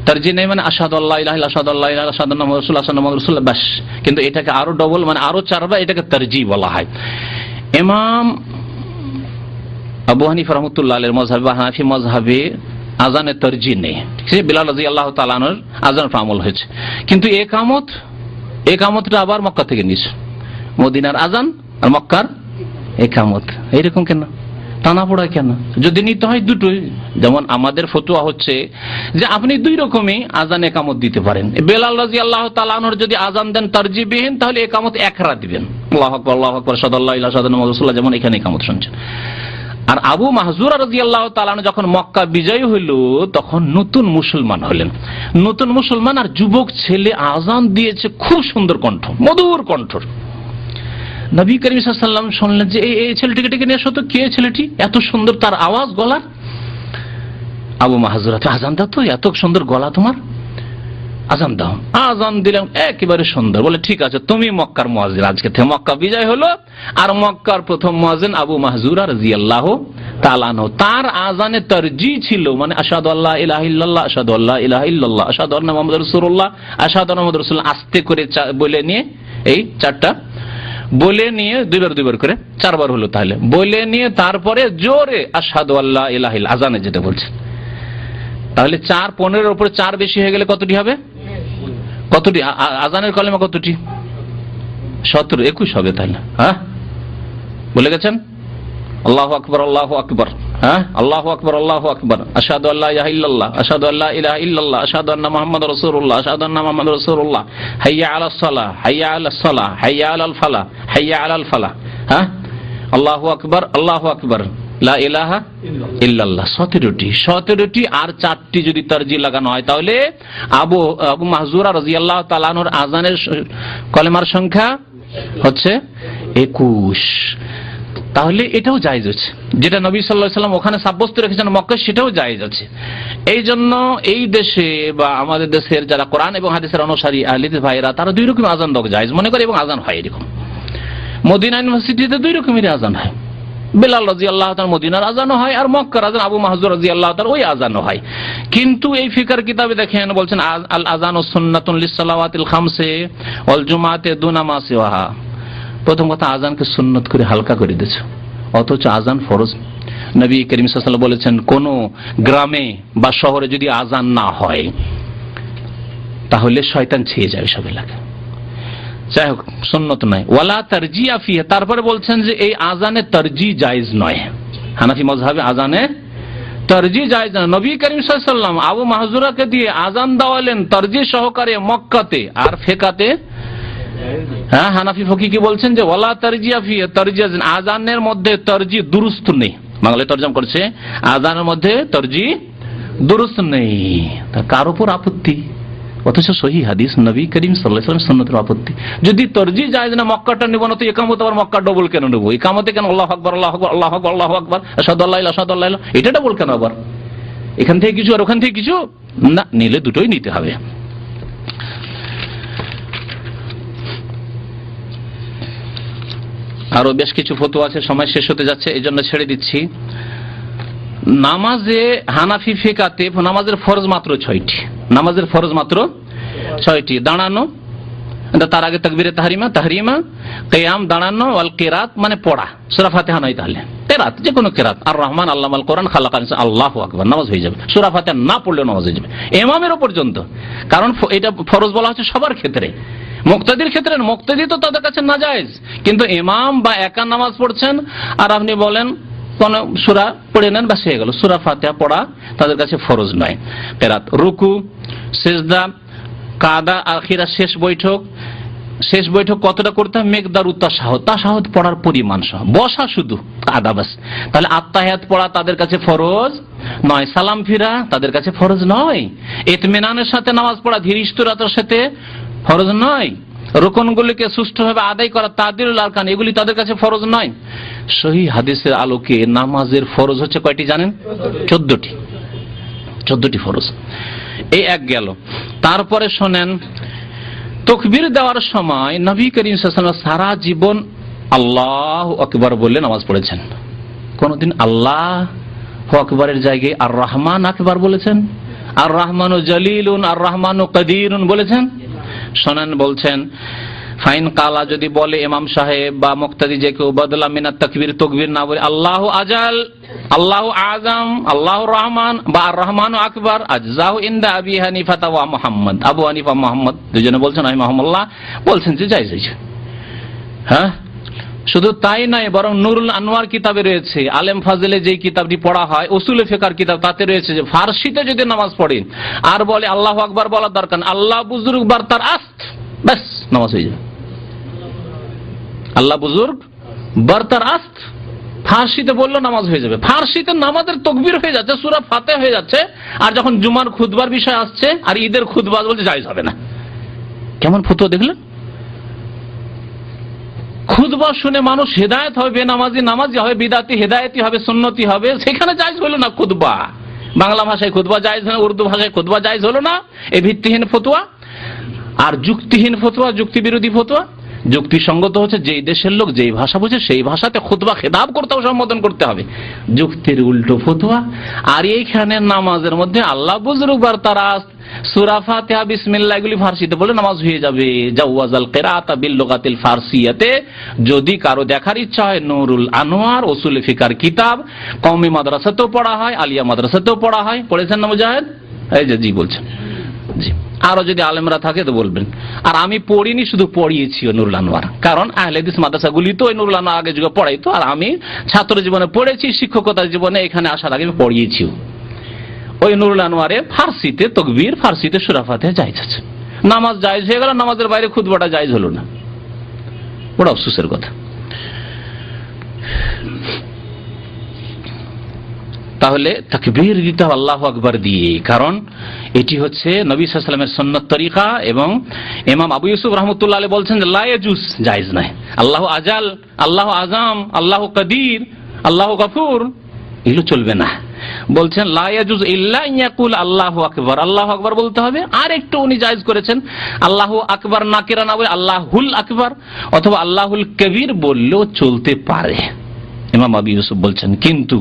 তারজি নেই মানে আশহাদু আল্লা ইলাহা ইল্লাল্লাহ, আশহাদু আল্লা ইলাহা ইল্লাল্লাহ, আশহাদু আন্না মুহাম্মাদুর রাসূলুল্লাহ, আশহাদু আন্না মুহাম্মাদুর রাসূলুল্লাহ, বাস। কিন্তু এটাকে আরো ডবল মানে আরো চারবার এটাকে তারজি বলা হয়। ইমাম আবু হানিফা রাহমাতুল্লাহ আলাইহির মাযহাবে বা হানাফি মাযহাবে আযানে তারজি নেই, ঠিক আছে। বিলাল রাদিয়াল্লাহু তাআলা আনহুর আযানের আমল হয়েছে, কিন্তু একামতটা আবার মক্কা থেকে নিয়েছে। মদিনার আযান আর মক্কার একামত এইরকম কেন, টানা পড়া কেন? যদি নিতে হয় দুটোই, যেমন আমাদের ফতোয়া হচ্ছে যে আপনি দুই রকমই আযান একামত দিতে পারেন। বেলাল রাদিয়াল্লাহু তাআলা আনহুর যদি আযান দেন তারজিবিহীন, তাহলে একামত একরা দিবেন, আল্লাহু আকবার আল্লাহু আকবার সাল্লাল্লাহু আলাইহি ওয়াসাল্লাম রাসূলুল্লাহ, যেমন এখানে একামত শুনছেন। আর আবু মাহজুরা রাদিয়াল্লাহু তাআলা আনহু যখন মক্কা বিজয় হইল, তখন নতুন মুসলমান হলেন। নতুন মুসলমান আর যুবক ছেলে আযান দিয়েছে, খুব সুন্দর কণ্ঠ, মধুর কণ্ঠর। নবী করিম সাল্লাল্লাহু আলাইহি ওয়াসাল্লাম শুনলেন যে এই ছেলেটিকে ডেকে নিয়ে আসো তো, কে ছেলেটি, এত সুন্দর তার আওয়াজ গলার। আবু মাহজুরা, আযান দাও তো, এত সুন্দর গলা তোমার, আযান দাও। আযান দিলাম, একেবারে সুন্দর। বলে ঠিক আছে, তুমি মক্কার মুয়াজ্জিন। আজকে থেকে মক্কা বিজয় হলো, আর মক্কার প্রথম মুয়াজ্জিন আবু মাহজুরা রাদিয়াল্লাহু তাআলা আনহু। তার আযানে তারজি ছিল, মানে আশহাদু আল্লা ইলাহা ইল্লাল্লাহ, আশহাদু আল্লা ইলাহা ইল্লাল্লাহ, আশহাদু আন্না মুহাম্মাদুর রাসূলুল্লাহ, আশহাদু আন্না মুহাম্মাদুর রাসূলুল্লাহ, আস্তে করে বলে নিয়ে, এই চারটা বলে নিয়ে দুইবার করে চারবার হলো, তাহলে বলে নিয়ে তারপরে জোরে আশহাদু আল্লা ইলাহা ইল্লাল্লাহ, আযানে যেটা বলছে। তাহলে 4 15 উপরে 4 বেশি হয়ে গেলে কতটি হবে? কতটি আযানের কলেমা? কতটি? 17 21 হবে তাহলে। হ্যাঁ, বলে গেছেন আল্লাহু আকবার আল্লাহু আকবার, হ্যাঁ আল্লাহু আকবার আল্লাহু আকবার, আশহাদু আল্লা ইলাহা ইল্লাল্লাহ, আশহাদু আল্লা ইলাহা ইল্লাল্লাহ, আশহাদু আন্না মুহাম্মাদুর রাসূলুল্লাহ, আশহাদু আন্না মুহাম্মাদুর রাসূলুল্লাহ, হাইয়া আলাস সালাহ, হাইয়া আলাস সালাহ, হাইয়া আলাল ফালাহ, হাইয়া আলাল ফালাহ। হ্যাঁ, আল্লাহু আকবার আল্লাহু আকবার, লা ইলাহা ইল্লাল্লাহ। 17টি আর 4টি যদি তারজি লাগানো হয়, তাহলে আবু মাহজুরা রাদিয়াল্লাহু তাআলা আনহুর আযানের কলেমার সংখ্যা হচ্ছে 21। তাহলে এটাও জায়েজ আছে, যেটা নবী সাল্লাল্লাহু আলাইহি ওয়াসাল্লাম ওখানে সাব্যস্ত রেখেছেন মক্কায়, সেটাও জায়েজ আছে। এই জন্য এই দেশে বা আমাদের দেশের যারা কোরআন এবং হাদিসের অনুসারী আহলে হাদিস ভাইরা, তারা দুই রকম আযান দেওয়া জায়েজ মনে করে এবং আযান হয় এরকম। মদিনা ইউনিভার্সিটিতে দুই রকমের আযান হয়, বেলাল রাদিয়াল্লাহু তাআলা মদিনার আযানও হয়, আর মক্কার আযান আবু মাহজুর রাদিয়াল্লাহু তাআলা ওই আযানও হয়। কিন্তু এই ফিকর কিতাবে দেখেন বলছেন আল আযানু সুন্নাতুন লিস-সালাওয়াতিল খামসে ওয়াল জুমআতি দুনা মা সিওয়াহা। প্রথম কথা, আযানকে সুন্নত করে হালকা করে দিয়েছে, অথচ আযান ফরজ। নবী করিম সাল্লাল্লাহু আলাইহি ওয়াসাল্লাম বলেছেন, কোন গ্রামে বা শহরে যদি আযান না হয়, তাহলে শয়তান ছেয়ে যাবে সব এলাকায়। যাই হোক, সুন্নত নয়। ওয়ালা তারজিয়া ফিহি, তারপরে বলছেন যে এই আযানে তারজি জায়েজ নয়। হানাফি মাযহাবে আযানে তারজি জায়েজ নয়। নবী করিম সাল্লাল্লাহু আলাইহি ওয়াসাল্লাম আবু মাহজুরাকে দিয়ে আযান দেওয়ালেন তারজি সহকারে মক্কাতে, আর ফিকাতে হ্যাঁ হানাফি ফকিহ কি বলছেন যে ওয়ালা তারজিয়া ফিহি, তারজি আযানের মধ্যে তারজি দুরুস্ত নেই। বাংলায় তরজমা করছে আযানের মধ্যে তারজি দুরুস্ত নেই। তা কার উপর আপত্তি? অথচ সহিহ হাদিস, নবী করিম সাল্লাল্লাহু আলাইহি ওয়াসাল্লাম সুন্নতের আপত্তি। যদি তরজি জায়েজ না, মক্কাটা নেব না, তো ইকামত আবার মক্কা ডবল কেন নেব? ইকামতে কেন আল্লাহু আকবার আল্লাহু আকবার আল্লাহু আকবার আল্লাহু আকবার, আশহাদু আল্লা ইলাহা আশহাদু আল্লা ইলাহা, এটা ডবল কেন আবার? এখান থেকে কিছু আর ওখান থেকে কিছু না, নিলে দুটোই নিতে হবে। আরো বেশ কিছু ফতোয়া আছে, সময় শেষ হতে যাচ্ছে, এই জন্য ছেড়ে দিচ্ছি। নামাজে হানাফি ফিকাতে নামাজের ফরজ মাত্র 6টি, নামাজের ফরজ মাত্র 6টি। দাঁড়ানো, তার আগে তাকবীরে তাহরিমা, কিয়াম দাঁড়ানো, ওয়াল কিরাত মানে পড়া, সূরা ফাতিহা নয়, তাহলে কিরাত যে কোনো কিরাত, আর রহমান আল্লামাল কোরআন খালাকাল ইনসান, আল্লাহু আকবার, নামাজ হয়ে যাবে। সূরা ফাতিহা না পড়লেও নামাজ হয়ে যাবে, ইমামেরও পর্যন্ত। কারণ এটা ফরজ বলা হচ্ছে সবার ক্ষেত্রে, মুক্তাদির ক্ষেত্রে। মুক্তাদি তো তাদের কাছে নাজায়েজ, কিন্তু ইমাম বা একা নামাজ পড়ছেন আর আপনি বলেন কোন সূরা পড়ে নেন, বাস হয়ে গেল। সূরা ফাতিহা পড়া তাদের কাছে ফরজ নয়। কিরাত, রুকু, সিজদা, কাদা, আখিরা, শেষ বৈঠক কতটা করতে হবে? মিকদারুত তাশাহুদ, তাশাহুদ পড়ার পরিমাণ সহ, বসা শুধু কাদা বাস। তাহলে আত্তাহিয়াত পড়া তাদের কাছে ফরজ নয়, সালাম ফিরা তাদের কাছে ফরজ নয়, ইতমিনানের সাথে নামাজ পড়া, ধীর স্থিরতার সাথে ফরজ নয়, রুকনগুলিকে সুষ্ঠুভাবে আদায় করা, তাদিরুল আরকান, এগুলি তাদের কাছে ফরজ নয়। সহিহ হাদিসের আলোকে নামাজের ফরজ হচ্ছে কয়টি জানেন? 14টি ফরজ। এই এক গেল। তারপরে শোনেন, তাকবীর দেওয়ার সময় নবী করিম সাল্লাল্লাহু আলাইহি ওয়াসাল্লাম সারা জীবন আল্লাহু আকবার বলে নামাজ পড়েছেন। কোনদিন আল্লাহু আকবারের জায়গায় আর রহমান আকবার বলেছেন? আর রহমানু জলিলুন আর রহমানু কাদিরুন বলেছেন? শোনেন, বলছেন ফাইন কালা, যদি বলে ইমাম সাহেব বা মুক্তাদি যে কেউ, বদলা মিনাত তাকবীর, তাকবীর না বলে আল্লাহু আজাল, আল্লাহু আযম, আল্লাহু রহমান বা আর রহমানু আকবার, আজজাহু ইনদা আবি হানিফা ওয়া মুহাম্মদ। আবু হানিফা মুহাম্মদ দুজনে বলছেন রাহিমাহুল্লাহ, বলছেন যে জায়েজ হয়েছে। হ্যাঁ, শুধু তাই নয়, বরং নুরুল আনোয়ার কিতাবে রয়েছে, আলেম ফাজিলে যে কিতাবটি পড়া হয়, উসুলে ফিকহের কিতাব, তাতে রয়েছে যে ফার্সিতে যদি নামাজ পড়ে আর বলে আল্লাহু আকবার বলার দরকার, আল্লাহ বুজুর্গ বার্তার আস্ত, ব্যাস নামাজ হয়ে যাবে। আল্লাহ বুজুর্গ বার্তার আস্ত ফার্সিতে বললো নামাজ হয়ে যাবে। ফার্সিতে নামাজের তাকবীর হয়ে যাচ্ছে, সূরা ফাতিহা হয়ে যাচ্ছে, আর যখন জুমার খুতবার বিষয় আসছে আর ঈদের খুতবা বলছে জায়েজ হবে না। কেমন ফতোয়া দেখলেন? খুতবা শুনে মানুষ হেদায়েত হবে, বেনামাজি নামাজি হবে, বিদাতি হেদায়েতি হবে, সুন্নতি হবে, সেখানে জায়েজ হলো না খুতবা। বাংলা ভাষায় খুতবা জায়েজ হলো না, উর্দু ভাষায় খুতবা জায়েজ হলো না। এই ভিত্তিহীন ফতোয়া আর যুক্তিহীন ফতোয়া, যুক্তি বিরোধী ফতোয়া। যুক্তিসঙ্গত হচ্ছে যেই দেশের লোক যেই ভাষা বোঝে সেই ভাষাতে খুতবা খেতাব করতে হবে, সম্বোধন করতে হবে। যুক্তির উল্টো ফতোয়া। আর এইখানে নামাজের মধ্যে আল্লাহ বুজুর্গ বার্তার আস্ত, সূরা ফাতিহা, বিসমিল্লাহ এগুলি ফার্সিতে বলে নামাজ হয়ে যাবে। জাওয়াজাল কিরাআতা বিল লুগাতিল ফারসিয়াতে, যদি কারো দেখার ইচ্ছা হয় নুরুল আনোয়ার উসুল ফিকহের কিতাব, কওমি মাদ্রাসাতেও পড়া হয়, আলিয়া মাদ্রাসাতেও পড়া হয়। পড়েছেন না মুজাহিদ? এই যে জি বলছেন, জি। আরো যদি আলেমরা থাকে তো বলবেন। আর আমি পড়িনি, শুধু পড়িয়েছি নুরুল আনোয়ার, কারণ আহলে হাদিস মাদ্রাসাগুলি তো নুরুল আনোয়ার আগে যুগে পড়াইতো, আর আমি ছাত্র জীবনে পড়েছি, শিক্ষকতার জীবনে এখানে আসার আগে পড়িয়েছি। ওই নুরুল আনোয়ারে ফার্সিতে তাকবীর, ফার্সিতে সূরা ফাতিহা জায়েজ আছে। নামাজ জায়েজ হয়ে গেল, নামাজের বাইরে খুতবাটা জায়েজ হলো না। বড় আফসোসের কথা। তাহলে তাকবীর দিতে হবে আল্লাহু আকবার দিয়ে, কারণ এটি হচ্ছে নবী সাল্লাল্লাহু আলাইহি ওয়াসাল্লামের সুন্নাত তরিকা। এবং ইমাম আবু ইউসুফ রাহমাতুল্লাহ আলাইহি বলছেন যে লা ইয়াজুজ, জায়েজ নাই। আল্লাহু আজাল, আল্লাহু আযম, আল্লাহু কাদির, আল্লাহু গফুর, এগুলো চলবে না। বলছেন লা ইয়াজুজ ইল্লা ইয়াকুল আল্লাহু আকবার, আল্লাহু আকবার বলতে হবে। আর একটু উনি জায়েজ করেছেন আল্লাহু আকবার নাকিরা না বলে আল্লাহুল আকবার অথবা আল্লাহুল কবির বললেও চলতে পারে। ইমাম আবু ইউসুফ বলছেন, কিন্তু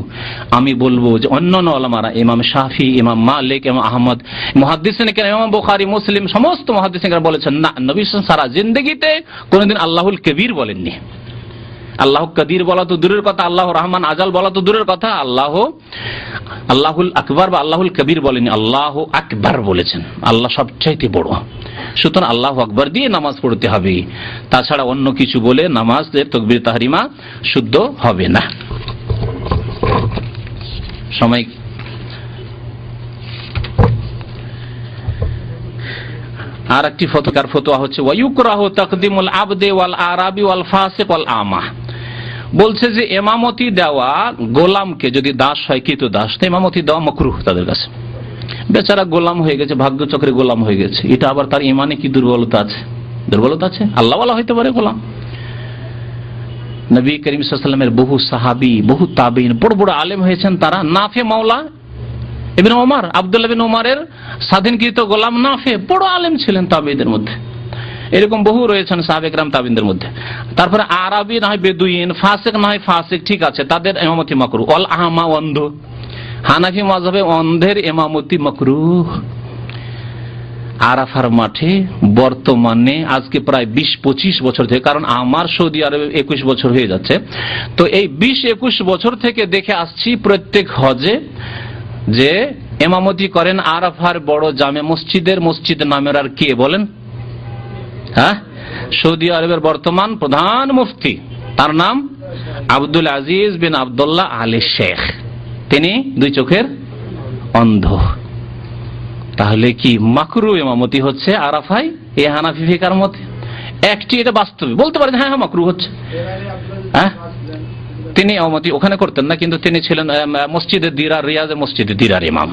আমি বলবো যে অন্যান্য উলামারা, ইমাম শাফি, ইমাম মালিক, ইমাম আহমদ, মুহাদ্দিসিন কেরাম, ইমাম বুখারী, মুসলিম, সমস্ত মুহাদ্দিসিন কেরাম বলেছেন না, নবী সারা জিন্দেগিতে কোনদিন আল্লাহুল কবির বলেননি। আল্লাহ কাদির বলা তো দূরের কথা, আল্লাহ রহমান আজাল বলা তো দূরের কথা, আল্লাহুল আকবার বা আল্লাহুল কবির বলেনি, আল্লাহ আকবার বলেছেন। আল্লাহ সবচাইতে বড়। সুতরাং আল্লাহ আকবার দিয়ে নামাজ পড়তে হবে, তাছাড়া অন্য কিছু বলে নামাজের তাকবীর তাহরিমা শুদ্ধ হবে না। সময় আর একটি ফতোয়া হচ্ছে ওয়ায়ুকরাহু তাকদিমুল আবদে ওয়াল আরাবি ওয়াল ফাসিক ওয়াল আমা। বলছে যে ইমামতি দেওয়া গোলামকে, যদি দাস হয় কৃত দাস, ইমামতি দেওয়া মাকরুহ তাদের কাছে। বেচারা গোলাম হয়ে গেছে, ভাগ্যচক্রে গোলাম হয়ে গেছে, এটা আবার তার ইমানে কি দুর্বলতা আছে? দুর্বলতা আছে? আল্লাহ ওয়ালা হইতে পারে গোলাম। নবী করিম সাল্লাল্লাহু আলাইহি ওয়াসাল্লামের বহু সাহাবী, বহু তাবেঈন, বড় বড় আলেম হয়েছেন তারা। নাফে মাওলা ইবনে ওমর, আব্দুল্লাহ বিন ওমরের স্বাধীনকৃত গোলাম নাফে, বড় আলেম ছিলেন তাবেঈদের মধ্যে। এরকম বহু রয়েছেন সাহাবে কেরাম তাবেঈনদের মধ্যে। তারপরে আরবি না হয় বেদুইন, ফাসিক না হয় ফাসিক, ঠিক আছে, তাদের ইমামতি মাকরুহ। ওয়াল আহমা, অন্ধ, হানাফি মাযহাবে অন্ধের ইমামতি মাকরুহ। আরাফার মাঠে বর্তমানে আজকে প্রায় 20-25 বছর থেকে, কারণ আমার সৌদি আরবে 21 বছর হয়ে যাচ্ছে, তো এই 20-21 বছর থেকে দেখে আসছি প্রত্যেক হজে যে ইমামতি করেন আরাফার বড় জামে মসজিদের মসজিদ নামের আর কে বলেন? হ্যাঁ, সৌদি আরবের বর্তমান প্রধান মুফতি, তার নাম আব্দুল আজিজ বিন আব্দুল্লাহ আলী শেখ। তিনি দুই চোখের অন্ধ। তাহলে কি মাকরুহ ইমামতি হচ্ছে আরাফায়? এ হানাফি ফিকার মতে একটি, এটা বাস্তবে বলতে পারেন হ্যাঁ হ্যাঁ মাকরুহ হচ্ছে। হ্যাঁ, তিনি ইমামতি ওখানে করতেন না, কিন্তু তিনি ছিলেন মসজিদে দিরার, রিয়াজে মসজিদে দিরার ইমাম।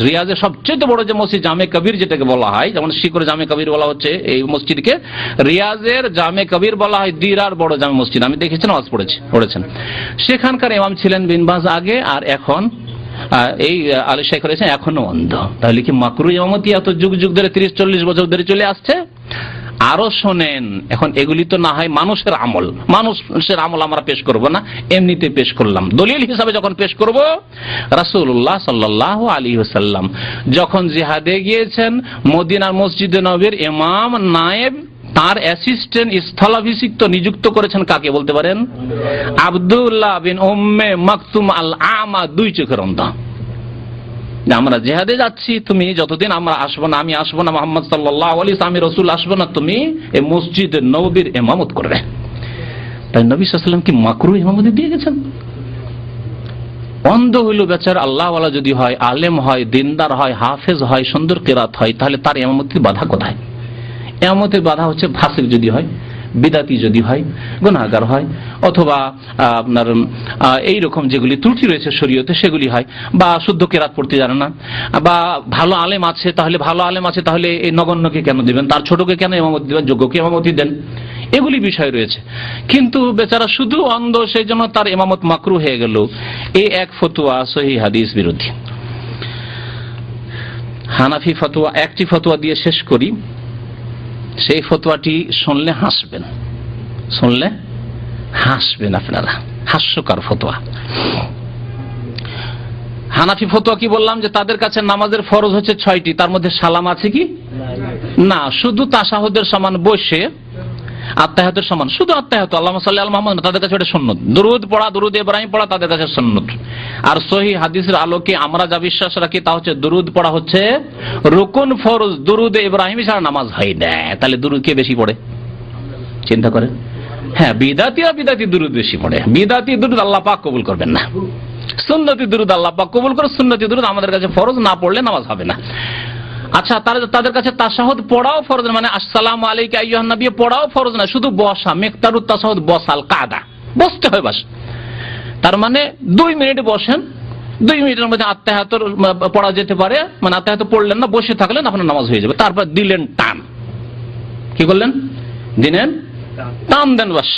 রিয়াজে সবচেয়ে বড় যে মসজিদ জামে কবির যেটাকে বলা হয়, যেমন শিকরে জামে কবির বলা হচ্ছে এই মসজিদকে, রিয়াজের জামে কবির বলা হয়, দিরার বড় জামে মসজিদ। আমি দেখেছি, নামাজ পড়েছেন। সেখানকার ইমাম ছিলেন বিন বাজ আগে, আর এখন এই আলী শেখ রয়েছেন, এখনো অন্ধ। তাহলে কি মাকরুহ ইমামতি এত যুগ যুগ ধরে 30-40 বছর ধরে চলে আসছে? আরো শোনেন। এখন এগুলি তো না হয় মানুষের আমল আমরা পেশ করব না, এমনিতে পেশ করলাম। দলিল হিসাবে যখন পেশ করব, রাসূলুল্লাহ সাল্লাল্লাহু আলাইহি ওয়াসাল্লাম যখন জিহাদে গিয়েছেন, মদিনার মসজিদে নববীর ইমাম নায়েব তার অ্যাসিস্ট্যান্ট স্থলাভিষিক্ত নিযুক্ত করেছেন কাকে বলতে পারেন? আব্দুল্লাহ বিন উম্মে মাকতুম আল আমা, দুই চোখের অন্ধ। আমরা জিহাদে যাচ্ছি, তুমি যতদিন আমরা আসবো না, আমি আসবো না, মুহাম্মদ সাল্লাল্লাহু আলাইহি ওয়াসাল্লাম রাসূল আসবো না, তুমি এই মসজিদে নববীর ইমামত করবে। তাই নবী সাল্লাল্লাহু আলাইহি ওয়াসাল্লাম কি মাকরুহ ইমামতি দিয়ে গেছেন? অন্ধ হইল বেচারা, আল্লাহওয়ালা যদি হয়, আলেম হয়, দিনদার হয়, হাফেজ হয়, সুন্দর কিরাত হয়, তাহলে তার ইমামতির বাধা কোথায়? ইমামতের বাধা হচ্ছে ফাসিক যদি হয়, বিদাতি যদি হয়, গুনাহগার হয়, অথবা আপনার এইরকম যেগুলি ত্রুটি রয়েছে শরীয়তে সেগুলি হয়, বা শুদ্ধ কেরাত পড়তে জানে না, বা ভালো আলেম আছে, তাহলে এই নগণ্যকে কেন দিবেন, তার ছোটকে কেন ইমামতি দিবেন, যোগ্যকে ইমামতি দেন, এগুলি বিষয় রয়েছে। কিন্তু বেচারা শুধু অন্ধ, সেই জন্য তার ইমামত মাকরুহ হয়ে গেল। এই এক ফতোয়া সহিহ হাদিস বিরোধী। হানাফি ফতোয়া, একটি ফতোয়া দিয়ে শেষ করি। সেই ফতোয়াটি শুনলে হাসবেন আপনারা, হাস্যকর ফতোয়া। হানাফি ফতোয়া কি বললাম যে তাদের কাছে নামাজের ফরজ হচ্ছে 6টি, তার মধ্যে সালাম আছে কি না, শুধু তাশাহুদের সমান বসে, আত্তাহিয়াতের সমান শুধু আত্তাহিয়াত, আল্লাহুম্মা সাল্লি আলা মুহাম্মাদ, তাদের কাছে এটা সুন্নত। দুরূদ পড়া, দুরূদ ইব্রাহিম পড়া তাদের কাছে সুন্নত। আর সহিহ হাদিসের আলোকে আমরা যা বিশ্বাস রাখি তা হচ্ছে দুরূদ পড়া হচ্ছে রুকুন, ফরজ। দুরূদ ইব্রাহিম ছাড়া নামাজ হয় না। তাহলে দুরূদ কে বেশি পড়ে চিন্তা করেন? হ্যাঁ, বিদাতি দুরূদ বেশি পড়ে। বিদাতি দুরূদ আল্লাহ পাক কবুল করবেন না, সুন্নতি দুরূদ আল্লাহ পাক কবুল করে। সুন্নতি দুরূদ আমাদের কাছে ফরজ, না পড়লে নামাজ হবে না। আচ্ছা, তাদের কাছে তাশাহুদ পড়াও ফরজ না, মানে আসসালামু আলাইকা আইয়ুহান নবী পড়াও ফরজ না, শুধু বসা, মিকতারুত তাশাহুদ বসাল কাদা, বসতে হয় বাস। তার মানে 2 মিনিট বসেন, 2 মিনিটের মধ্যে আত্তাহিয়াত পড়া যেতে পারে, মানে আত্তাহিয়াত পড়লেন না, বসে থাকলেন, আপনার নামাজ হয়ে যাবে। তারপর দিলেন টান, কি করলেন? দিলেন টান, দেন বাস।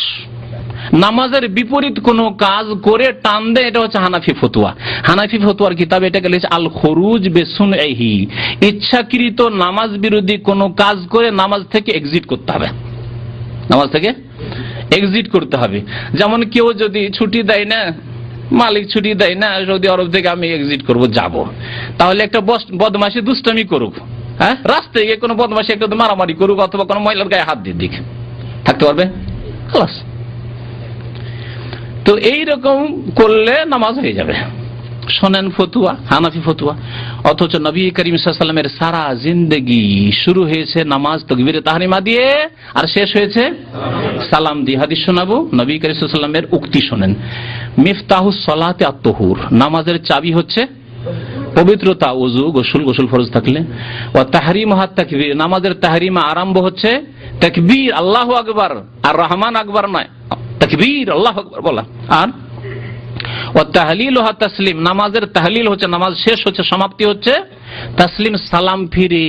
নামাজের বিপরীত কোন কাজ করে টান দেয়, এটা হচ্ছে হানাফি ফতোয়া। হানাফি ফতোয়ার কিতাব এটাকে লিখেছে আল খুরুজ বিসুনহি, ইচ্ছাকৃত নামাজ বিরোধী কোন কাজ করে নামাজ থেকে এক্সিট করতে হবে, নামাজ থেকে এক্সিট করতে হবে। যেমন কেউ যদি ছুটি দেয় না, মালিক ছুটি দেয় না, সৌদি আরব থেকে আমি এক্সিট করব, যাব, তাহলে একটা বদমাশি দুষ্টামি করুক, হ্যাঁ, রাস্তায় গিয়ে কোনো বদমাশি একটা মারামারি করুক, অথবা কোনো মহিলার গায়ে হাত দিয়ে দিক, থাকতে পারবে? খালাস। তো এইরকম করলে নামাজ হয়ে যাবে। শোনেন ফতুয়া, হানাফি ফতুয়া। অথচ নবী করিম সাল্লাল্লাহু আলাইহি ওয়াসাল্লামের সারা জিন্দেগি শুরু হয়েছে নামাজ তাকবীরে তাহরিমা দিয়ে, আর শেষ হয়েছে সালাম দিয়ে। হাদিস শোনাবো, নবী করিম সাল্লাল্লাহু আলাইহি ওয়াসাল্লামের উক্তি শোনেন। মিফতাহুস সালাতি আত-তুহুর, নামাজের চাবি হচ্ছে পবিত্রতা, ওযু, গোসল ফরজ থাকলে। ওয়া তাহরিমুহা তাকবীর, নামাজের তাহরিমা আরম্ভ হচ্ছে তাকবীর, আল্লাহু আকবার, আর রহমান আকবার নয়, তাকবীর আল্লাহু আকবার বলা। আর ওয়া তাহলিলুহা তাসলিম, নামাজের তাহলিল হচ্ছে, নামাজ শেষ হচ্ছে, সমাপ্তি হচ্ছে তাসলিম, সালাম ফিরে।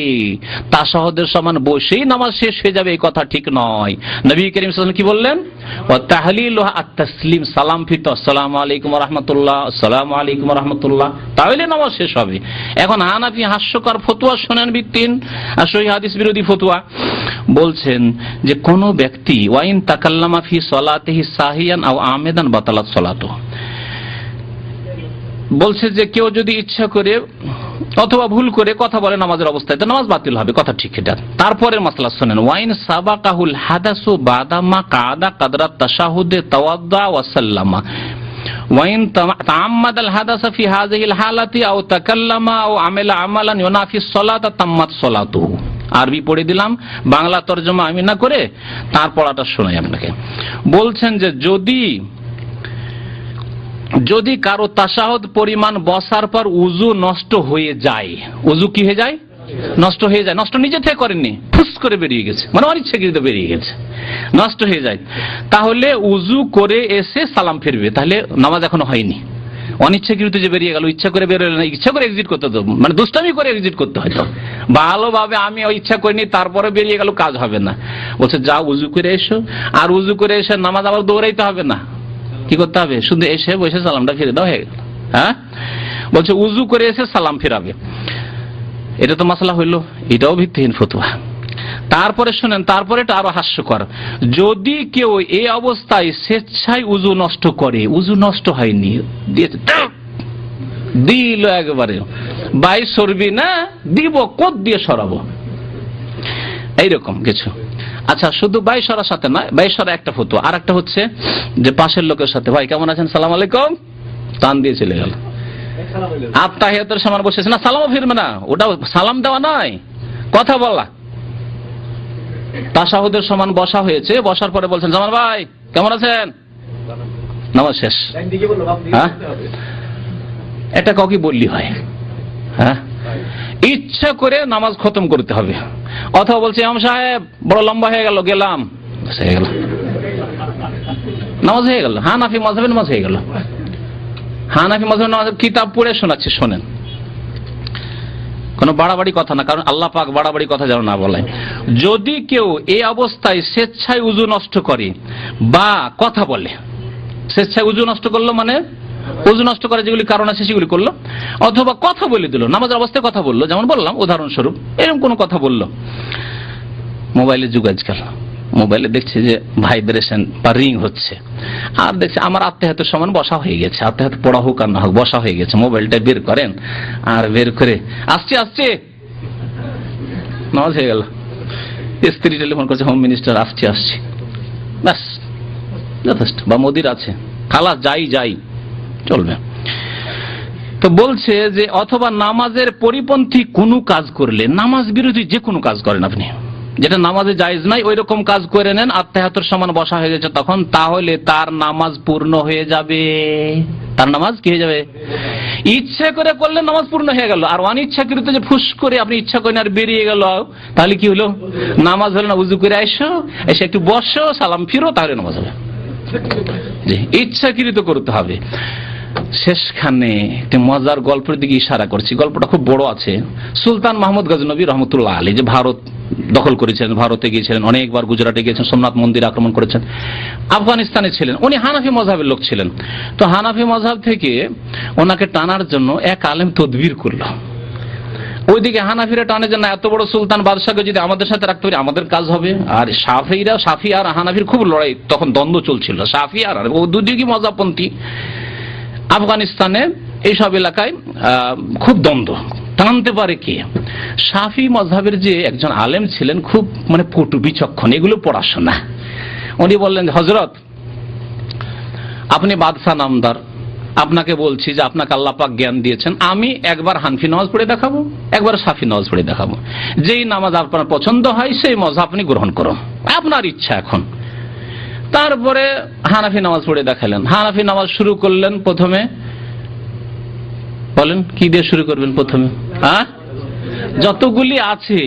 তাশাহুদের সমান বসেই নামাজ শেষ হয়ে যাবে এই কথা ঠিক নয়। নবী করিম সাল্লাল্লাহু আলাইহি ওয়াসাল্লাম কি বললেন? ওয়া তাহলিলুহা আত-তাসলিম, সালাম ফিরতে আসসালামু আলাইকুম ওয়া রাহমাতুল্লাহ, আসসালামু আলাইকুম ওয়া রাহমাতুল্লাহ, তাহলে নামাজ শেষ হবে। এখন হানাফি হাস্যকর ফতোয়া শোনেন, বিত্তিন আর সহিহ হাদিস বিরোধী ফতোয়া। বলছেন যে কোন ব্যক্তি ওয়াইন তাকাল্লামা ফি সালাতিহি সাহিয়ান আও আমিদান বাতালাত সালাতুহু, বলছে যে কেউ যদি ইচ্ছা করে অথবা ভুল করে কথা বলে নামাজের অবস্থায়, তো নামাজ বাতিল হবে, কথা ঠিক এটা। তারপরের মাসলা শুনেন, ওয়াইন সাবাকাহুল হাদাসু বাদামা কাদা কাদরাত তাশাহুদে তাওয়াদ্দা ওয়া সাল্লামা, ওয়াইন তাআম্মাদাল হাদাসা ফি হাযিহিল হালাতি আও তাকাল্লামা আও আমিলা আমালান ইউনাফিস সালাতা তাম্মাত সালাতুহু। আরবি পড়ে দিলাম, বাংলা তরজমা আমি না করে তার পড়াটা শোনাই আপনাকে। বলছেন যে যদি কারো তাশাহুদ পরিমাণ বসার পর উযু নষ্ট হয়ে যায়, উযু কি হয়ে যায়? নষ্ট হয়ে যায়। নষ্ট নিজে থেকে করেননি, ফুস করে বেরিয়ে গেছে, মানে অনিচ্ছাকৃত বেরিয়ে গেছে, নষ্ট হয়ে যায়, তাহলে উযু করে এসে সালাম ফিরবে, তাহলে নামাজ এখনো হয়নি। অনিচ্ছাকৃত যে বেরিয়ে গেল, ইচ্ছা করে বেরোলে না, ইচ্ছা করে এক্সিট করতে হতো, মানে দুষ্টামি করে এক্সিট করতে হয়তো, ভালোভাবে আমি ইচ্ছা করিনি তারপরে বেরিয়ে গেল, কাজ হবে না। বলছে যা উযু করে এসো, আর উযু করে এসে নামাজ আবার দৌড়াইতে হবে না, কি করতে হবে? শুধু এসে বসে সালামটা ফিরে দাও, হয়ে গেল। হ্যাঁ, বলছে উযু করে এসে সালাম ফিরাবে। এটা তো মাসলা হইল, এটাও ভিত্তিহীন ফতোয়া। তারপরে শোনেন, তারপরে এটা আরো হাস্যকর, যদি কেউ এই অবস্থায় স্বেচ্ছায় উযু নষ্ট করে, উযু নষ্ট হয়নি, দিল একবারে, বাই সরবি না দিব, কোদ দিয়ে সরাবো, এইরকম কিছু। আচ্ছা, শুধু বাই সরার সাথে নয়, বাই সরা একটা ফতোয়া, আর একটা হচ্ছে যে পাশের লোকের সাথে, ভাই কেমন আছেন, সালাম আলাইকুম, টান দিয়ে চলে গেল। আত্তাহিয়াতের সমান বসেছে না, সালামও ফিরবে না, ওটা সালাম দেওয়া নয়, কথা বলা। তাশাহুদের সমান বসা হয়েছে, বসার পরে বলছেন জামাল ভাই কেমন আছেন, নামাজ শেষ। হ্যাঁ, এটা কাউকে বললি হয়? হ্যাঁ, ইচ্ছা করে নামাজ খতম করতে হবে। অথবা বলছে ইমাম সাহেব বড় লম্বা হয়ে গেল, গেলাম, হয়ে গেল, নামাজ হয়ে গেল। হানাফি মাযহাবের নামাজ হয়ে গেল। হানাফি মাযহাবের নামাজের কিতাব পড়ে শোনাচ্ছে, শোনেন, কোনো বাড়াবাড়ি কথা না, কারণ আল্লাহ পাক বাড়াবাড়ি কথা যেন না বলে। যদি কেউ এই অবস্থায় স্বেচ্ছায় উযু নষ্ট করে বা কথা বলে, স্বেচ্ছায় উযু নষ্ট করলো মানে উযু নষ্ট করে যেগুলি কারণ আছে সেগুলি করলো, অথবা কথা বলে দিল, নামাজের অবস্থায় কথা বললো, যেমন বললাম উদাহরণস্বরূপ এরকম কোনো কথা বললো। মোবাইলের যুগ আজকাল, মোবাইলে দেখছে যে ভাইব্রেশন বা রিং হচ্ছে, আর দেখছে আমার আত্মীয়তার সমান বসা হয়ে গেছে, আত্মীয়তা পড়া হোক আর না হোক বসা হয়ে গেছে, মোবাইলটা বের করেন, আর বের করে আসছে আসছে, নামাজ হয়ে গেল। স্ত্রী টেলিফোন করছে, হোম মিনিস্টার আসছে আসছে, ব্যাস যথেষ্ট, বা মোদির আছে, খালাস যাই যাই, চলবে। তো বলছে যে অথবা নামাজের পরিপন্থী কোনো কাজ করলে, নামাজ বিরোধী যে কোনো কাজ করেন আপনি, যেটা নামাজে জায়েজ নাই, ওই রকম কাজ করে নেন, আত্তাহিয়াতুর সমান বসা হয়ে গেছে তখন, তাহলে তার নামাজ পূর্ণ হয়ে যাবে। তার নামাজ কি হয়ে যাবে? ইচ্ছা করে করলে নামাজ পূর্ণ হয়ে গেল, আর অনিচ্ছাকৃত যে ফুস করে আপনি ইচ্ছা করেন আর বেরিয়ে গেল, তাহলে কি হলো? নামাজ হলো না। উযু করে এসো, এসে একটু বসো, সালাম ফিরো, তাহলে নামাজ হবে। জি, ইচ্ছাকৃত করতে হবে। শেষখানে একটি মজার গল্পের দিকে ইশারা করছি, গল্পটা খুব বড় আছে। সুলতান মাহমুদ গজনবী রহমতুল্লাহ আলী, যে ভারত দখল করেছিলেন, ভারতে গিয়েছিলেন অনেকবার, গুজরাটে গিয়েছেন, সোমনাথ মন্দির আক্রমণ করেছেন, আফগানিস্তানে ছিলেন, উনি হানাফি মযহাবের লোক ছিলেন। তো হানাফি মযহাব থেকে ওনাকে টানার জন্য এক আলেম তদবির করলো। ওইদিকে হানাফিরা টানে যে না, এত বড় সুলতান বাদশাকে যদি আমাদের সাথে রাখতে পারি আমাদের কাজ হবে। আর সাফি আর হানাফির খুব লড়াই, তখন দ্বন্দ্ব চলছিল, সাফি আর দুদিকে মযহাবপন্থী। আফগানিস্তানে এইসব এলাকায় খুব দ্বন্দ্ব, টানতে পারে কে? শাফি মযহাবের যে একজন আলেম ছিলেন, খুব মানে পটু, বিচক্ষণ, এগুলো পড়াশোনা। উনি বললেন, হযরত আপনি বাদশা নামদার, আপনাকে বলছি যে আপনাকে আল্লাহ পাক জ্ঞান দিয়েছেন, আমি একবার হানফি নামাজ পড়ে দেখাবো, একবার শাফি নামাজ পড়ে দেখাবো, যেই নামাজ আপনার পছন্দ হয় সেই মযহাব আপনি গ্রহণ করুন, আপনার ইচ্ছা। এখন তারপরে হানাফি নামাজ পড়ে দেখালেন। হানাফি নামাজ শুরু করলেন, প্রথমে বলেন কি দিয়ে শুরু করবেন? প্রথমে হ্যাঁ, যতগুলি আছে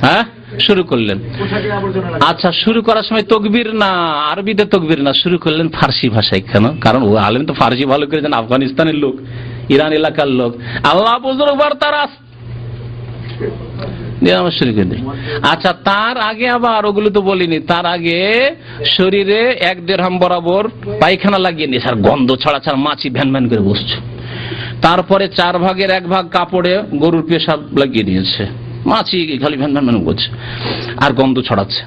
হ্যাঁ শুরু করলেন। আচ্ছা, শুরু করার সময় তাকবীর না, আরবিতে তাকবীর না, শুরু করলেন ফার্সি ভাষায়। কেন? কারণ ও আলেম তো ফার্সি ভালো করে জানেন, আফগানিস্তানের লোক, ইরান এলাকার লোক। আল্লাহ বুজুর্গবার তারাস শুরু করে দিই। আচ্ছা, তার আগে আবার ওগুলো তো বলিনি, তার আগে শরীরে 1 দিরহাম বরাবর পায়খানা লাগিয়ে নিয়েছে, আর গন্ধ ছড়া ছাড়া মাছি ভ্যান ভ্যান করে বসছে। তারপরে 4 ভাগের 1 ভাগ কাপড়ে গরুর পেশাব লাগিয়ে দিয়েছে, মাছি খালি ভ্যান ভ্যান করছে আর গন্ধ ছড়াচ্ছে।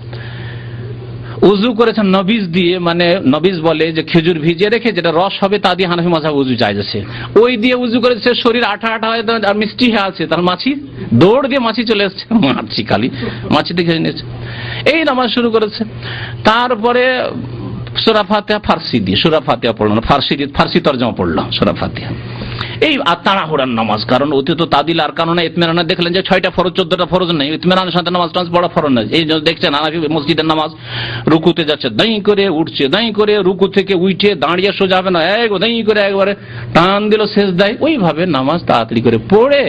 উযু করেছেন নবিজ দিয়ে, মানে নবিজ বলে যে খেজুর ভিজিয়ে রেখে যেটা রস হবে তা দিয়ে হানাফি মাযহাব উযু জায়েজ আছে। ওই দিয়ে উযু করেছে, শরীর আঠা আঠা হয়ে আর মিষ্টি হয়ে আছে, তার মাছি দৌড় দিয়ে মাছি চলে এসছে, মাছি খালি মাছিতে খেয়ে নিয়েছে। এই নামাজ শুরু করেছে। তারপরে সূরা ফাতিহা ফার্সি দিয়ে, সূরা ফাতিহা পড়লো না, ফার্সি তরজমা পড়লো সূরা ফাতিহা। এই তাড়াহুড়ার নামাজ, কারণ অতি তো তাদিল আর কারণে ইতমিনানে দেখলেন যে 6টা ফরজ 14টা ফরজ নেই, ইতমিনানের সাথে নামাজ টামাজ পড়া ফরজ নেই। এই দেখছেন হানাফি মসজিদের নামাজ, রুকুতে যাচ্ছে দাঁই করে, উঠছে দাঁই করে, রুকু থেকে উঠে দাঁড়িয়ে সোজা হবে না, দাঁই করে একবারে টান দিল শেষদায়। ওইভাবে নামাজ তাড়াতাড়ি করে পড়ে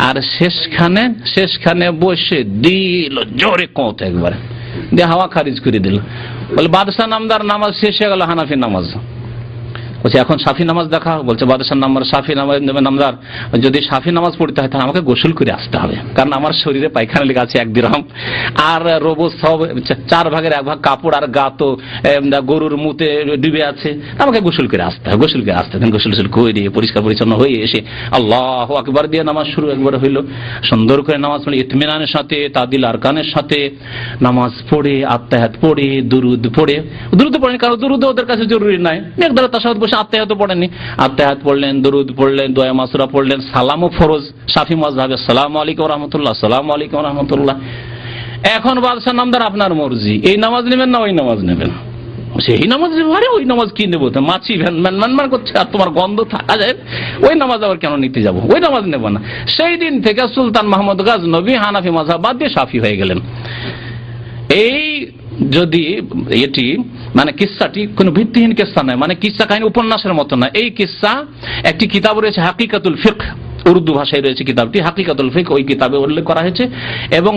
আর শেষখানে বসে দিল জোরে কোঁত, একবারে দিয়ে হাওয়া খারিজ করে দিল। বলে বাদশা নামদার নামাজ শেষ হয়ে গেল, হানাফি নামাজ। বলছে এখন সাফি নামাজ দেখা, বলছে বাদশাহ নাম্বার সাফি নামদার যদি সাফি নামাজ পড়তে হয় তাহলে আমাকে গোসল করে আসতে হবে, কারণ আমার শরীরে পায়খানা লেগে আছে 1 দিরহাম, আর রোবো সব 4 ভাগের 1 ভাগ কাপড়, আর গা তো গরুর মুতে ডুবে আছে, আমাকে গোসল করে আসতে হবে। গোসল করে আসতে গোসল করে দিয়ে পরিষ্কার পরিচ্ছন্ন হয়ে এসে আল্লাহু আকবার দিয়ে নামাজ শুরু একবার হইল। সুন্দর করে নামাজ পড়ে ইতমিনানের সাথে, তাদিল আরকানের সাথে নামাজ পড়ে, আত্তাহিয়াত পড়ে, দুরুদ পড়ে, দুরুদ পড়েন কারণ দুরুদ ওদের কাছে জরুরি নাই, একদল তাশাহুদ বসে আত্তাহিয়াত পড়েননি, আত্তাহিয়াত পড়লেন, দুরুদ পড়লেন, দোয়া মাসুরা পড়লেন, সালামও ফরজ শাফি মাযহাবে, আসসালামু আলাইকুম ওয়া রাহমাতুল্লাহ, আসসালামু আলাইকুম ওয়া রাহমাতুল্লাহ। এখন বাদশাহ নামদার আপনার মর্জি, এই নামাজ নেবেন না ওই নামাজ নেবেন? সেই নামাজ আরে ওই নামাজ কি নেবো, মাছি ভ্যান করছে আর তোমার গন্ধ থাকা যায়, ওই নামাজ আবার কেন নিতে যাবো, ওই নামাজ নেব না। সেই দিন থেকে সুলতান মাহমুদ গজনবী হানাফি মাযহাব বাদ দিয়ে শাফি হয়ে গেলেন। এই যদি এটি মানে কিস্সাটি কোনো ভিত্তিহীন কিস্সা নয়, মানে কিস্সা কাহিনী উপন্যাসের মতো না, এই কিস্সা একটি কিতাব রয়েছে হাকিকাতুল ফিকহ, উর্দু ভাষায় রয়েছে কিতাবটি হাকিকাতুল ফিকহ, ওই কিতাবে উল্লেখ করা হয়েছে এবং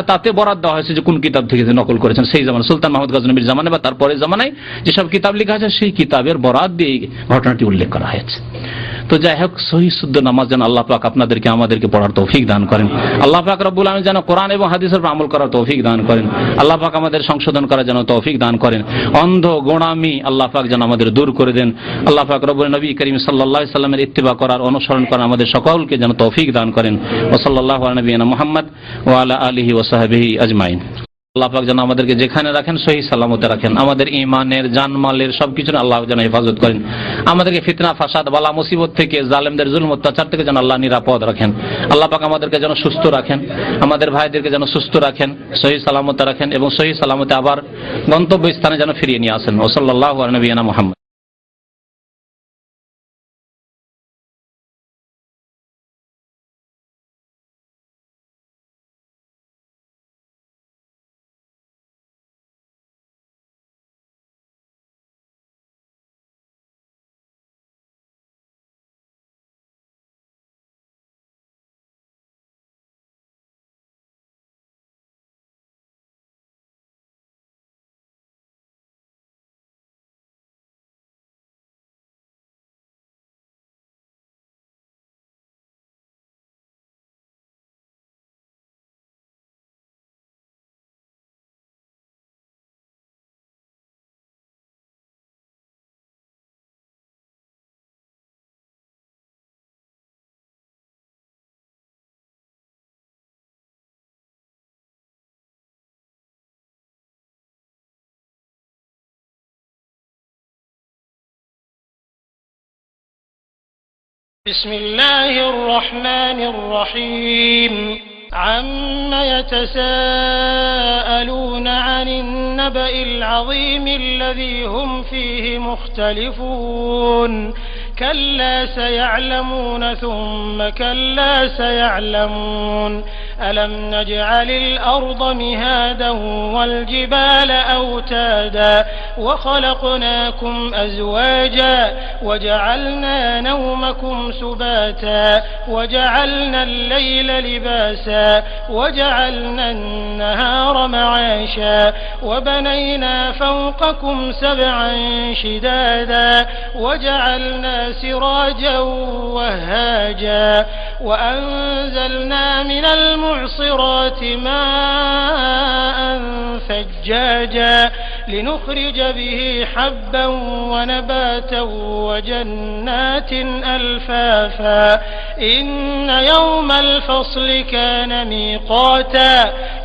তাতে বরাত দেওয়া হয়েছে যে কোন কিতাব থেকে নকল করেছেন সেই জামানায় সুলতান মাহমুদ গজনবীর জামানায় বা তারপরের জামানায় যেসব কিতাব লেখা আছে সেই কিতাবের বরাত দিয়ে ঘটনাটি উল্লেখ করা হয়েছে। তো যাই হোক, সহি শুদ্ধ নামাজ যেন আল্লাহ পাক আপনাদেরকে আমাদেরকে পড়ার তৌফিক দান করেন। আল্লাহ পাক রব্বুল আলামিন যেন কোরআন এবং হাদিসের উপর আমল করার তৌফিক দান করেন। আল্লাহ পাক আমাদের সংশোধন করার যেন তৌফিক দান করেন। অন্ধ গোঁড়ামি আল্লাহ পাক যেন আমাদের দূর করে দেন। আল্লাহ পাক রব্বুল নবী করিম সাল্লাল্লাহু আলাইহি সাল্লামের ইত্তিবা করার, অনুসরণ করার আমাদের সকলকে যেন তৌফিক দান করেন। ওয়া সাল্লাল্লাহু আলা নবিয়িনা মুহাম্মদ ওয়া আলা আলিহি ওয়া সাহবিহি আজমাইন। আল্লাহ পাক যেন আমাদেরকে যেখানে রাখেন সহি সালামতে রাখেন, আমাদের ঈমানের, জানমালের সবকিছু আল্লাহ যেন হেফাজত করেন। আমাদেরকে ফিতনা, ফাসাদ, বালা মুসিবত থেকে, জালেমদের জুলম অত্যাচার থেকে যেন আল্লাহ নিরাপদ রাখেন। আল্লাহ পাক আমাদেরকে যেন সুস্থ রাখেন, আমাদের ভাইদেরকে যেন সুস্থ রাখেন, সহি সালামতে রাখেন এবং সহি সালামতে আবার গন্তব্য স্থানে যেন ফিরিয়ে নিয়ে আসেন। ওয়া সাল্লাল্লাহু আলা নবিয়িনা মুহাম্মদ। بسم الله الرحمن الرحيم عم يتساءلون عن النبأ العظيم الذي هم فيه مختلفون كلا سيعلمون ثم كلا سيعلمون ألم نجعل الأرض مهادا والجبال أوتادا وخلقناكم أزواجا وجعلنا نومكم سباتا وجعلنا الليل لباسا وجعلنا النهار معاشا وبنينا فوقكم 7 شدادا وجعلنا سراجا وهاجا وأنزلنا من المعصرات ماء ثجاجا لنخرج به حبا ونباتا وجنات ألفافا إن يوم الفصل كان ميقاتا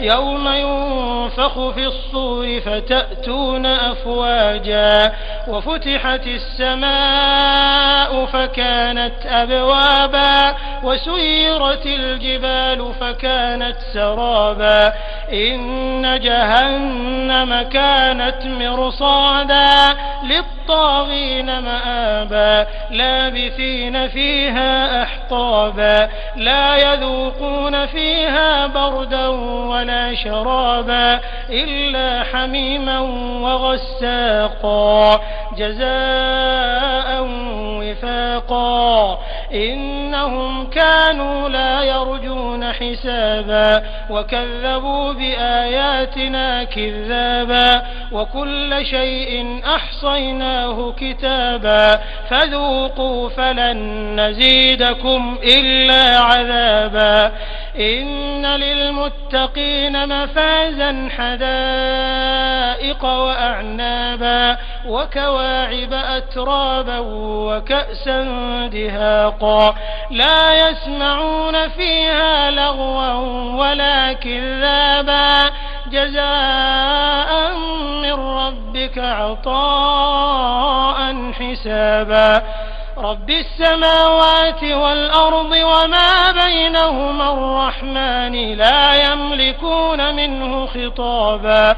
يوم ينفخ في الصور فتأتون أفواجا وفتحت السماء فكانت أبوابا وسيرت الجبال فكانت سرابا إن جهنم كانت مرصادا للطاغين مآبا لابثين فيها أحقابا لا يذوقون فيها بردا ولا شرابا إلا حميما وغساقا جزاء وفاقا إنهم كانوا لا يرجون حسابا وكذبوا بآياتنا كذابا وكل شيء أحصيناه كتابا فذوقوا فلن نزيدكم إلا عذابا إن للمتقين مفازا حدائق وأعنابا وكواعب أترابا وكأسا دهاقا لا يسمعون فيها لغوا ولا كذابا جزاء من ربك عطاء حسابا رب السماوات والأرض وما بينهما الرحمن لا يملكون منه خطابا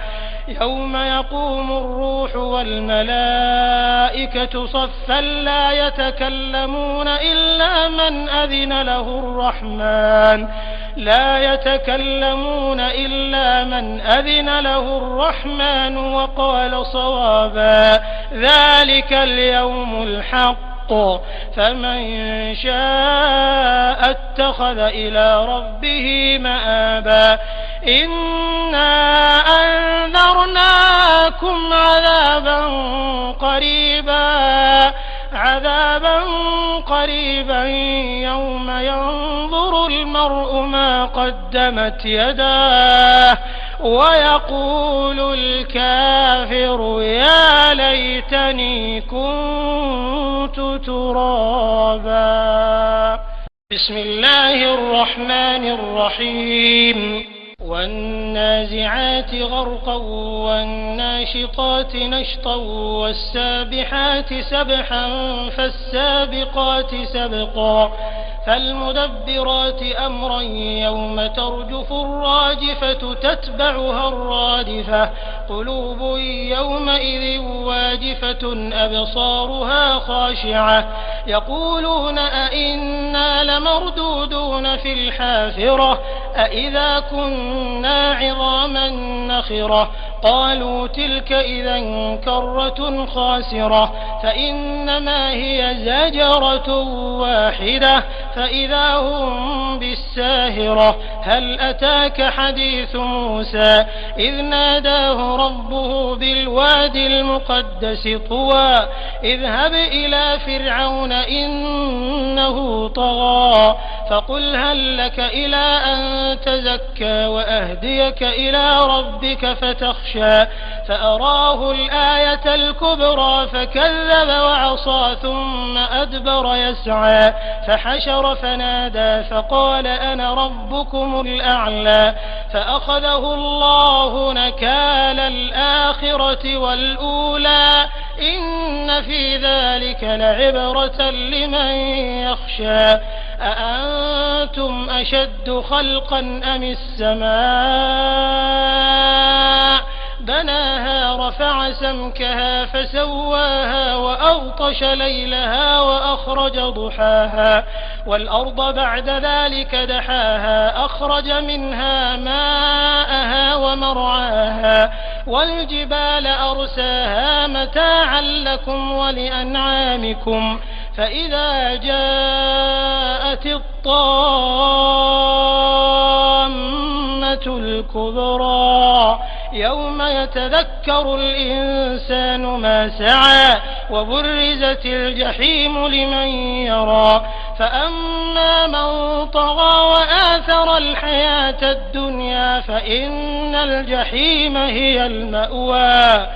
يوم يقوم الروح والملائكة صفا لا يتكلمون إلا من أذن له الرحمن وقال صوابا ذلك اليوم الحق فمن شاء اتخذ إلى ربه مآبا إنا أنذرناكم عذابا قريبا يوم ينظر المرء ما قدمت يداه ويقول الكافر يا ليتني كنت ترابا بسم الله الرحمن الرحيم والنازعات غرقا والناشطات نشطا والسابحات سبحا فالسابقات سبقا فالمدبرات أمرا يوم ترجف الراجفة تتبعها الرادفة قلوب يومئذ واجفة أبصارها خاشعة يقولون أئنا لمردودون في الحافرة أئذا كنا عظاما نخرة قالوا تلك إذا كرة خاسرة فإنما هي زجرة واحدة فإذا هم بالساهرة هل أتاك حديث موسى إذ ناداه ربه بالوادي المقدس طوى اذهب إلى فرعون إنه طغى فقل هل لك إلى أن تزكى وأهديك إلى ربك فتخشى فأراه الآية الكبرى فكذب وعصى ثم أدبر يسعى فحشر فنادى فقال أنا ربكم الأعلى فأخذه الله نكال الآخرة والأولى إن في ذلك لعبرة لمن يخشى أأنتم أشد خلقا أم السماء بناها رفع سمكها فسواها وأغطش ليلها وأخرج ضحاها والأرض بعد ذلك دحاها أخرج منها ماءها ومرعاها والجبال أرساها متاعا لكم ولأنعامكم فإذا جاءت الطامة الكبرى يوم يتذكر الإنسان ما سعى وبرزت الجحيم لمن يرى فأما من طغى وآثر الحياة الدنيا فإن الجحيم هي المأوى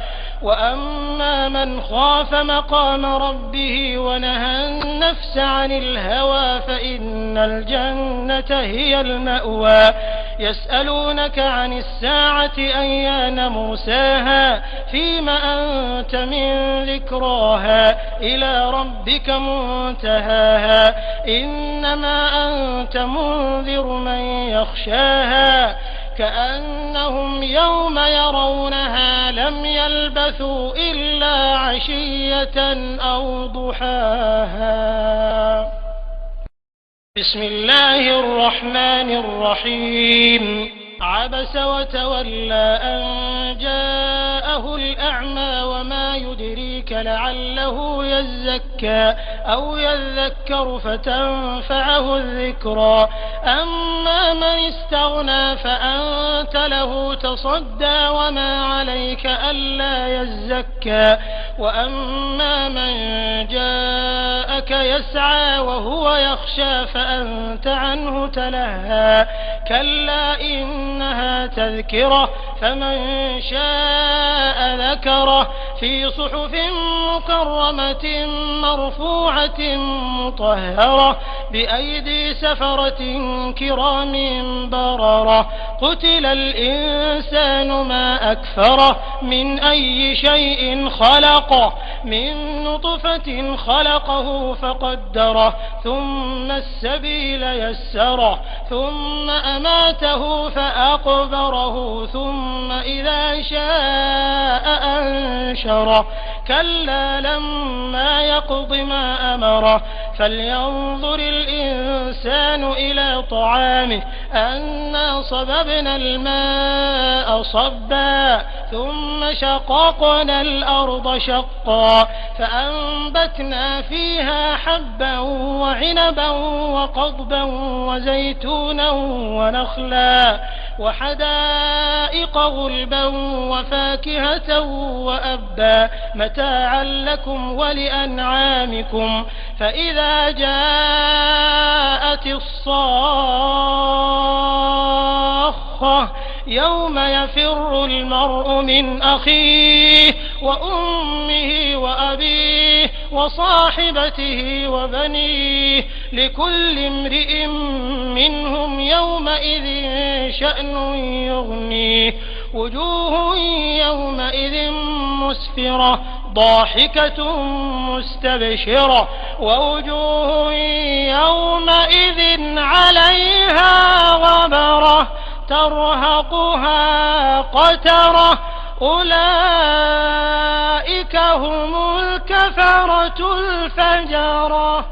وأما من خاف مقام ربه ونهى النفس عن الهوى فإن الجنة هي المأوى يسألونك عن الساعة أيان مرساها فيم أنت من ذكراها إلى ربك منتهاها إنما أنت منذر من يخشاها كأنهم يوم يرونها لم يلبثوا إلا عشية أو ضحاها بسم الله الرحمن الرحيم عبس وتولى أن جاءه الأعمى وما يدريك لعله يزكى أو يذكر فتنفعه الذكرى أما من استغنى فأنت له تصدى وما عليك ألا يزكى وأما من جاءك يسعى وهو يخشى فأنت عنه تلهى كلا إنها تذكرة فمن شاء ذكره في صحف مكرمة مرفوعة مطهرة بأيدي سفرة كرام بررة قتل الإنسان ما أكفره من أي شيء خلقه من نطفة خلقه فقدره ثم السبيل يسره ثم أماته فأقبره ثم إذا شاء أنشره كلا لما يقض ما أمره فلينظر الإنسان إلى طعامه أنا صببنا الماء صبا ثم شققنا الأرض شقا فأنبتنا فيها حبا وعنبا وقضبا وزيتونا ونخلا وحدائق غلبا وفاكهة وأبا متاعا لكم ولأنعامكم فإذا جاءت الصاخة يوم يفر المرء من أخيه وأمه وأبيه وصاحبته وبنيه لكل امرئ منهم يومئذ شأن يغنيه وجوه يومئذ مسفرة ضاحكة مستبشرة ووجوه يومئذ عليها غبرة ترهقها قترة أولئك هم الكفرة الفجرة.